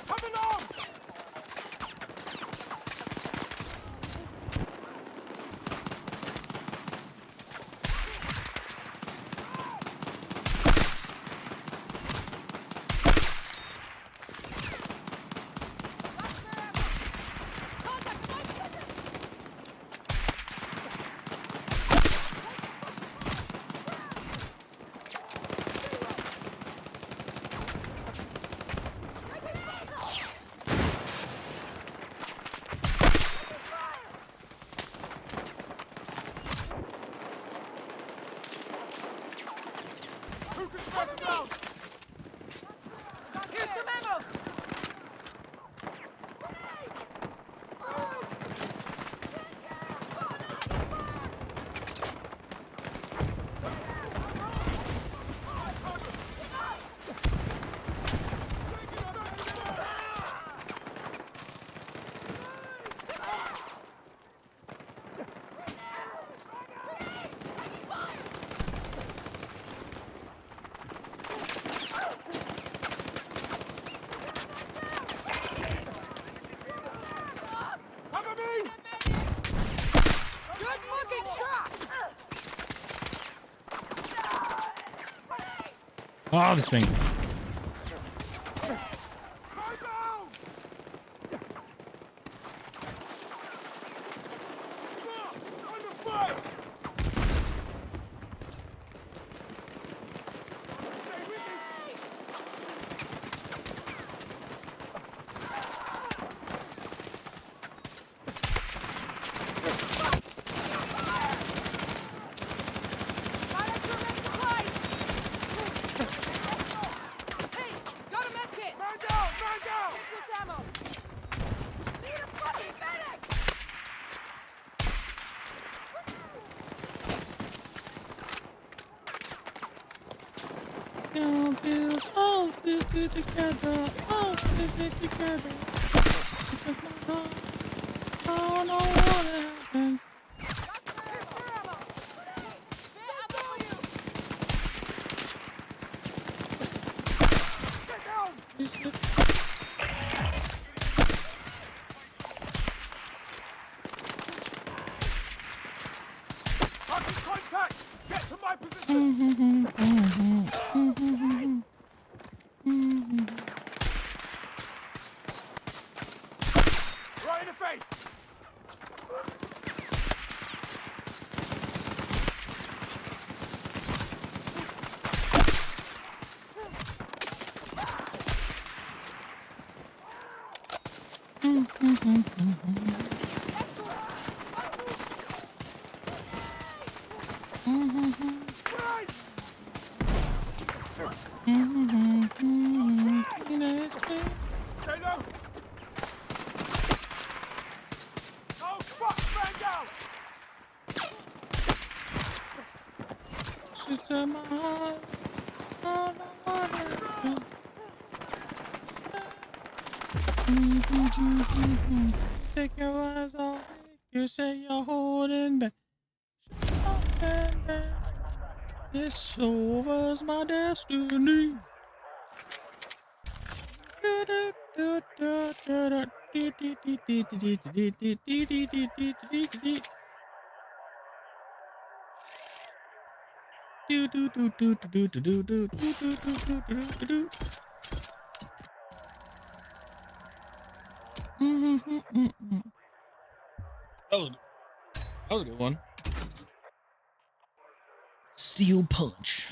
Coming on! Who can strike down? Here's some ammo. Cover me! Good looking shot. Oh, this thing. Fire down! Under fire! Stay with me! feels all this together. All this together. I don't know what happened. Contact! Get to my position! Right in the face! Stay low! Oh, fuck! Man down! Shit in my heart. I don't know what happened. Take your eyes off me. You say you're holding back. Shut up. This over's my destiny. That was a good one. Steel punch.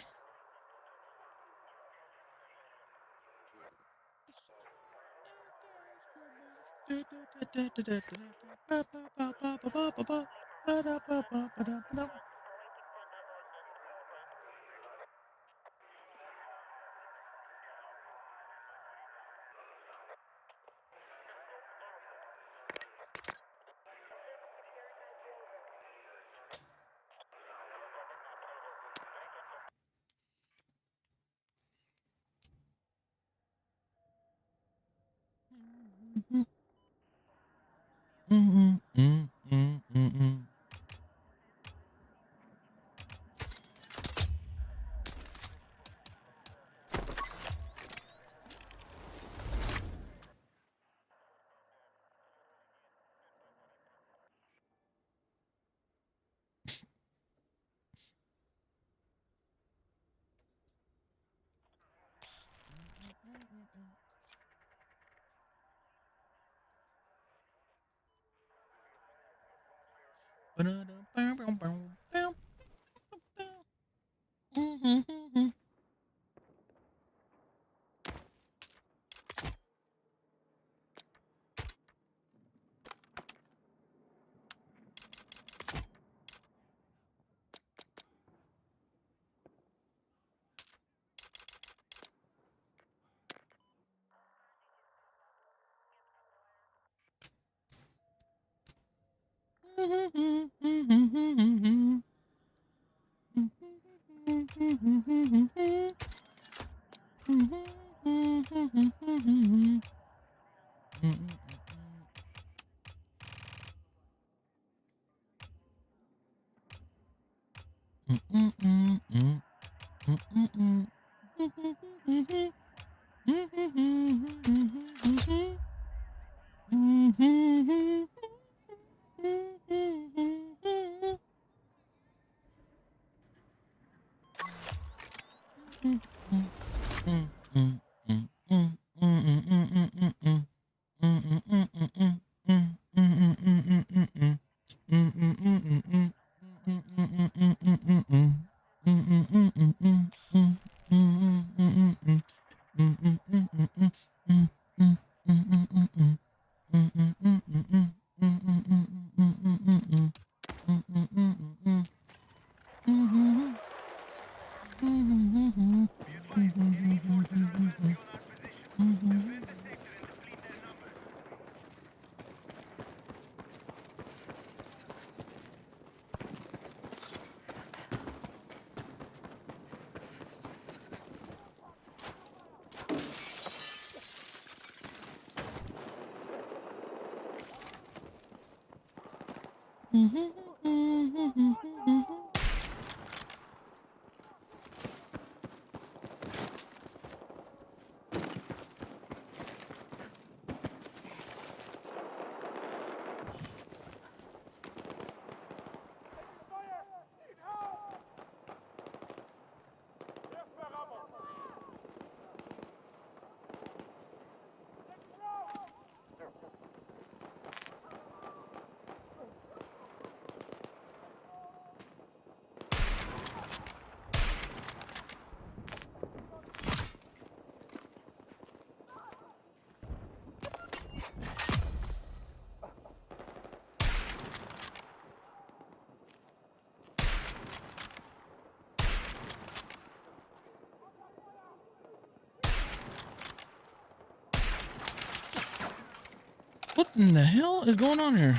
What in the hell is going on here?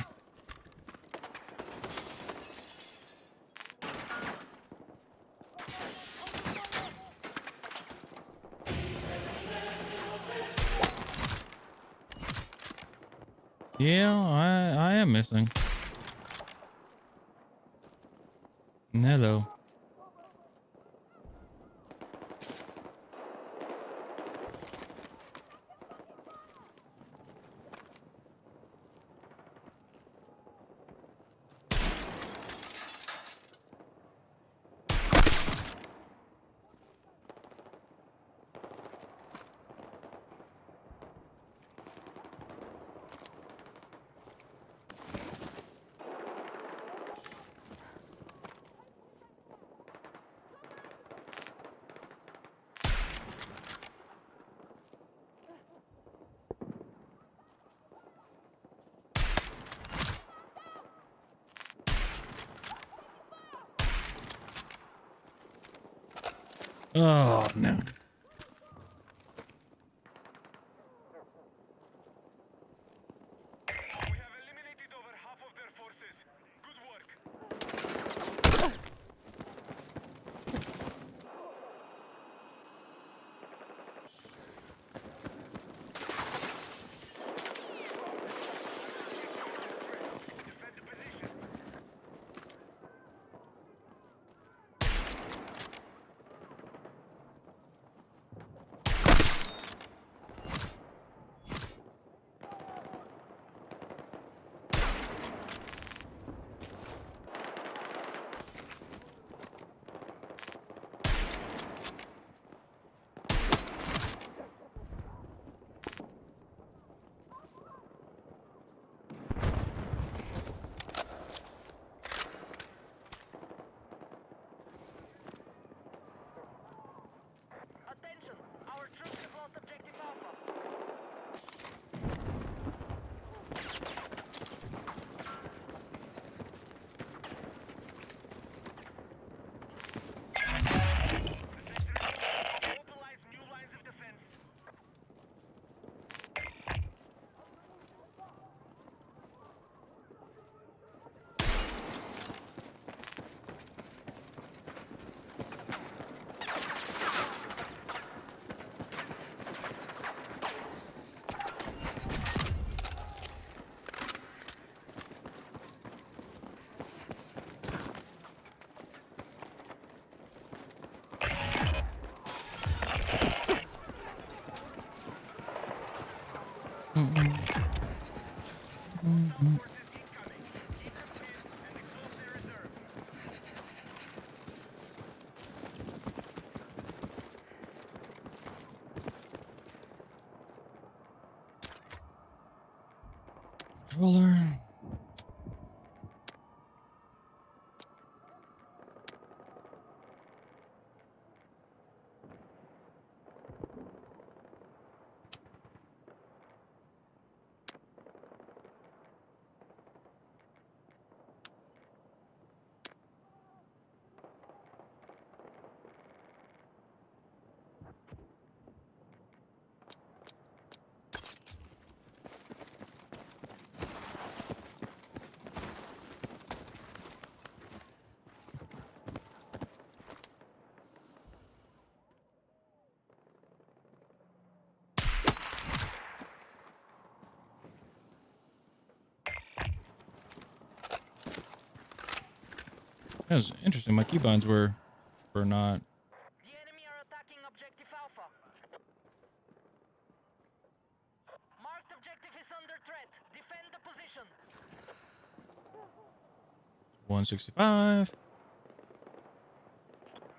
Yeah, I am missing. Hello. Oh no. Attention! Our troops have lost objective Alpha. Mobilize new lines of defense. Controller. That was interesting. My keybinds were not. The enemy are attacking objective Alpha. Marked objective is under threat. Defend the position. 165.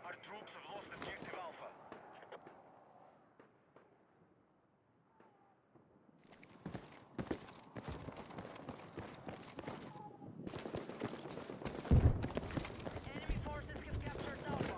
Our troops have lost objective Alpha. Enemy forces have captured Alpha.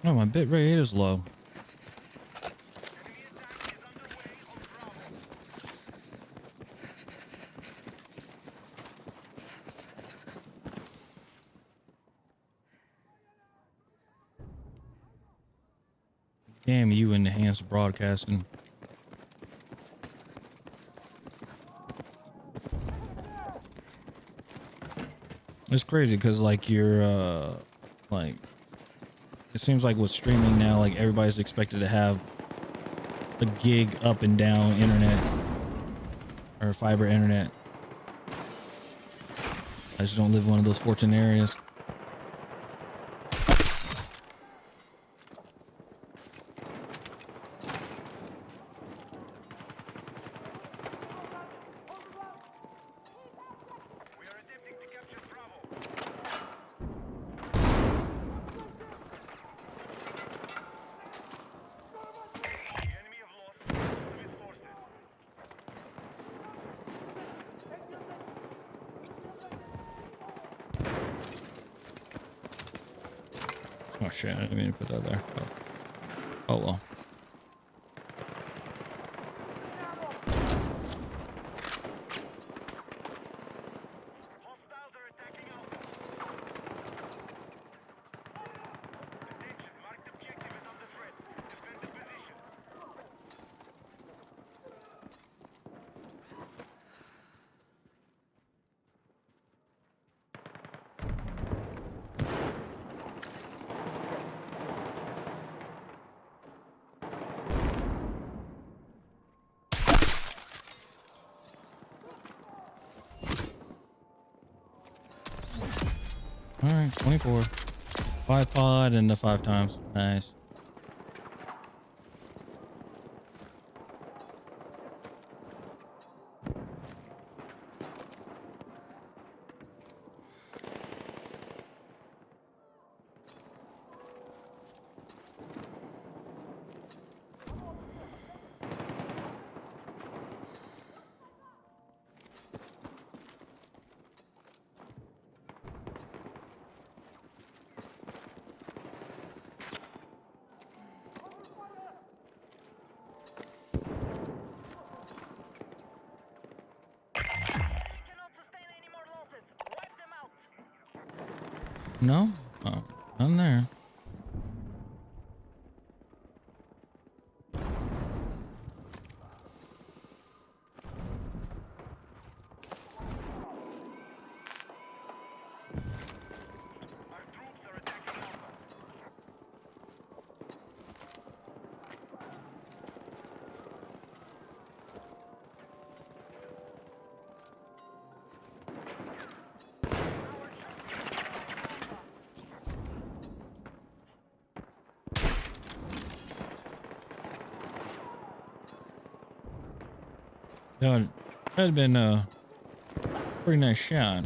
Oh, my bit rate is low. Damn you, enhanced broadcasting. It's crazy because like you're like it seems like with streaming now, like everybody's expected to have a gig up and down internet or fiber internet. I just don't live in one of those fortunate areas. Oh shit, I didn't mean to put that there. Oh well. All right, 24. 5 pod and the 5 times. Nice. No? Oh, none there. That had been a pretty nice shot.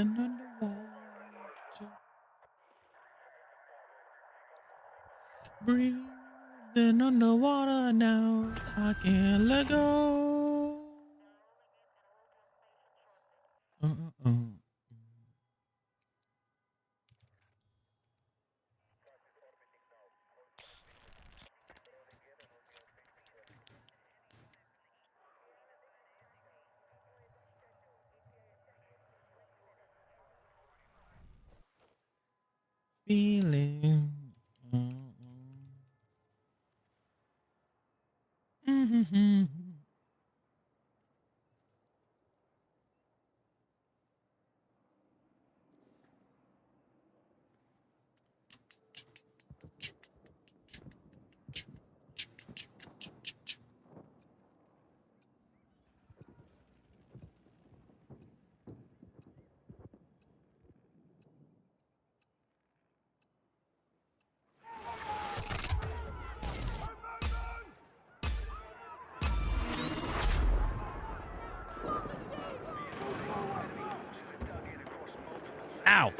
Breathing underwater. Breathing underwater now. I can't let go. Uh-uh-uh. Feeling. Mm-hmm. Ow.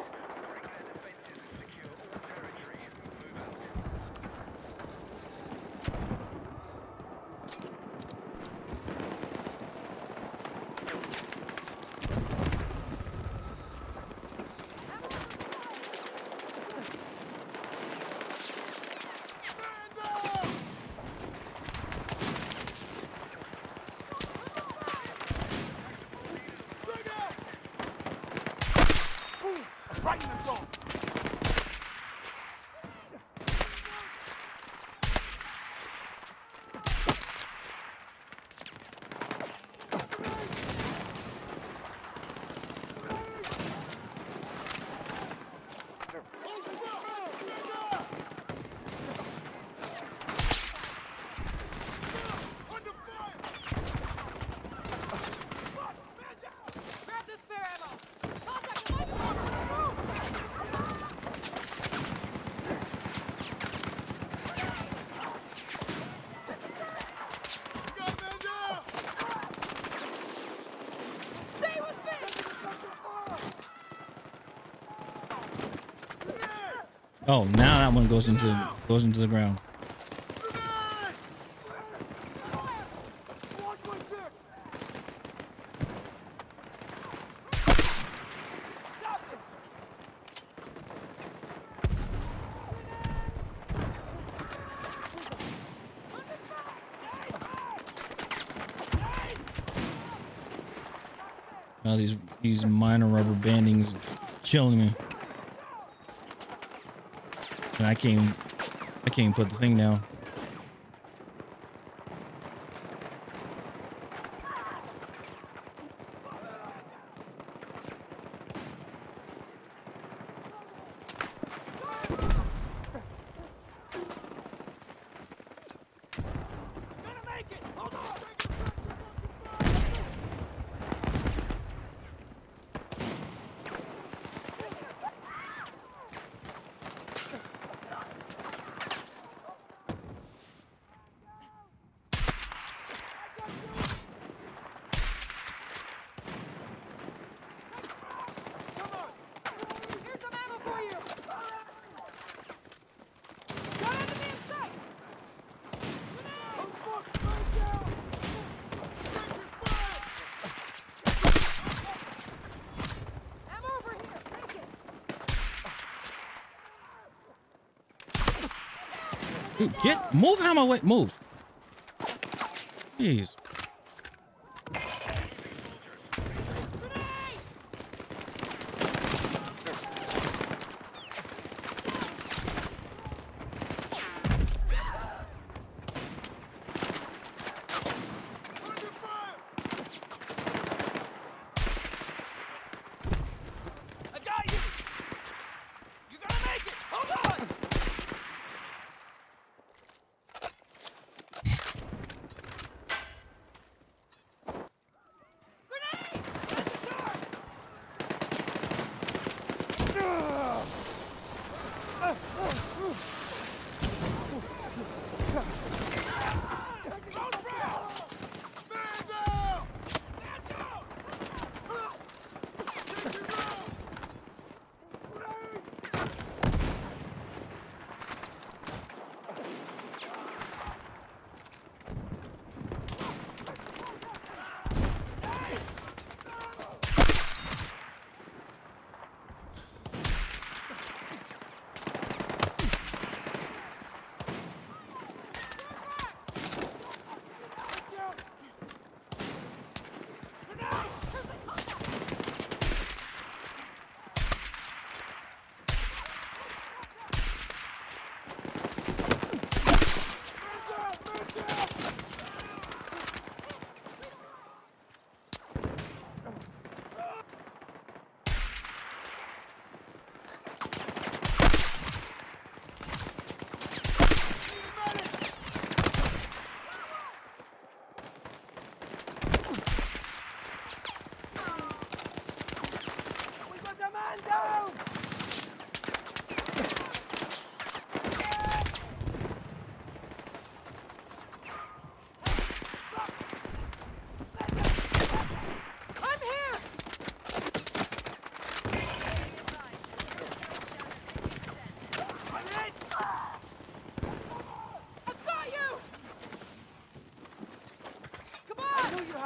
Grab this spare ammo. Contact the move. Stay with me. Oh, now that one goes into the ground. Now these minor rubber bandings killing me. And I can't even put the thing down. Here's some ammo for you. Got enemy in sight. Ammo over here. Take it. Dude, move out my way. Move. Jeez. I got you. You're gonna make it. Hold on.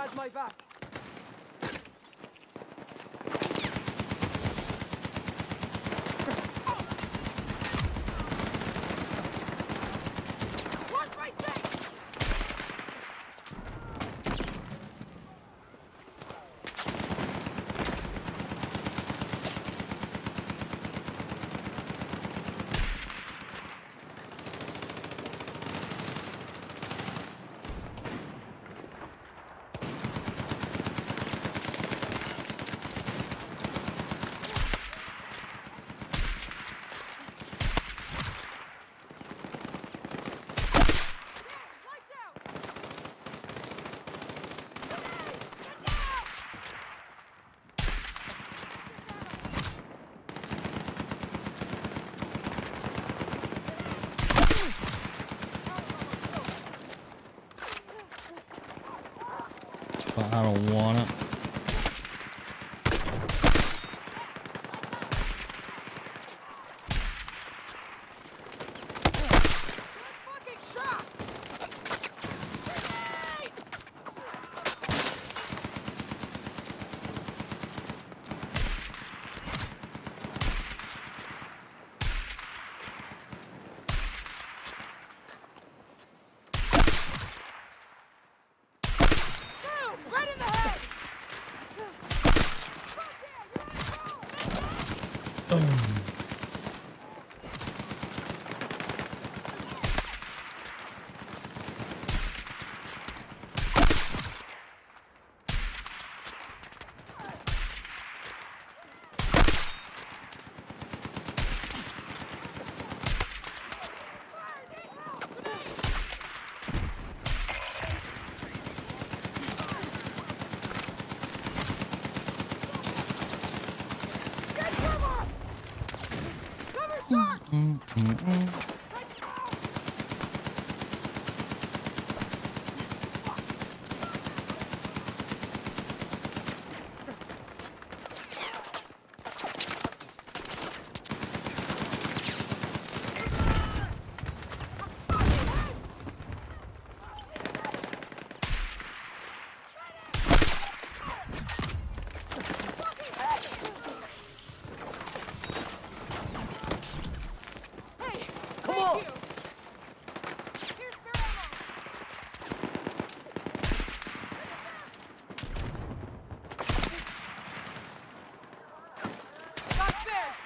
has my back. Watch my stick! But I don't wanna. Fucking shot! Grenade! Boom! Right in the head! Get cover! Cover shot! Hey, Come thank on. you. Here's spare ammo. Got spares.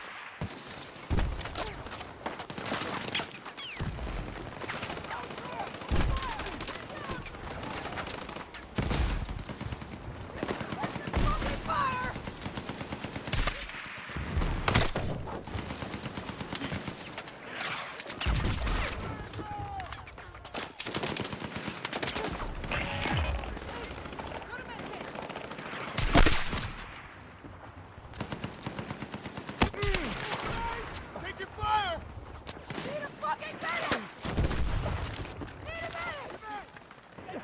Fucking fire! Go to medkit. Taking fire! Need a fucking medic! Need a medic!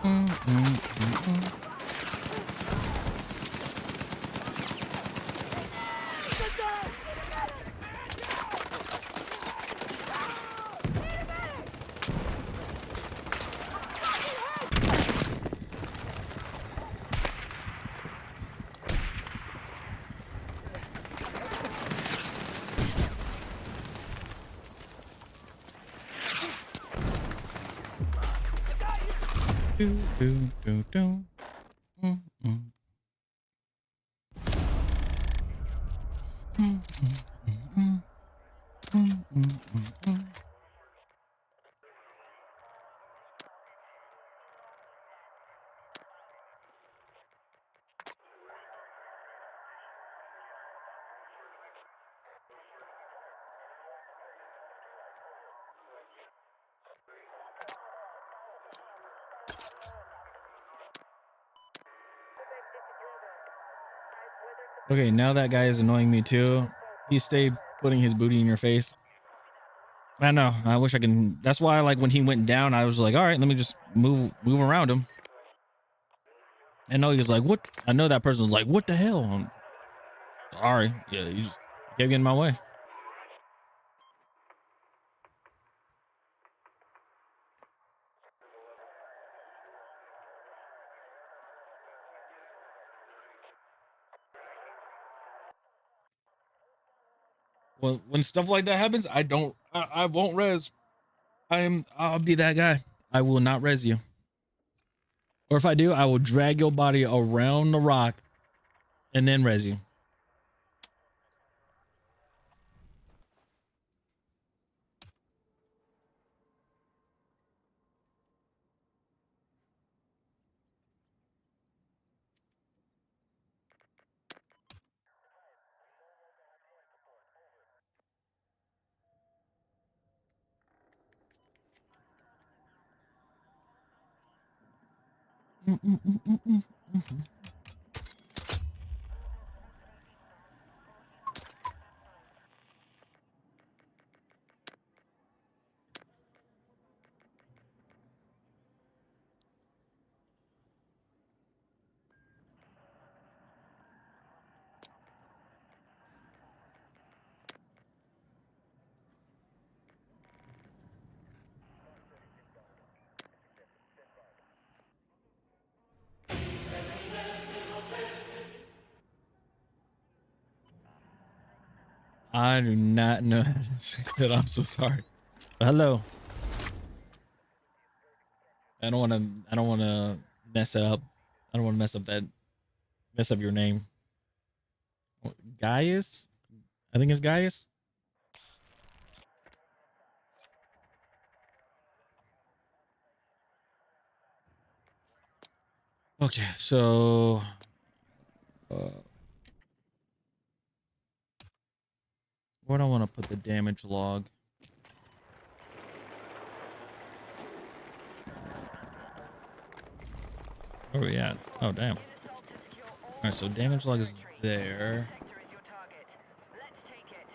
I'm here! Do, do, do, do. Mm, mm. Mm, mm, mm, mm. Mm, mm, mm, mm. Okay, now that guy is annoying me too. He stayed putting his booty in your face. I know. I wish I can. That's why, like, when he went down, I was like, all right, let me just move around him. And no, he was like, what? I know that person was like, what the hell? I'm sorry. Yeah, you just kept getting in my way. Well, when stuff like that happens, I won't res. I'll be that guy. I will not res you. Or if I do, I will drag your body around the rock and then res you. I do not know how to say that. I'm so sorry. But hello. I don't want to mess it up. I don't want to mess up your name. Gaius? I think it's Gaius. Okay, so where do I want to put the damage log? Where are we at? Oh, damn. All right, so damage log is there. Sector is your target. Let's take it.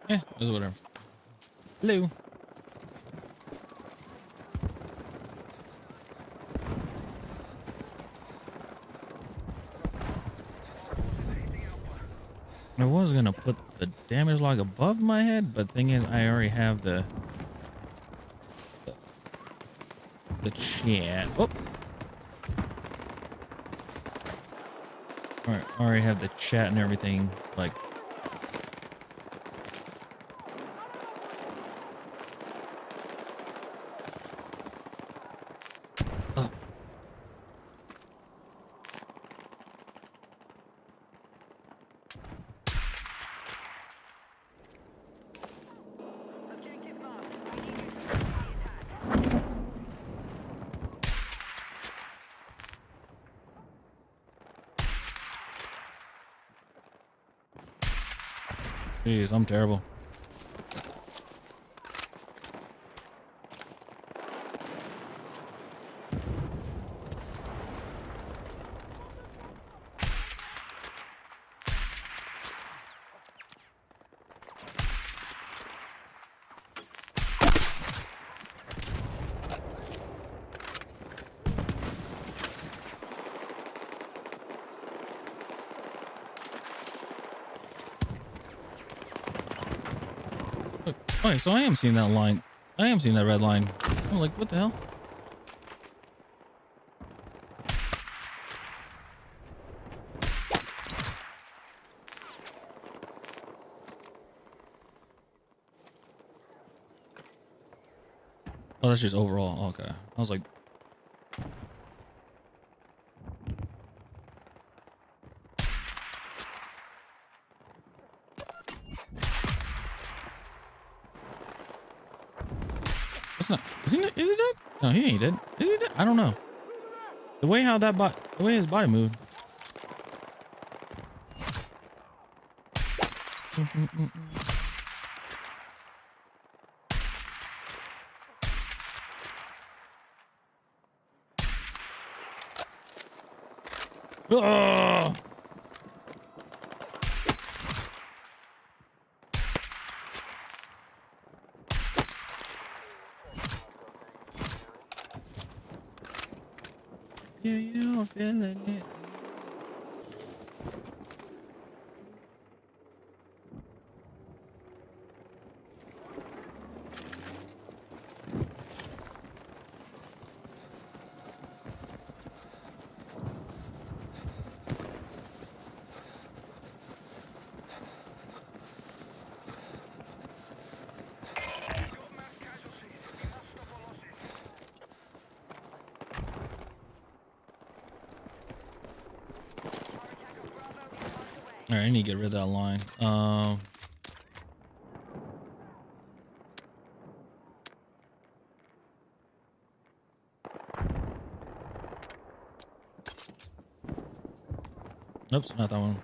Yeah, it's whatever. Hello. I was gonna put the damage log above my head, but thing is, I already have the chat. Oh, all right, I already have the chat and everything. Like, oh, Objective marked. We need you to finish the attack. jeez, I'm terrible. Oh, so I am seeing that line. I am seeing that red line. I'm like, what the hell? Oh, that's just overall. Okay. I was like, That's not. Is he dead? No, he ain't dead. Is he dead? I don't know. The way the way his body moved. Oh! Yeah, you're feeling it. All right, I need to get rid of that line. Nope, not that one.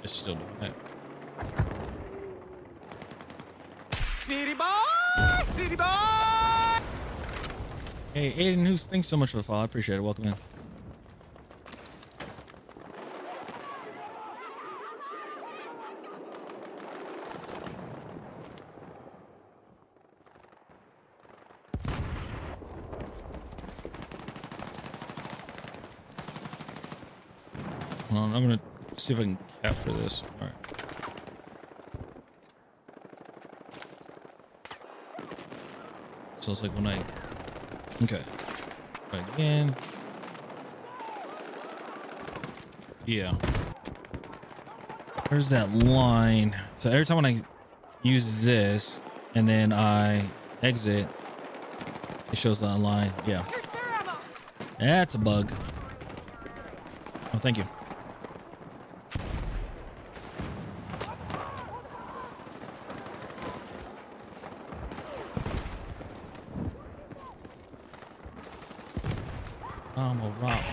It's still doing it. City boy! City boy! Hey, Aiden, thanks so much for the follow. I appreciate it. Welcome in. Hold on, I'm gonna see if I can capture this. All right. So it's like when I... Okay. Try again. Yeah. Where's that line? So every time when I use this and then I exit, it shows that line. Yeah. That's a bug. Oh, thank you. I'm a rock.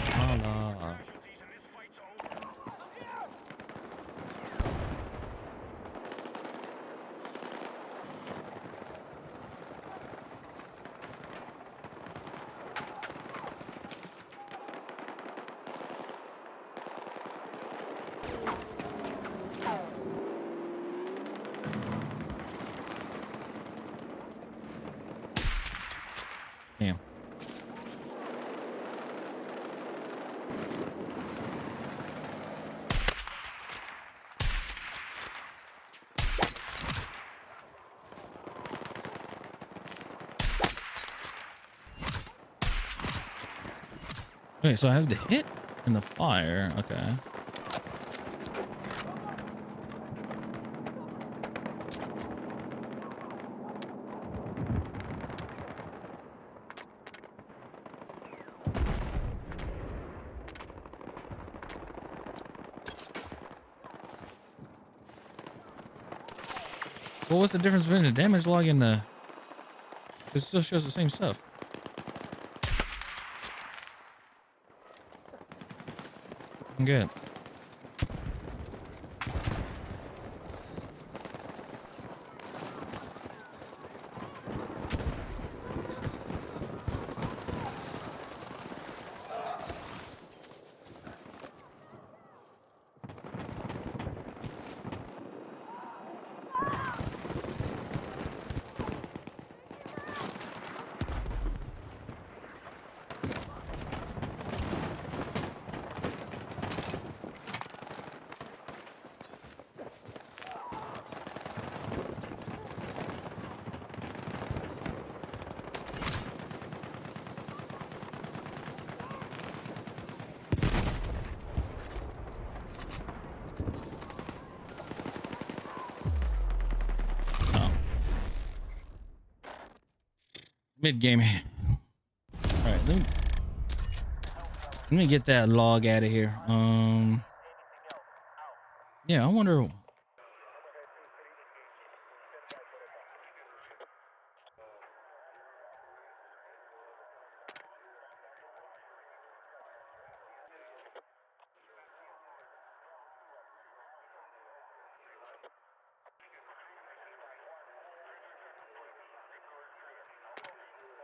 Damn. Okay, so I have the hit and the fire. Okay. Well, what's the difference between the damage log and the... It still shows the same stuff. I'm good. Mid game. All right, let me get that log out of here. Yeah, I wonder.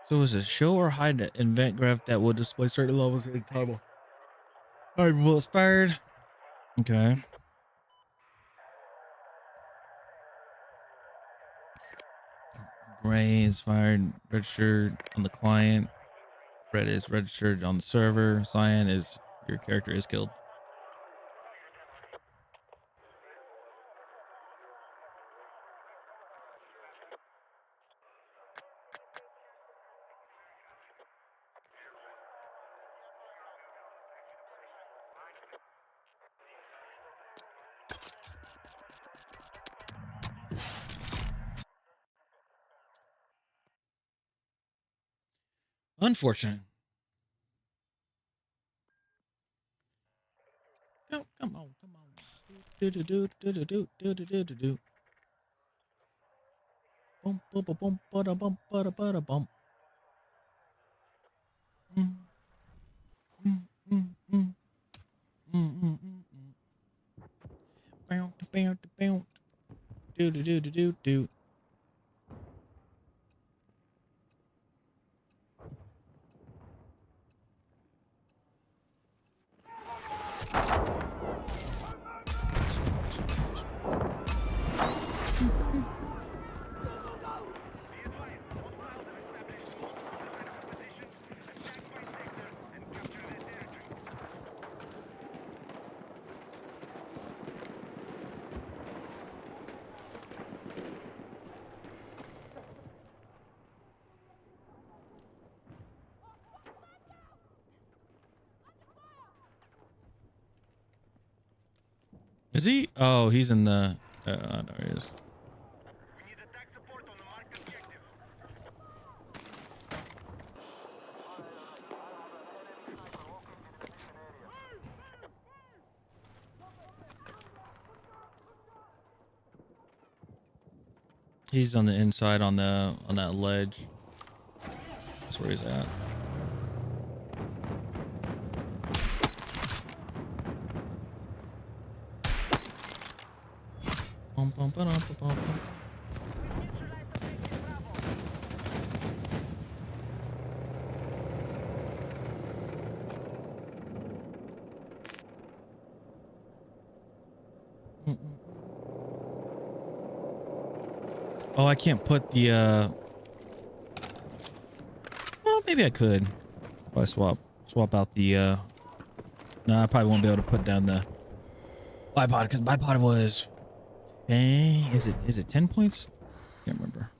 So is it show or hide an event graph that will display certain levels in table? All right, bullets fired. Okay. Gray is fired, registered on the client. Red is registered on the server. Cyan is your character is killed. Unfortunate. Come on, come on. Do do do do do do do do do do. Bum bum bum bum bada bum bada bada bum. Mm, mm, mm, mm. Mm, mm, mm, mm. Bow, bow, bow. Do do do do do do. Is he? Oh, he's in the. No, he is. We need attack support on the marked objective. He's on the inside on that ledge. That's where he's at. Bum, bum, ba-dum, ba-bum, bum. Mm, mm. Oh, I can't put the well, maybe I could. If I swap out the no, I probably won't be able to put down the bipod because bipod was is it 10 points? Can't remember.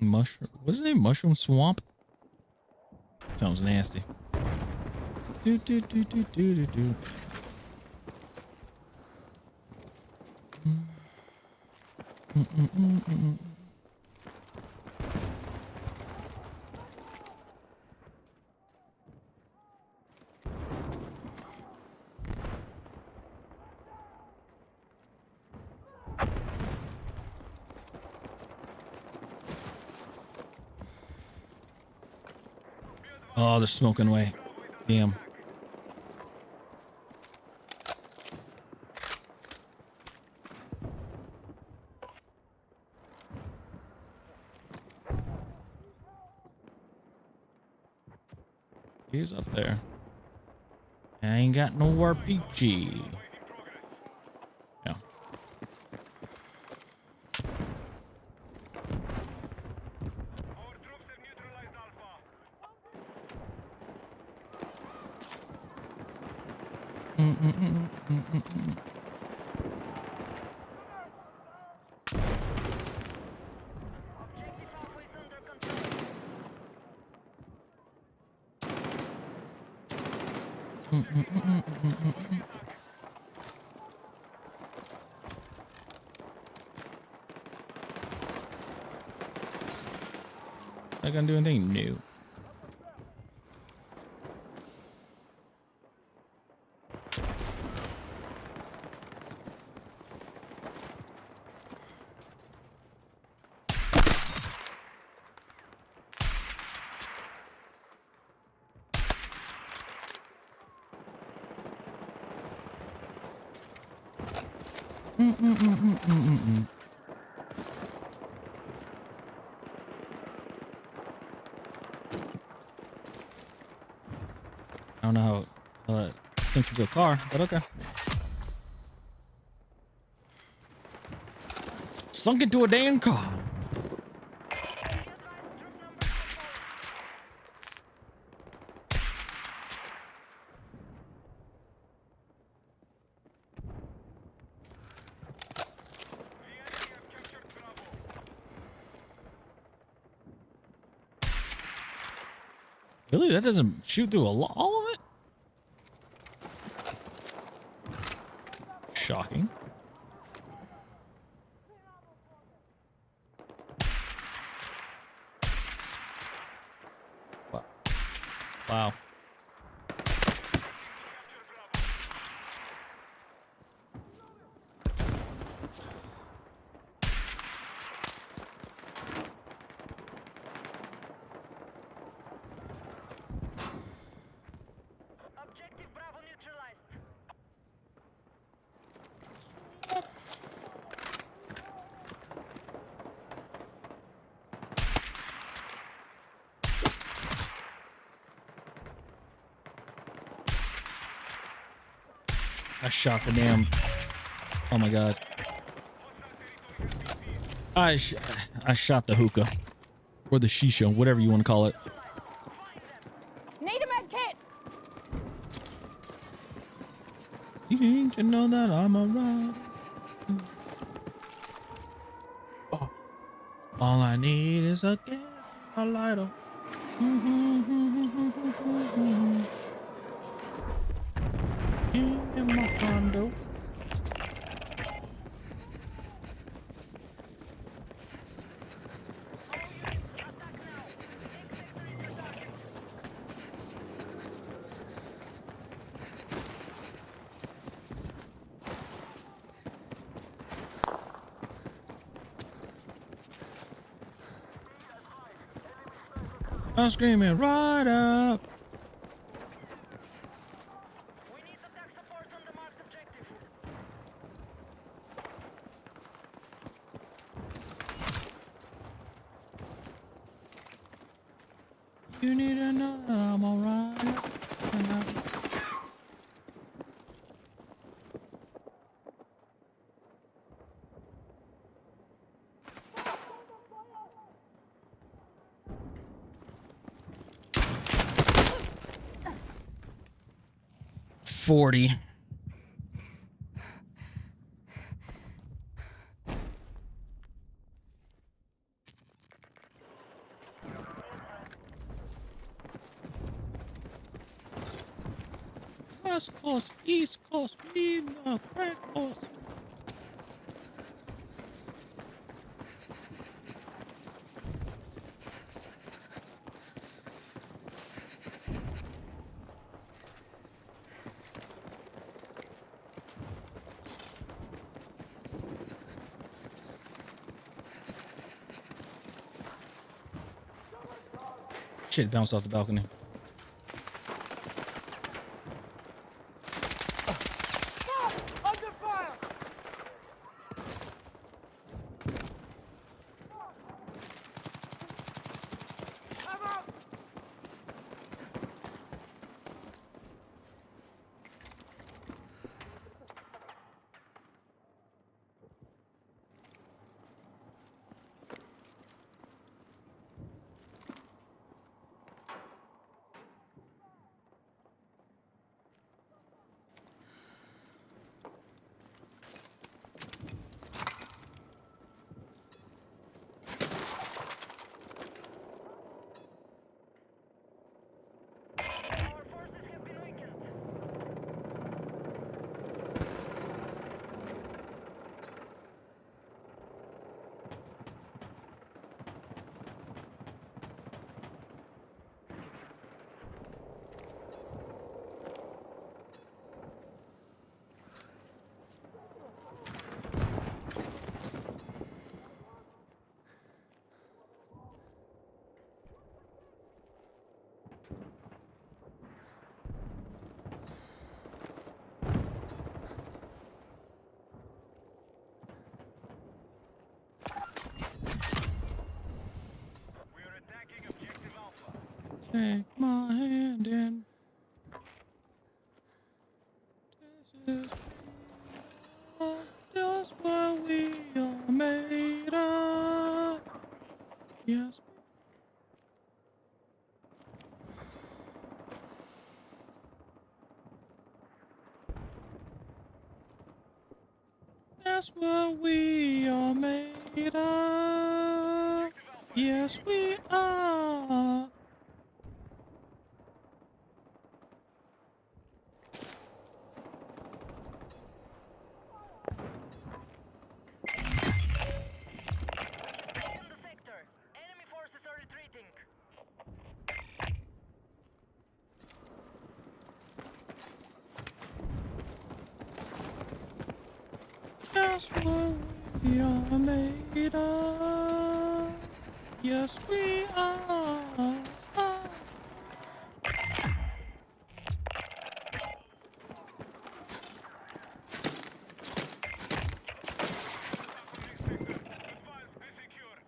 Mushroom, what's his name? Mushroom Swamp? Sounds nasty. Do do do do do do do. Mm, mm, mm, mm, mm. Oh, they're smoking away. Damn. He's up there. I ain't got no RPG. Yeah. Our troops have neutralized Alpha. Mm, mm, mm, mm, mm, mm. Objective Alpha is under control. Mm, mm, mm, mm, mm, mm, mm. Not gonna do anything new. I don't know how it sinks into a car, but okay. Sunk into a damn car. Really? That doesn't shoot through all of it? Shocking. Wow. Objective Bravo neutralized. I shot the damn. Oh my god. I shot the hookah. Or the shisha, whatever you want to call it. Need a med kit. You need to know that I'm alright. Oh. All I need is a gas and a lighter. In my condo. I'm screaming right up. We need attack support on the marked objective. You need to know that I'm alright. 40. West Coast, East Coast, leave the crack coast. Shit bounced off the balcony. Under fire. I'm out. Take my hand and this is just what we are made of. Yes. That's what we are made of. Yes, we are. In the sector. Enemy forces are retreating. That's what we are made of. Yes, we are. Advance, be secure.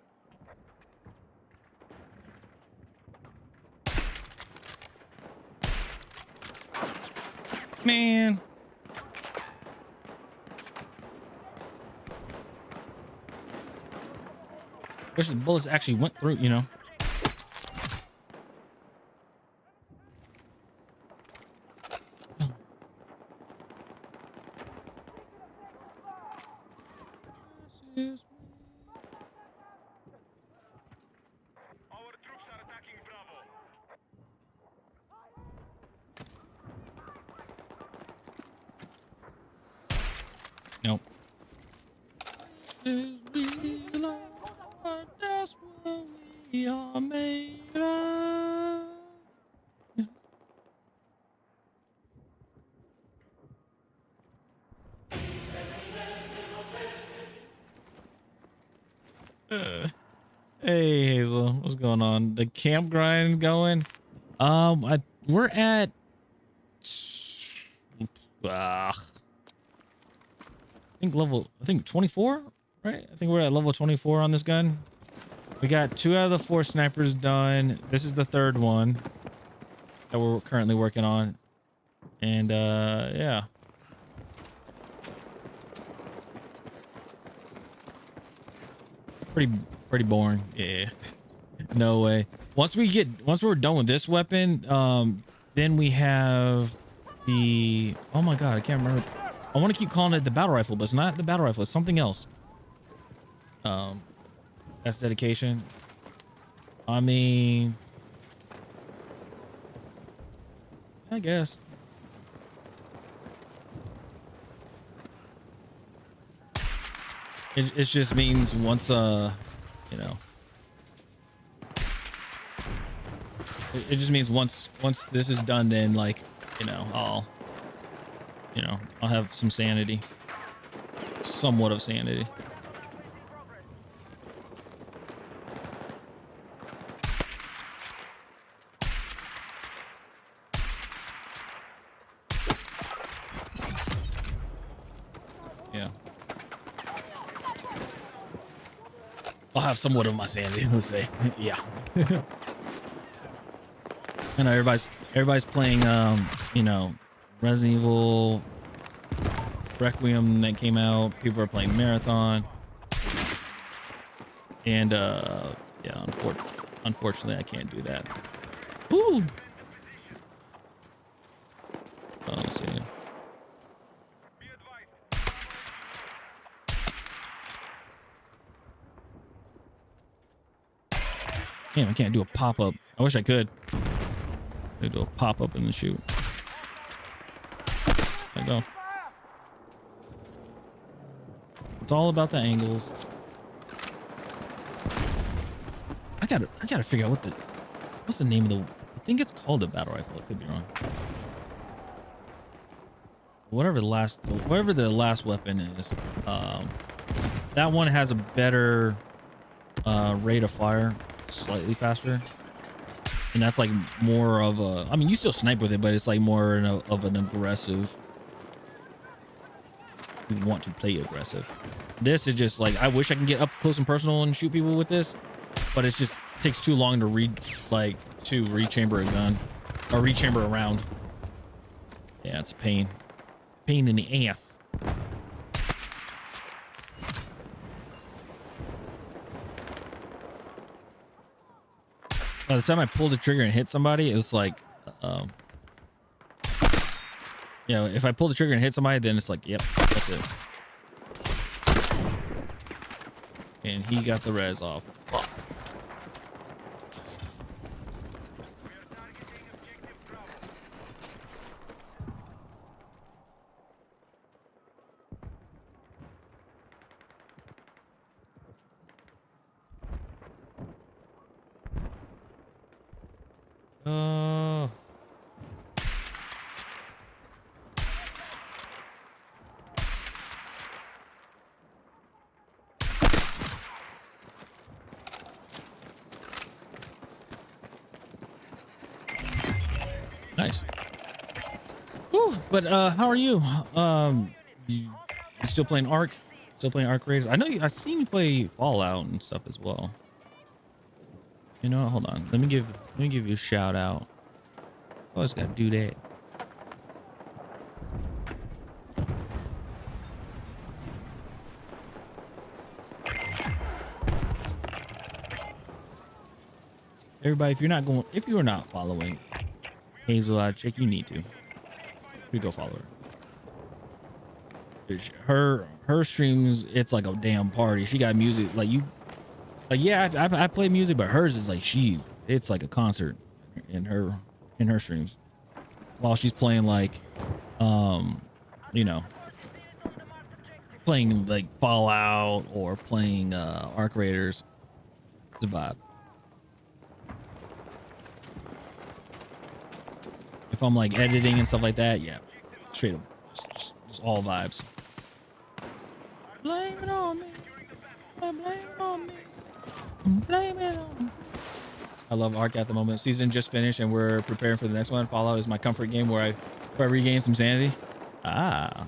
Man. Wish the bullets actually went through, you know. Our troops are attacking Bravo. Nope. That's what we are made of. Hey Hazel, what's going on? The camp grind going? We're at I think 24, right? I think we're at level 24 on this gun. We got 2 out of the 4 snipers done. This is the 3rd one that we're currently working on. And yeah. Pretty boring. Yeah. No way. Once we're done with this weapon, then we have the, oh my god, I can't remember. I want to keep calling it the battle rifle, but it's not the battle rifle, it's something else. That's dedication. I mean, I guess. It just means once, you know, it just means once this is done, then like, you know, I'll have some sanity, somewhat of sanity. Yeah. I'll have somewhat of my sanity, let's say. Yeah. I know everybody's playing you know, Resident Evil Requiem that came out. People are playing Marathon. And yeah, unfortunately I can't do that. Woo! Oh, let's see. Be advised. Damn, I can't do a pop-up. I wish I could. I do a pop-up and then shoot. There you go. It's all about the angles. I gotta figure out what's the name of the, I think it's called a battle rifle. I could be wrong. Whatever the last weapon is, that one has a better rate of fire, slightly faster, and that's like more of a, I mean, you still snipe with it, but it's like more of an aggressive, you want to play aggressive. This is just like, I wish I can get up close and personal and shoot people with this, but it's just takes too long to rechamber a gun or rechamber a round. Yeah, it's a pain in the ass. By the time I pull the trigger and hit somebody, it's like you know, if I pull the trigger and hit somebody, then it's like, yep, that's it. And he got the res off. Fuck. Nice. Whew, but how are you? You still playing Ark? Still playing Ark Raiders? I know I've seen you play Fallout and stuff as well. You know what? Hold on. Let me give you a shout out. Always gotta do that. Everybody, if you are not following Hazel Chick, you need to. You go follow her. Her streams, it's like a damn party. She got music like you. Like yeah, I play music, but hers is like it's like a concert in her streams while she's playing like you know, playing like Fallout or playing Arc Raiders. It's a vibe. If I'm like editing and stuff like that, yeah, straight up, just all vibes. Blame it on me. Blame it on me. Blame it on me. I love Ark at the moment. Season just finished and we're preparing for the next one. Fallout is my comfort game where I regain some sanity. Ah.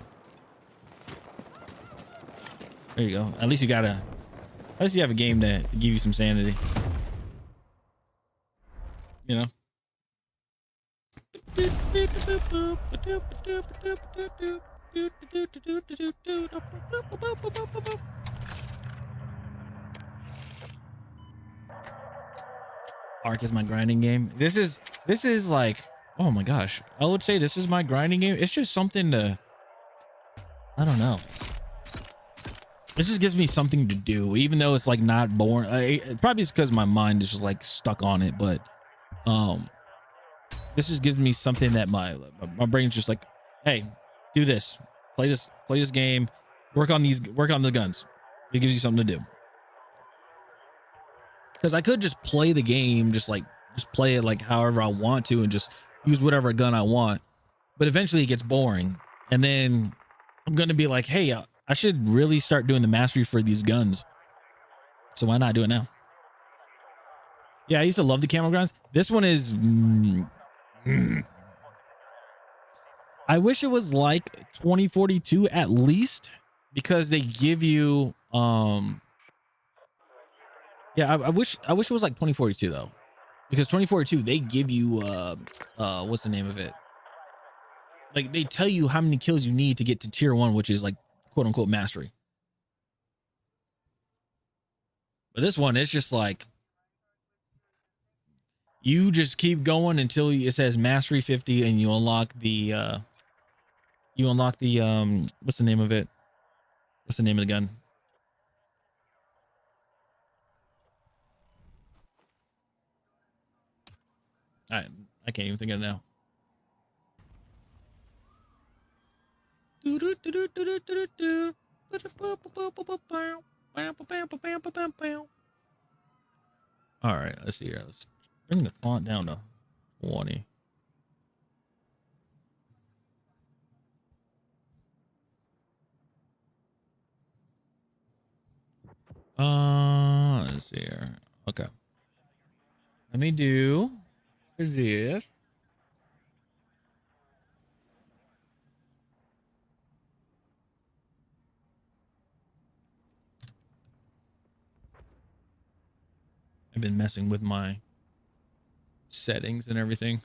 There you go. At least you have a game to give you some sanity. You know? Ark is my grinding game. This is like, oh my gosh, I would say this is my grinding game. It's just something to, I don't know. It just gives me something to do, even though it's like not boring. Probably it's because my mind is just like stuck on it, but this just gives me something that my brain's just like, hey, do this, play this game, work on the guns. It gives you something to do. Because I could just play the game, just play it like however I want to and just use whatever gun I want. But eventually it gets boring. And then I'm going to be like, hey, I should really start doing the mastery for these guns. So why not do it now? Yeah, I used to love the camo grounds. This one is... I wish it was like 2042 at least, because they give you... Yeah, I wish it was like 2042 though, because 2042 they give you what's the name of it? Like they tell you how many kills you need to get to tier 1, which is like quote unquote mastery. But this one, it's just like you just keep going until it says mastery 50, and you unlock the what's the name of it? What's the name of the gun? I can't even think of it now. All right, let's see here. Let's bring the font down to 20. Let's see here. Okay. Let me do this. I've been messing with my settings and everything.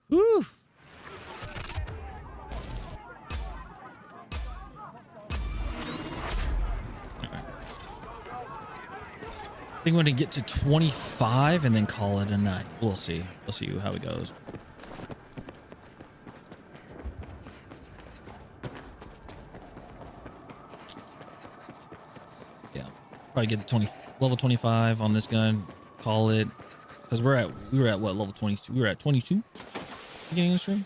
Whew. I think I'm gonna get to 25 and then call it a night. We'll see. We'll see how it goes. Yeah, probably get to level 25 on this gun. Call it, because we were at what, level 22? We were at 22 beginning of the stream.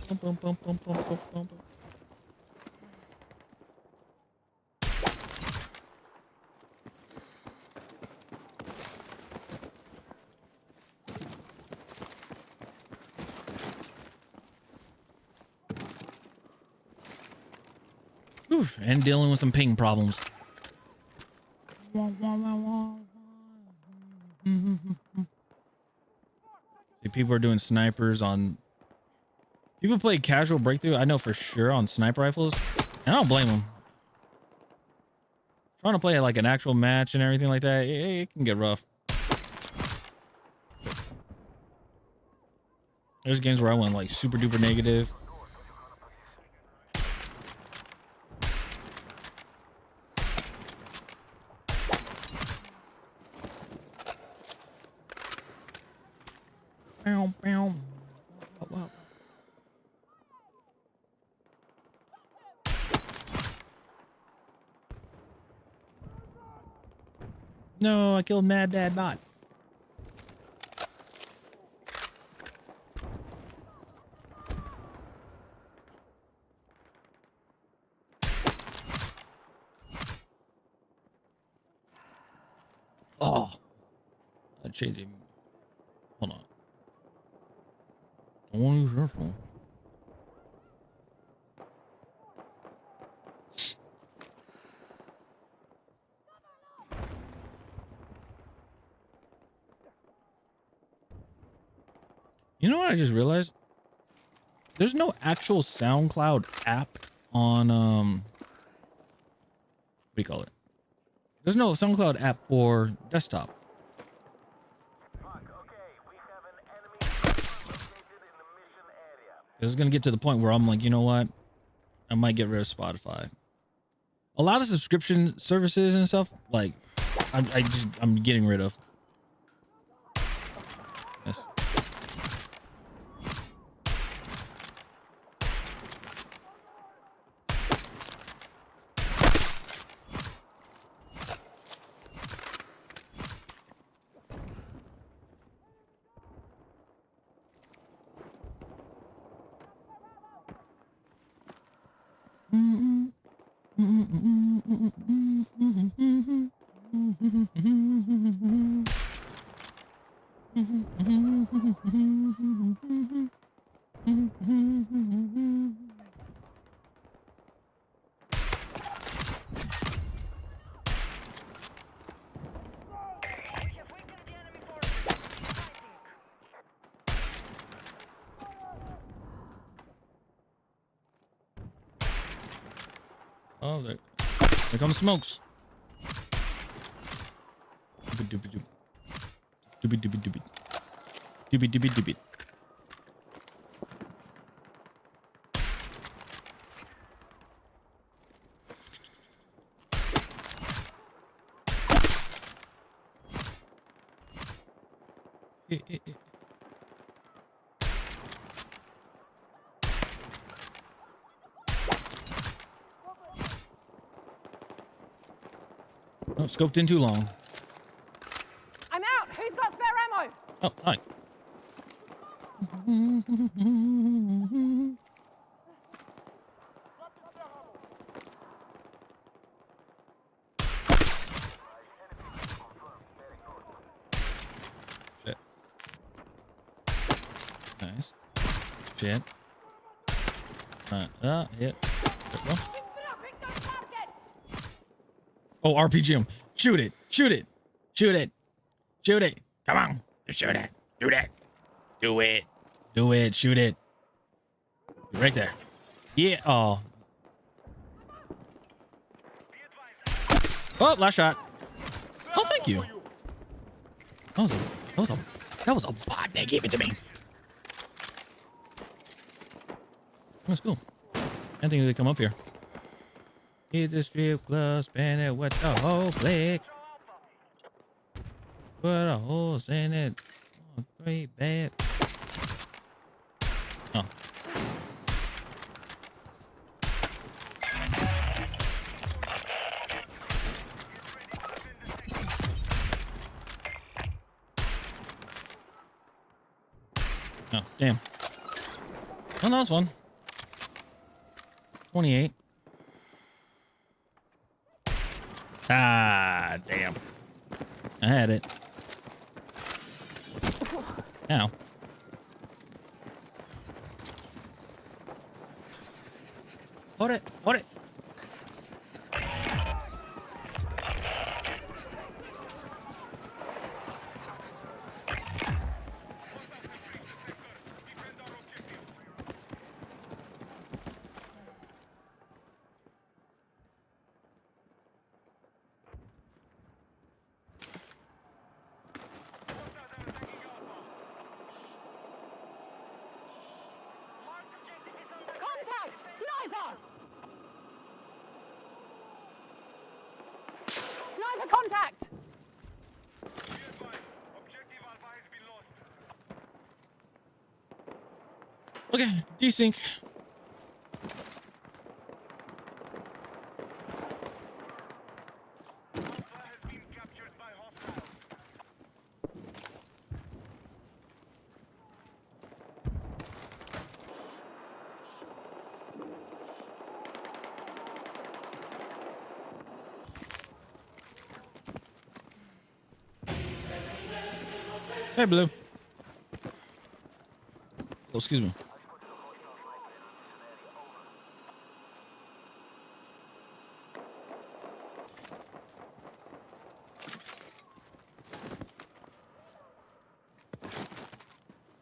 Bum, bum, bum, bum, bum, bum, bum. Whew, and dealing with some ping problems. See, people are doing snipers on. People play casual breakthrough, I know for sure, on sniper rifles. And I don't blame them. Trying to play like an actual match and everything like that, it can get rough. There's games where I went like super duper negative. Bow, bow. Wow, wow. No, I killed Mad Dad Bot. Oh, I changed him. Hold on. I want to use your phone. You know what I just realized? There's no actual SoundCloud app on what do you call it? There's no SoundCloud app for desktop. It's gonna get to the point where I'm like, you know what? I might get rid of Spotify. A lot of subscription services and stuff, like I'm getting rid of. Yes. Oh, there comes smokes. Doobie doobie doobie. Doobie doobie doobie. Oh, scoped in too long. I'm out. Who's got spare ammo? Oh, hi. Shit. Hit. Oh, RPG him. Shoot it. Shoot it. Shoot it. Shoot it. Come on. Shoot it. Do that. Do it. Do it. Shoot it. Right there. Yeah. Oh. Oh, last shot. Oh, thank you. That was a bot that gave it to me. That's cool. I think they come up here. Hit the strip club, spin it with the whole click. Put a horse in it. Oh, great bad. Oh. Oh, damn. Oh, that was fun. 28. Ah, damn. I had it. Ow. Hold it. Hold it. Contact! Sniper! Sniper contact! Objective Alpha has been lost. Okay, desync. Alpha has been captured by hostiles. Hey, Blue. Oh, excuse me.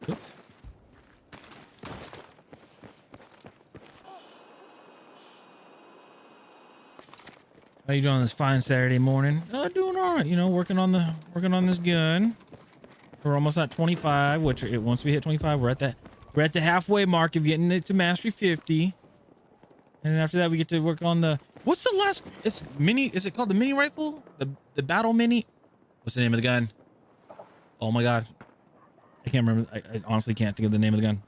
Oops. How you doing this fine Saturday morning? Doing all right. You know, working on this gun. We're almost at 25, which once we hit 25, we're at the halfway mark of getting it to mastery 50. And then after that, we get to work on the what's the last? It's mini. Is it called the mini rifle? The battle mini? What's the name of the gun? Oh my god, I can't remember. I honestly can't think of the name of the gun.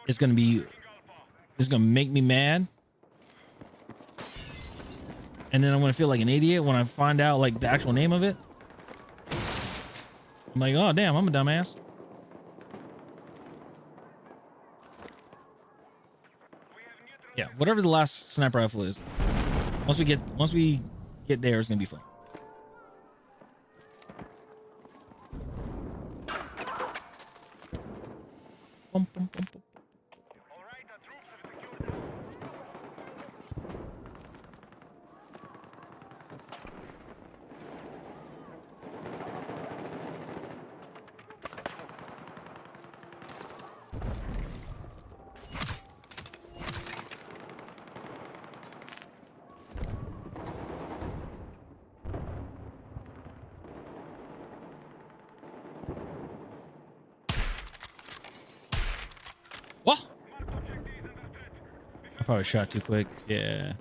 It's gonna make me mad. And then I'm gonna feel like an idiot when I find out like the actual name of it. I'm like, oh damn, I'm a dumbass. Yeah, whatever the last sniper rifle is. Once we get there, it's gonna be fun. Bum, bum, bum, bum. All right, the troops have secured Alpha. What? Marked objective is under threat. I probably shot too quick. Yeah.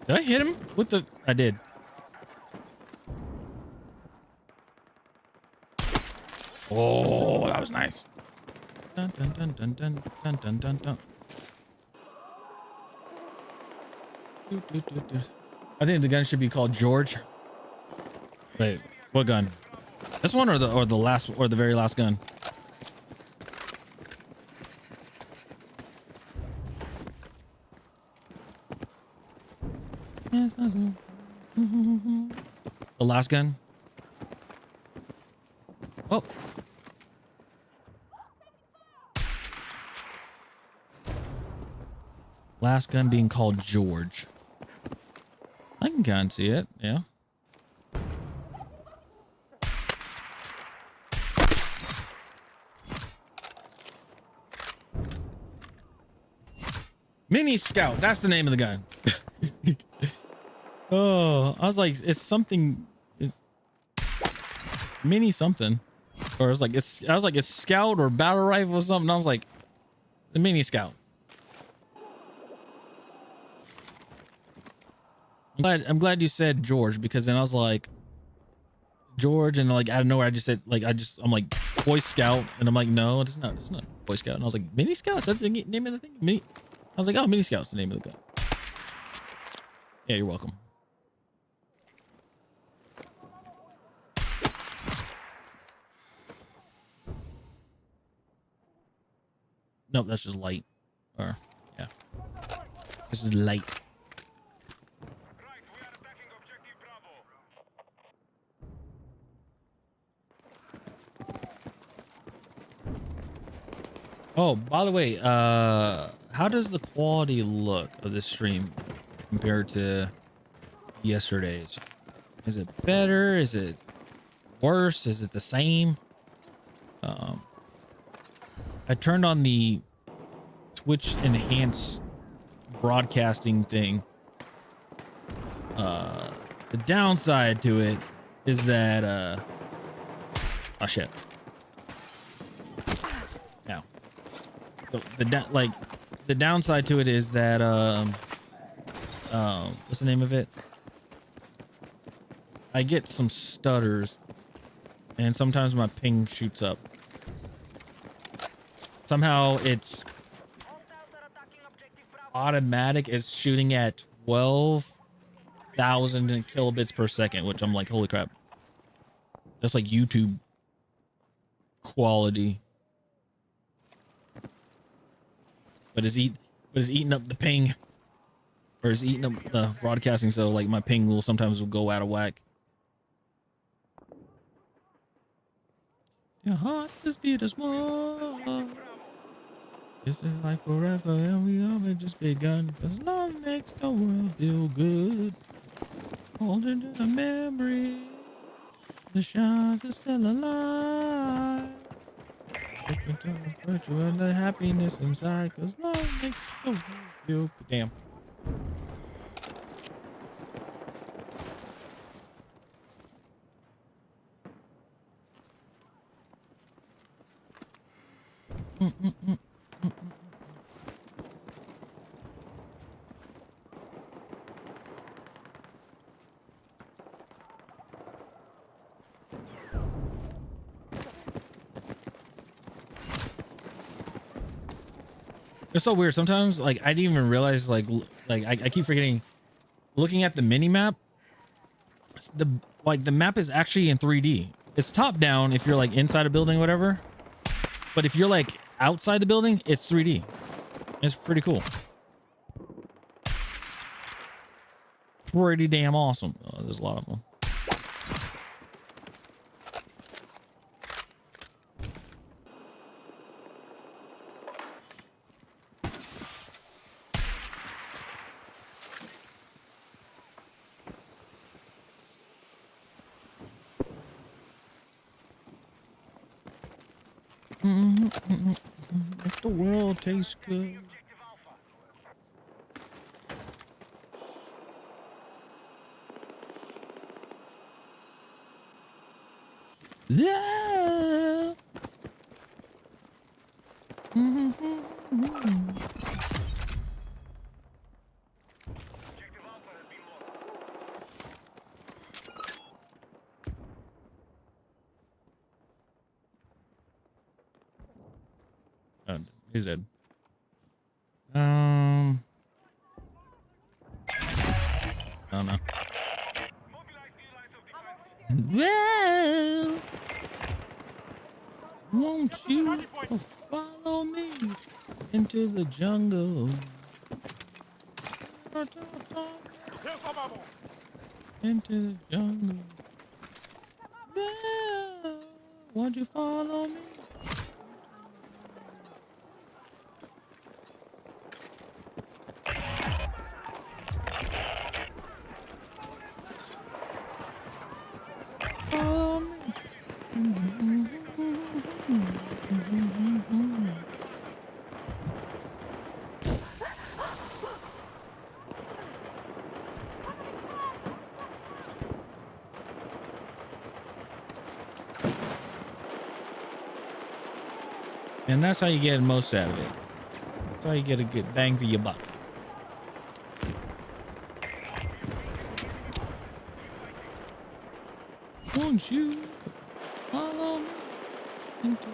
Did I hit him with the? I did. Oh, that was nice. Dun, dun, dun, dun, dun, dun, dun, dun, dun. Do, do, do, do. I think the gun should be called George. Wait, what gun? This one or the last or the very last gun? The last gun. Oh. Last gun being called George. I can kind of see it, yeah. Mini Scout, that's the name of the gun. Oh, I was like, it's something. It's mini something, or it's like I was like, it's Scout or battle rifle or something. I was like, the Mini Scout. I'm glad you said George, because then I was like George, and like out of nowhere I just said like I'm like Boy Scout, and I'm like, no, it's not Boy Scout. And I was like, Mini Scout, that's the name of the thing. Mini. I was like, oh, Mini Scout's the name of the gun. Yeah, you're welcome. Nope, that's just light. Or yeah, this is light. Right, we are attacking objective Bravo. Oh, by the way, how does the quality look of this stream compared to yesterday's? Is it better? Is it worse? Is it the same? I turned on the Twitch enhanced broadcasting thing. The downside to it is that oh shit. Now, the downside to it is that what's the name of it? I get some stutters, and sometimes my ping shoots up. Somehow it's automatic. It's shooting at 12,000 kilobits per second, which I'm like, holy crap. That's like YouTube quality. But it's eating up the ping, or it's eating up the broadcasting. So like my ping will sometimes go out of whack. Your heart just beat as one. This is life forever, and we have just begun. Cause love makes the world feel good. Holding to the memory, the shines are still alive. Put you and the happiness inside, cause love makes the world feel good. Damn. It's so weird. Sometimes, like, I didn't even realize, like I keep forgetting. Looking at the mini map, the map is actually in 3D. It's top down if you're like inside a building or whatever, but if you're like outside the building, it's 3D. It's pretty cool. Pretty damn awesome. Oh, there's a lot of them. Make the world taste good. Yeah. Objective Alpha has been lost. He's dead. Oh no. Mobilize new lines of defense. Well, won't you follow me into the jungle? Into the jungle. Well, won't you follow me? Follow me. And that's how you get most out of it. That's how you get a good bang for your buck. Won't you follow me into...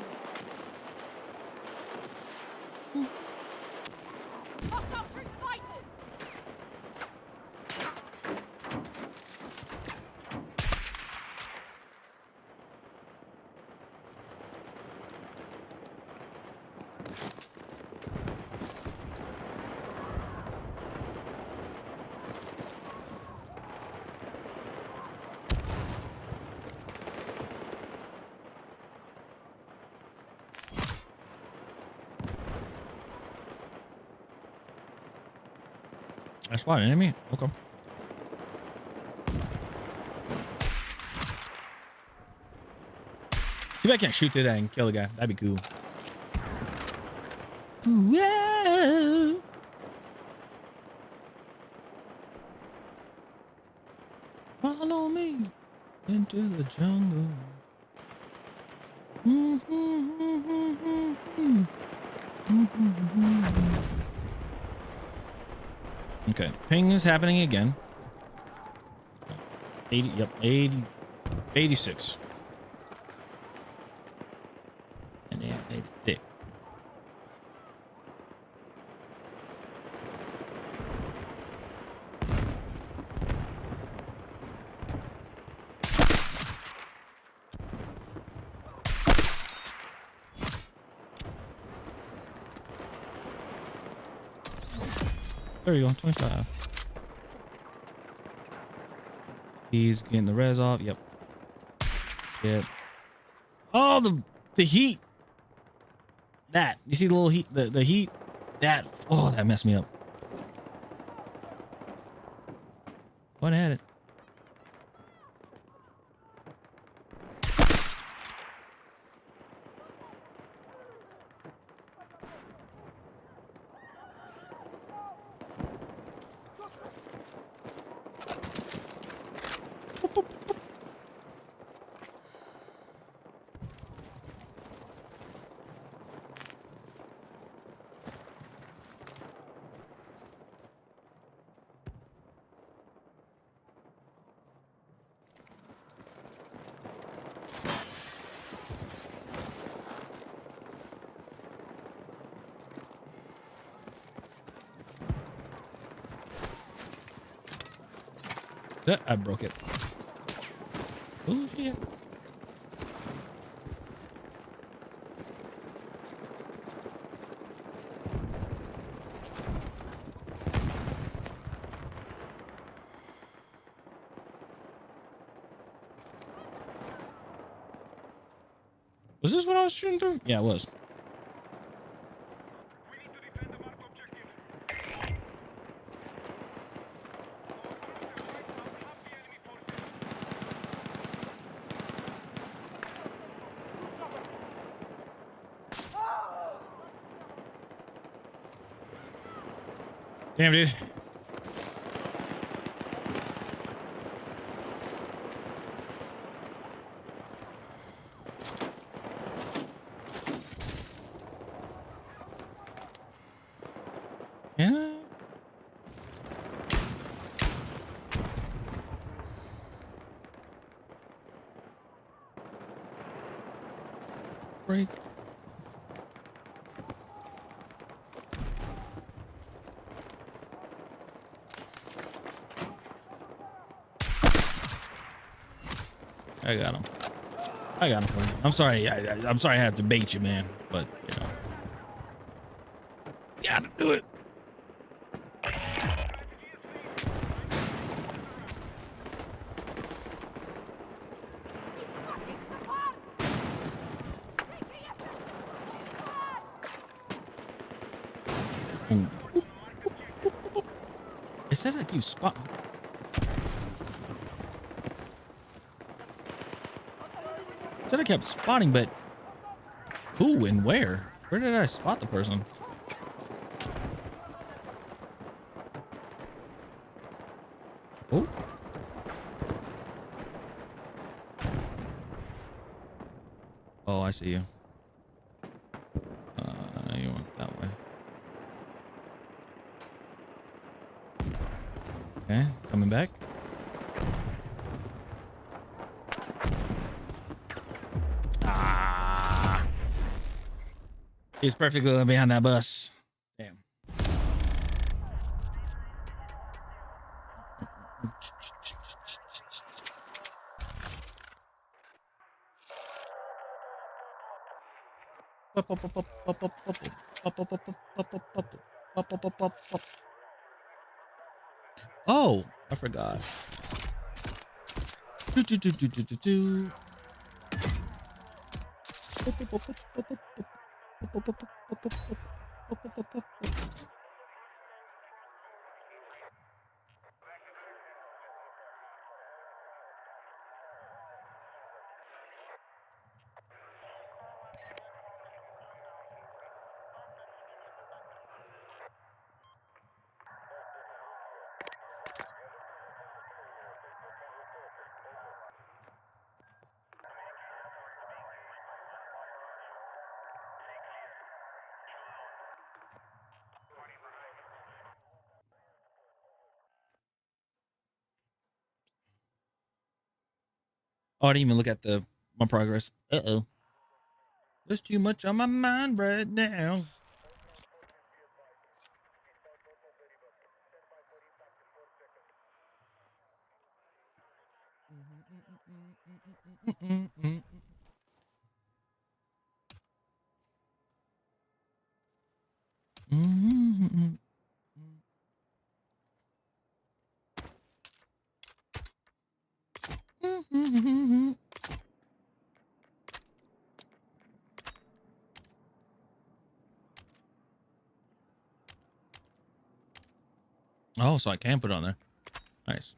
Hostile troops sighted! I spot an enemy? Okay. See if I can't shoot through that and kill the guy. That'd be cool. Whoa. Follow me into the jungle. Okay, ping is happening again. 80, yep, 80, 86. And yeah, it's thick. There you go, 25. He's getting the res off. Yep. Yep. Oh, the heat. That. You see the little heat, the heat? That. Oh, that messed me up. What had it? I broke it. Oh shit. Was this what I was shooting through? Yeah, it was. We need to defend the marked objective. Damn, dude. Yeah. Break. I got him. I got him for you. I'm sorry. I'm sorry I have to bait you, man. But, you know. Gotta do it. It said I keep spot. It said I kept spotting, but who and where? Where did I spot the person? Oh. Oh, I see you. You went that way. Okay, coming back. Ah. He's perfectly behind that bus. Damn. Oh, I forgot. Oh, I didn't even look at my progress. Uh-oh. There's too much on my mind right now. Oh, so I can put it on there. Nice.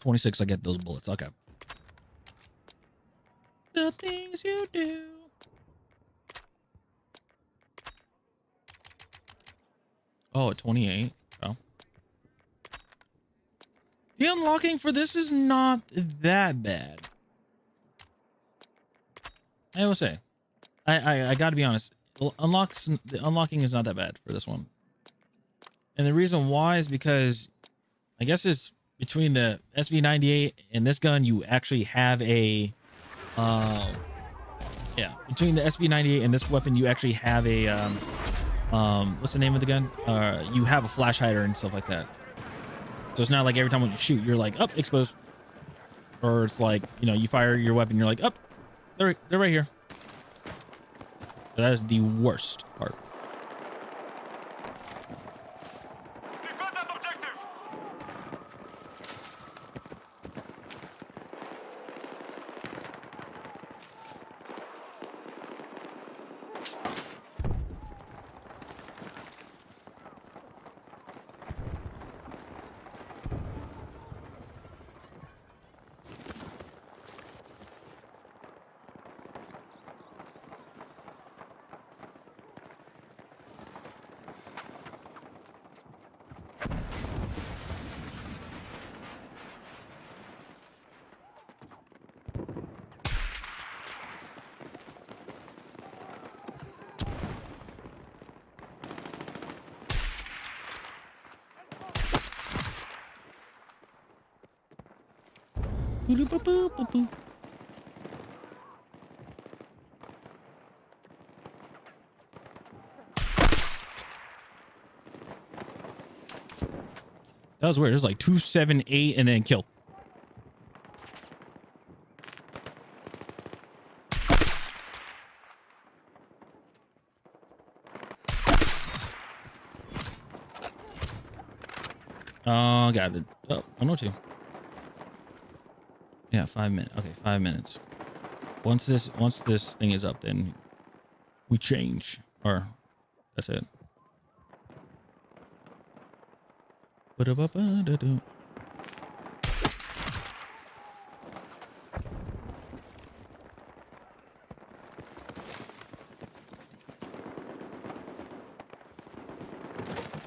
$26, I get those bullets. Okay. The things you do. Oh, at 28. Oh. The unlocking for this is not that bad. I will say, I got to be honest. The unlocking is not that bad for this one. And the reason why is because I guess it's between the SV98 and this gun, you actually have a, yeah, between the SV98 and this weapon, you actually have a, what's the name of the gun? You have a flash hider and stuff like that. So it's not like every time when you shoot, you're like, up, exposed. Or it's like, you know, you fire your weapon, you're like, up, they're right here. So that is the worst part. Defend that objective! That was weird. It was like 278 and then kill. Oh, got it. Oh, 102. Yeah, 5 minutes. Okay, 5 minutes. Once this thing is up, then we change. Or that's it. Ba-da-ba-ba-da-doo.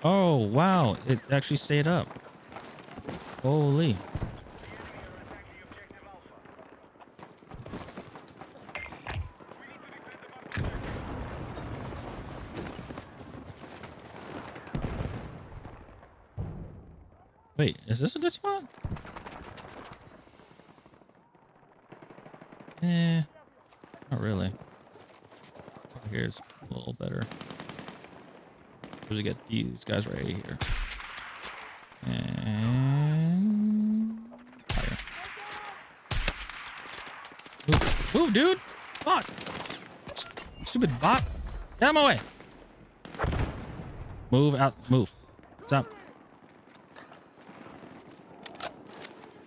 Oh, wow. It actually stayed up. Holy. Wait, is this a good spot? Eh, not really. Here's a little better. We get these guys right here. And fire. Move, dude! Fuck! Stupid bot! Get out of my way! Move out. Move. Stop.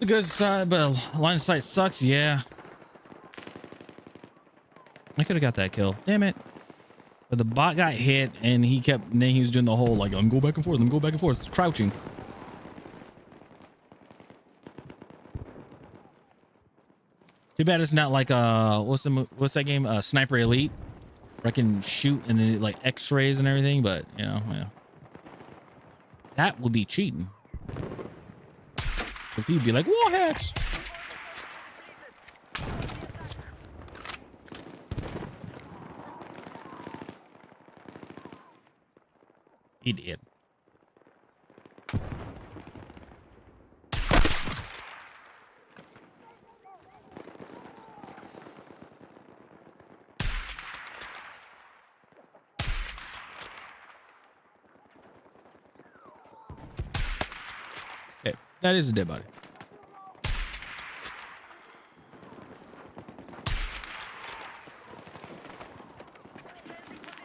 The good side, but line of sight sucks. Yeah. I could have got that kill. Damn it. But the bot got hit and he kept, and then he was doing the whole like, I'm go back and forth, I'm go back and forth, crouching. Too bad it's not like what's that game? Sniper Elite, where I can shoot and then it like X-rays and everything, but you know, yeah. That would be cheating. Because people be like, warheads. He did. Okay, that is a dead body.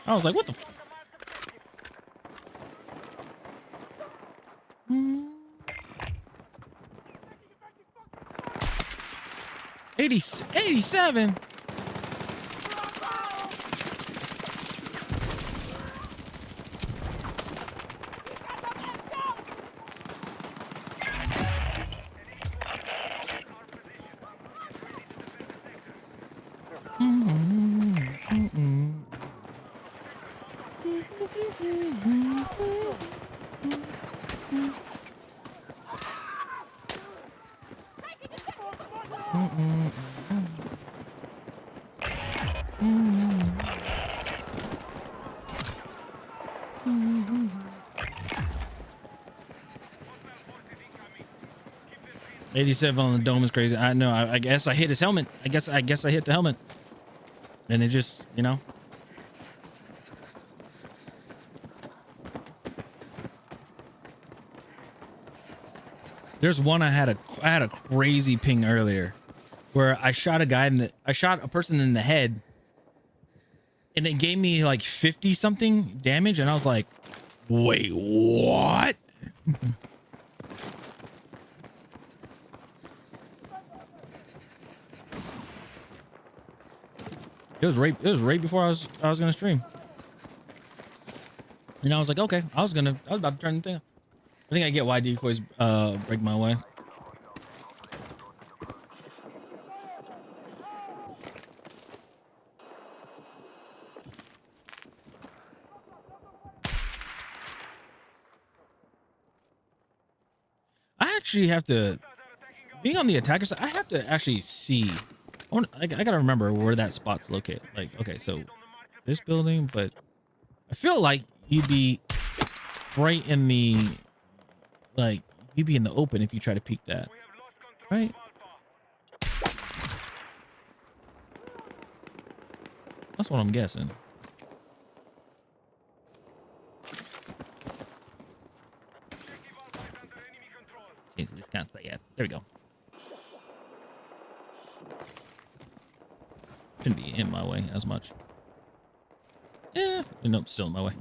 I was like, what the f— 87. $87 on the dome is crazy. I know. I guess I hit his helmet. I guess I hit the helmet, and it just, you know. There's one I had a crazy ping earlier, where I shot a person in the head, and it gave me like 50 something damage, and I was like, wait, what? It was right before I was gonna stream. And I was like, okay, I was about to turn the thing up. I think I get why decoys break my way. I actually have to, being on the attacker side, I have to actually see. I gotta remember where that spot's located. Like, okay, so this building, but I feel like you'd be right in the, like, you'd be in the open if you try to peek that, right? That's what I'm guessing. Jesus, can't say yet. There we go. Shouldn't be in my way as much. Yeah. Nope, still in my way.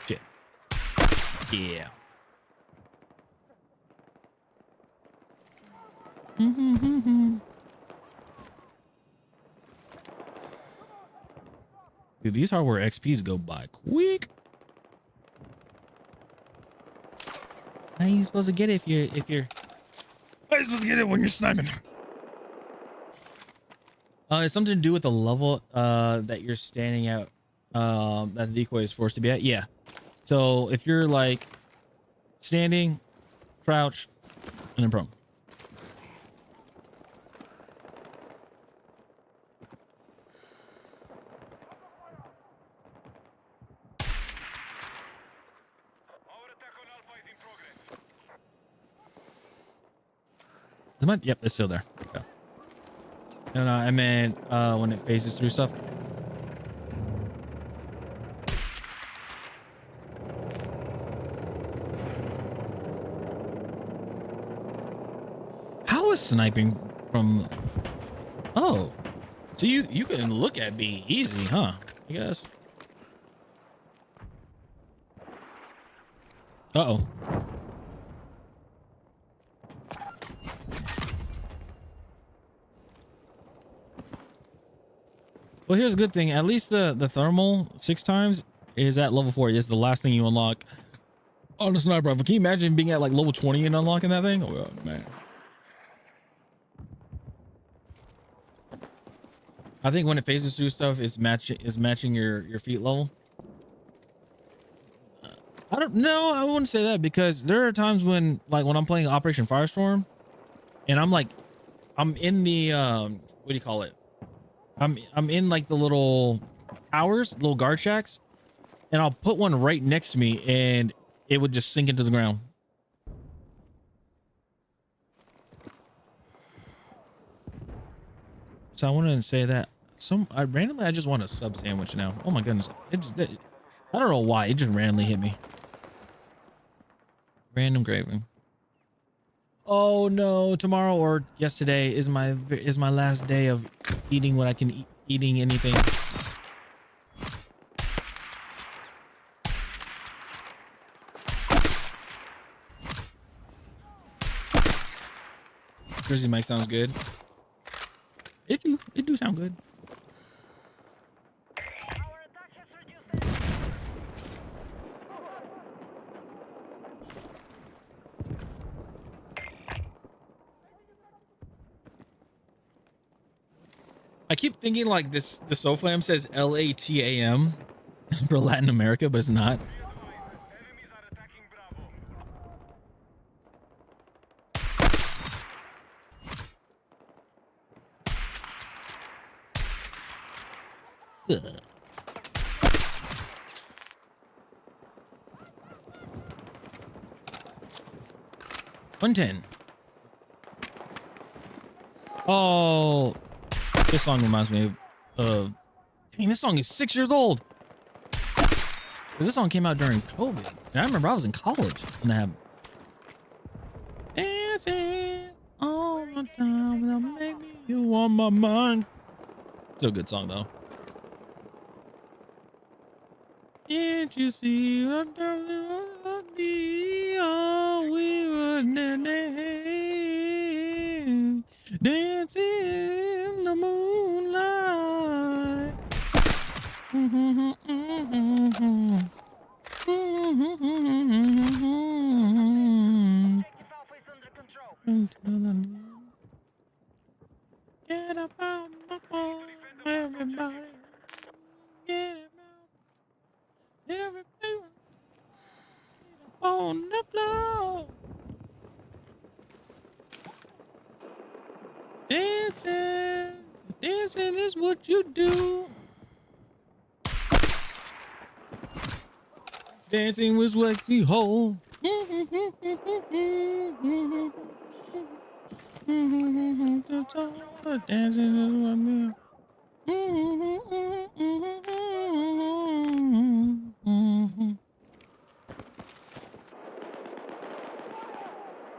Shit. Yeah. Dude, these hardware XPs go by quick. How are you supposed to get it if you're how are you supposed to get it when you're sniping? It's something to do with the level that you're standing at, that the decoy is forced to be at. Yeah. So if you're like standing, crouch, and then prone. Our attack on Alpha is in progress. Yep, it's still there. Okay. No, I meant when it phases through stuff. How is sniping from? Oh, so you can look at me easy, huh? I guess. Uh-oh. Well, here's a good thing. At least the thermal 6 times is at level 4. It's the last thing you unlock on a sniper rifle. Can you imagine being at like level 20 and unlocking that thing? Oh God, man. I think when it phases through stuff, it's matching your feet level. I don't know. I wouldn't say that because there are times when I'm playing Operation Firestorm, and I'm in the what do you call it? I'm in like the little towers, little guard shacks, and I'll put one right next to me, and it would just sink into the ground. So I wanted to say that randomly I just want a sub sandwich now. Oh my goodness, I don't know why it just randomly hit me. Random craving. Oh no, tomorrow or yesterday is my last day of eating what I can eat, eating anything. Jersey Mike sounds good. It do sound good. Our attack has reduced energy. I keep thinking like the SoFlam says LATAM for Latin America, but it's not. Enemies are attacking Bravo. Ugh. $110. Oh, this song reminds me of dang, this song is 6 years old. This song came out during COVID. And I remember I was in college when that happened. Dancing all the time that'll make me you on my mind. Still a good song though. Can't you see what we were dancing in the moonlight. Objective Alpha is under control. Until I get up on the phone, everybody. Get up, everybody. On the floor. Dancing, dancing is what you do. Dancing was what you hold. Dancing is what me.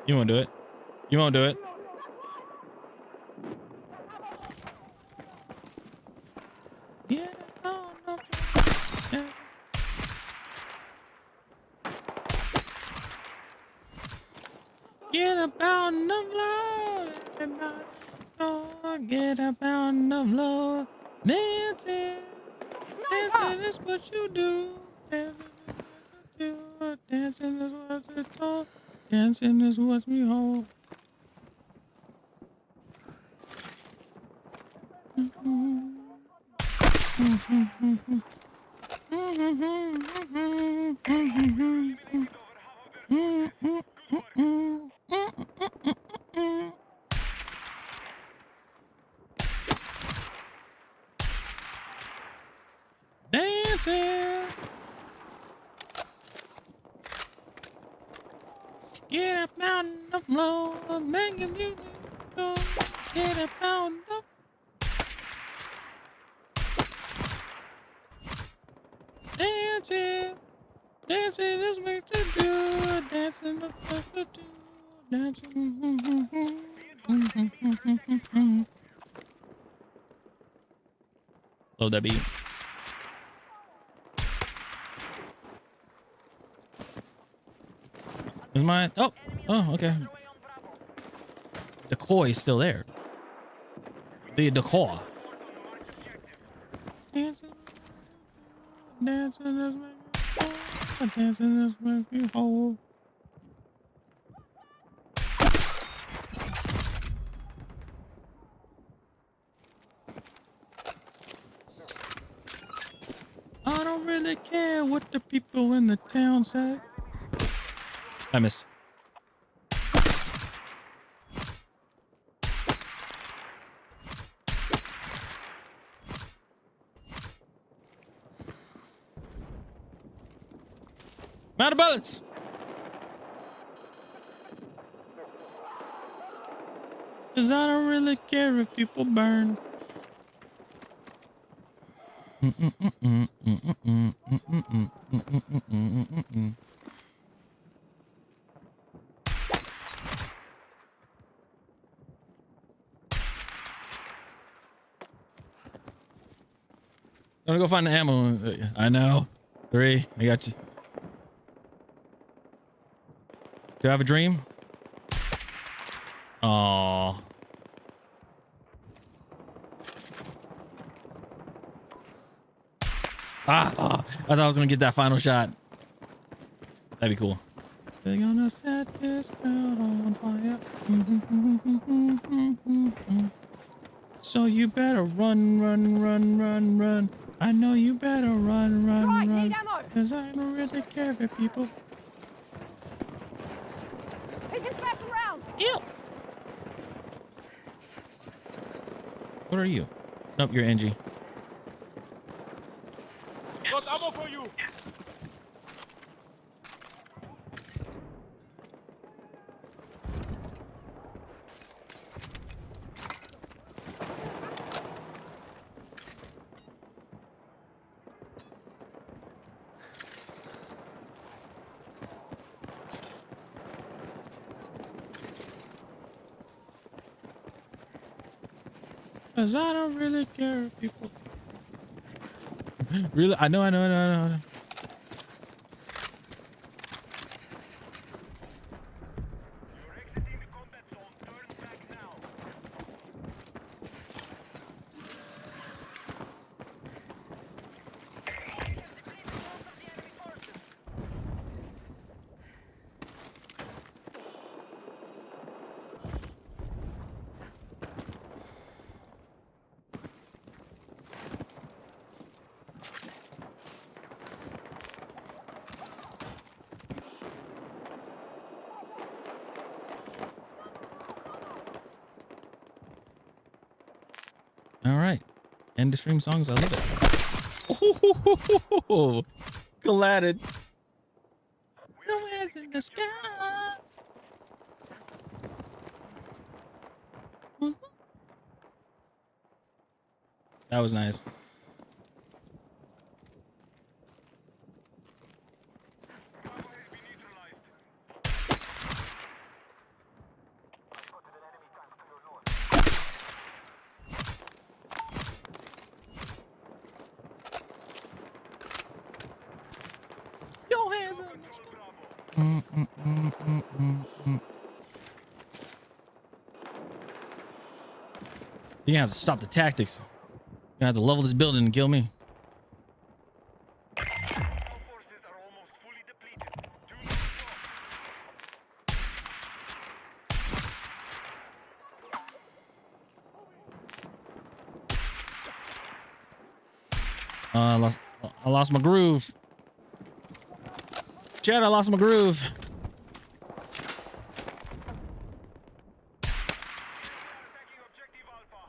You won't do it. You won't do it. Yeah. Oh, no. Yeah. Get about the floor. get a pound of love. Dancing, dancing is what you do. Dancing is what it's all. Dancing is what we hold. Dancing. Get a pound of love, make you get a pound of. Dancing, dancing is what you do. Dancing is what you do. Dancing. Love that beat. Is mine? Oh, okay. The decoy is still there. The decoy. Dancing, dancing is make dancing is make you whole. I don't really care what the people in the town say. I missed. I'm out of bullets. Cause I don't really care if people burn. I'm gonna go find the ammo. I know. 3. I got you. Do I have a dream? Aww. I thought I was gonna get that final shot. That'd be cool. They're gonna set this world on fire. So you better run, run, run, run, run. I know you better run, run, Right, run. need ammo. Cause I don't really care if people. Picking special rounds. Ew. What are you? Nope, you're Angie. Got ammo for you. Cause I don't really care if people. Really? I know. You're exiting the combat zone. Turn back now. All right. End the stream songs. I love it. Oh, glad no hands in the sky. That was nice. Your hands in the sky. You're gonna have to stop the tactics. You're gonna have to level this building and kill me. All forces are almost fully depleted. Do not stop. I lost my groove. Chad, I lost my groove. Attacking objective Alpha.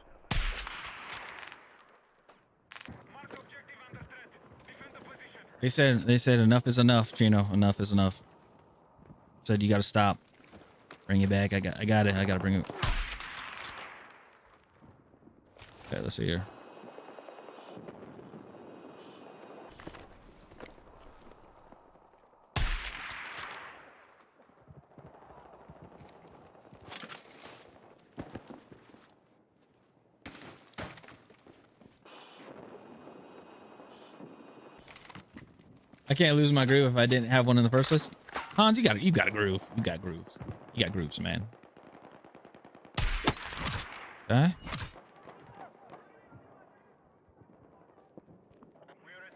Mark objective under threat. Defend the position. They said enough is enough, Chino. Enough is enough. Said you gotta stop. Bring it back. I got it. I gotta bring it. Okay, let's see here. I can't lose my groove if I didn't have one in the first place. Hans, you got a groove. You got grooves. You got grooves, man. Okay.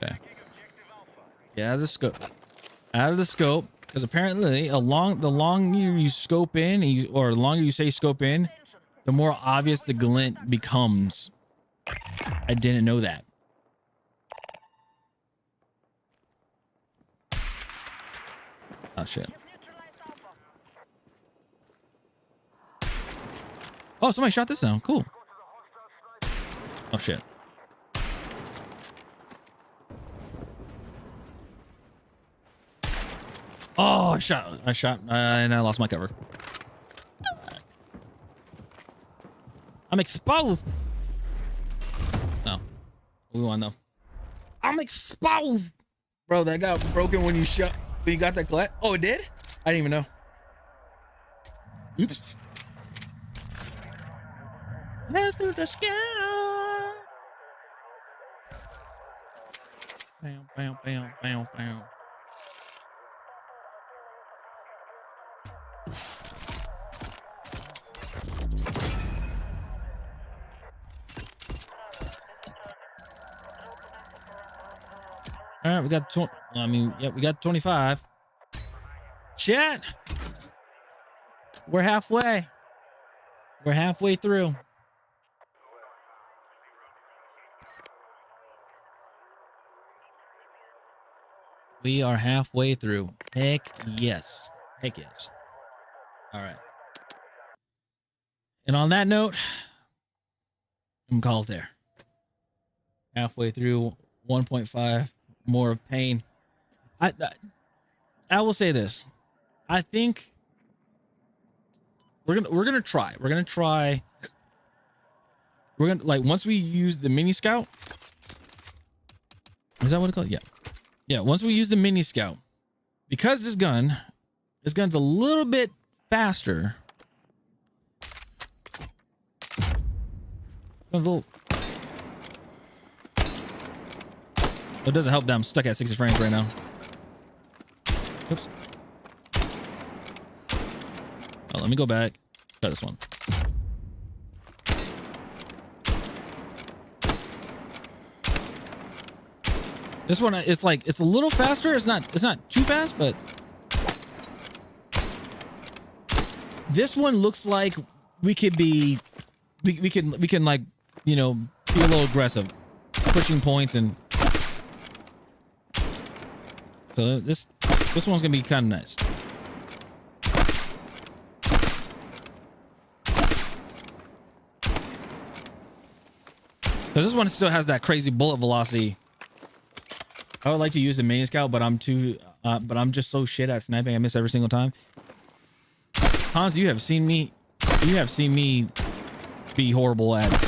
Okay. Get out of the scope. Out of the scope, because apparently, the longer you scope in, or the longer you say scope in, the more obvious the glint becomes. I didn't know that. Oh shit. Oh, somebody shot this down. Cool. Oh shit. Oh, I shot, and I lost my cover. I'm exposed. No, we won though. I'm exposed, bro. That got broken when you shot. When you got that clap. Oh, it did? I didn't even know. Oops. Head to the sky. Bam, bam, bam, bam, bam. All right, we got 20. Yeah, we got 25. Chat. We're halfway. We're halfway through. We are halfway through. Heck yes. Heck yes. All right. And on that note, I'm called there. Halfway through 1.5 more of pain. I will say this. I think we're gonna try. We're gonna like once we use the mini scout. Is that what it's called? Yeah. Yeah, once we use the mini scout, because this gun's a little bit faster. A little. It doesn't help that I'm stuck at 60 frames right now. Oops. Oh, let me go back. Try this one. This one, it's like it's a little faster. It's not too fast, but this one looks like we can like, you know, be a little aggressive, pushing points, and so this one's gonna be kind of nice. Because this one still has that crazy bullet velocity. I would like to use the mini scout, but I'm just so shit at sniping. I miss every single time. Hans, you have seen me be horrible at it.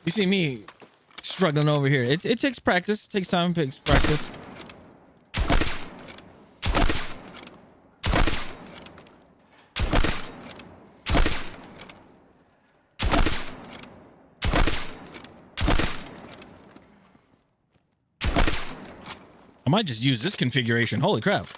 You see me struggling over here. It takes practice. It takes time. It takes practice. I might just use this configuration. Holy crap.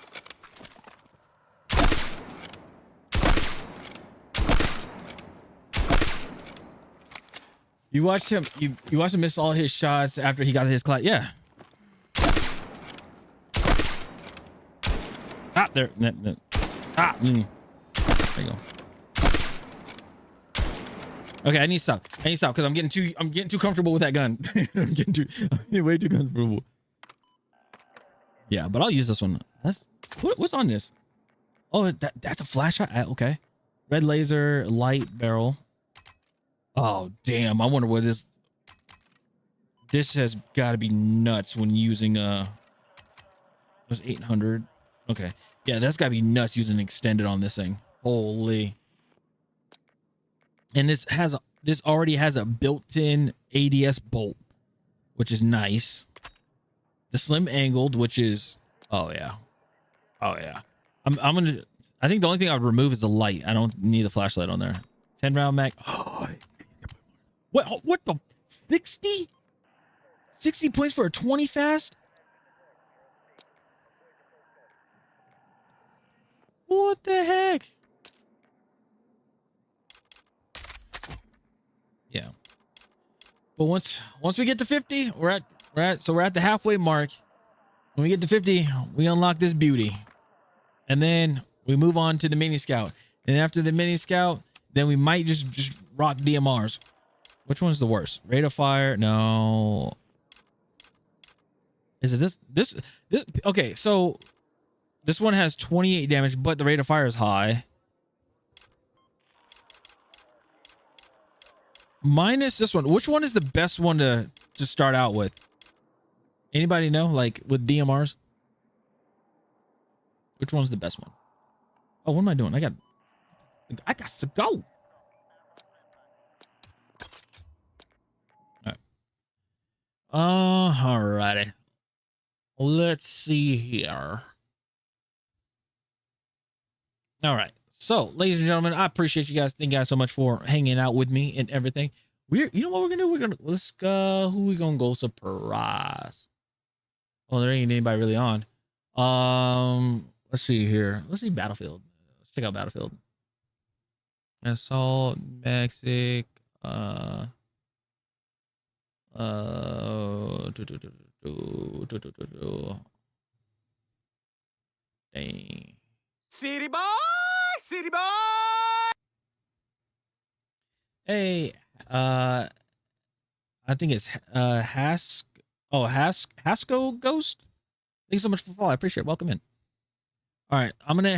You watched him. You watched him miss all his shots after he got his class. Yeah. Ah, there. Ah. There you go. Okay, I need to stop. Because I'm getting too comfortable with that gun. I'm getting way too comfortable. Yeah, but I'll use this one. What's on this? Oh, that's a flashlight. Okay. Red laser, light barrel. Oh, damn. I wonder what this has got to be nuts when using it was 800. Okay. Yeah, that's got to be nuts using extended on this thing. Holy. And this already has a built-in ADS bolt, which is nice. The slim angled, which is oh yeah. I think the only thing I would remove is the light. I don't need the flashlight on there. 10 round mag. Oh, what the 60 points for a 20 fast? What the heck? Yeah. But once we get to 50, we're at the halfway mark. When we get to 50, we unlock this beauty. And then we move on to the mini scout. And after the mini scout, then we might just rock DMRs. Which one's the worst? Rate of fire? No. Is it this? Okay, so this one has 28 damage, but the rate of fire is high. Minus this one. Which one is the best one to start out with? Anybody know? Like with DMRs? Which one's the best one? Oh, what am I doing? I got to go. Alrighty. Let's see here. All right. So, ladies and gentlemen, I appreciate you guys. Thank you guys so much for hanging out with me and everything. You know what we're gonna do? Let's go. Who we gonna go surprise? Oh, there ain't anybody really on. Let's see here. Let's see Battlefield. Let's check out Battlefield. Assault, Mexic. Dang. City boy! City boy! Hey, I think it's Hasco Ghost. Thanks so much for the follow. I appreciate it. Welcome in. All right, I'm gonna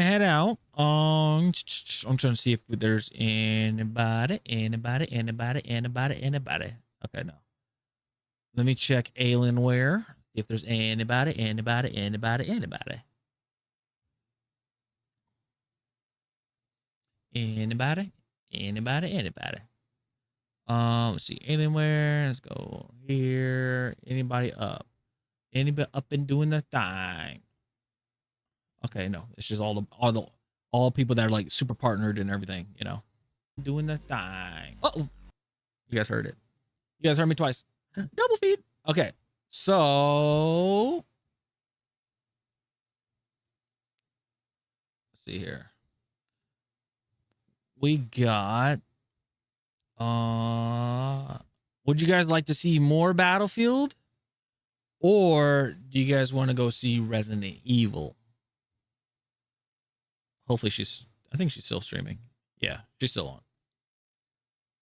head out. I'm trying to see if there's anybody. Okay, no. Let me check Alienware. See if there's anybody. Anybody? Let's see. Alienware. Let's go here. Anybody up? Anybody up and doing the thing? Okay, no. It's just all people that are like super partnered and everything, you know. Doing the thing. Uh-oh. You guys heard it. You guys heard me twice. Double feed. Okay. So let's see here. We got would you guys like to see more Battlefield? Or do you guys want to go see Resident Evil? Hopefully I think she's still streaming. Yeah, she's still on.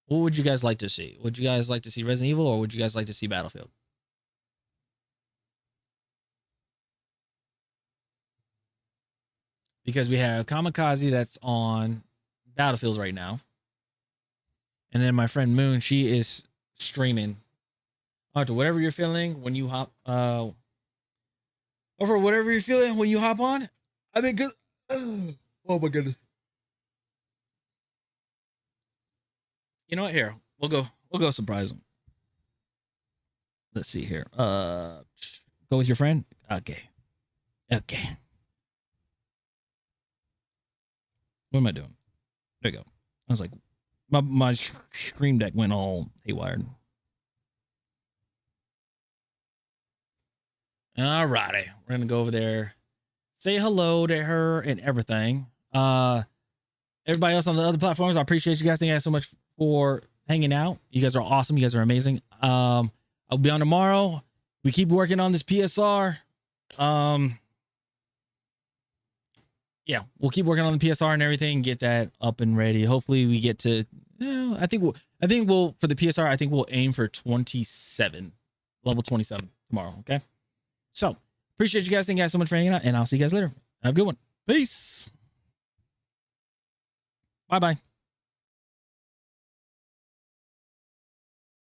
What would you guys like to see? Would you guys like to see Resident Evil or would you guys like to see Battlefield? Because we have Kamikaze that's on Battlefield right now. And then my friend Moon, she is streaming. To whatever you're feeling when you hop or for whatever you're feeling when you hop on. I mean, good. Oh my goodness. You know what? Here, we'll go surprise them. Let's see here. Go with your friend. Okay. What am I doing? There you go. I was like, my stream deck went all haywired. All righty. We're going to go over there, say hello to her and everything. Everybody else on the other platforms, I appreciate you guys. Thank you guys so much for hanging out. You guys are awesome. You guys are amazing. I'll be on tomorrow. We keep working on this PSR. Yeah, we'll keep working on the PSR and everything, get that up and ready. Hopefully we get to, I think we'll for the PSR, I think we'll aim for 27, level 27 tomorrow. Okay. So appreciate you guys. Thank you guys so much for hanging out, and I'll see you guys later. Have a good one. Peace. Bye-bye.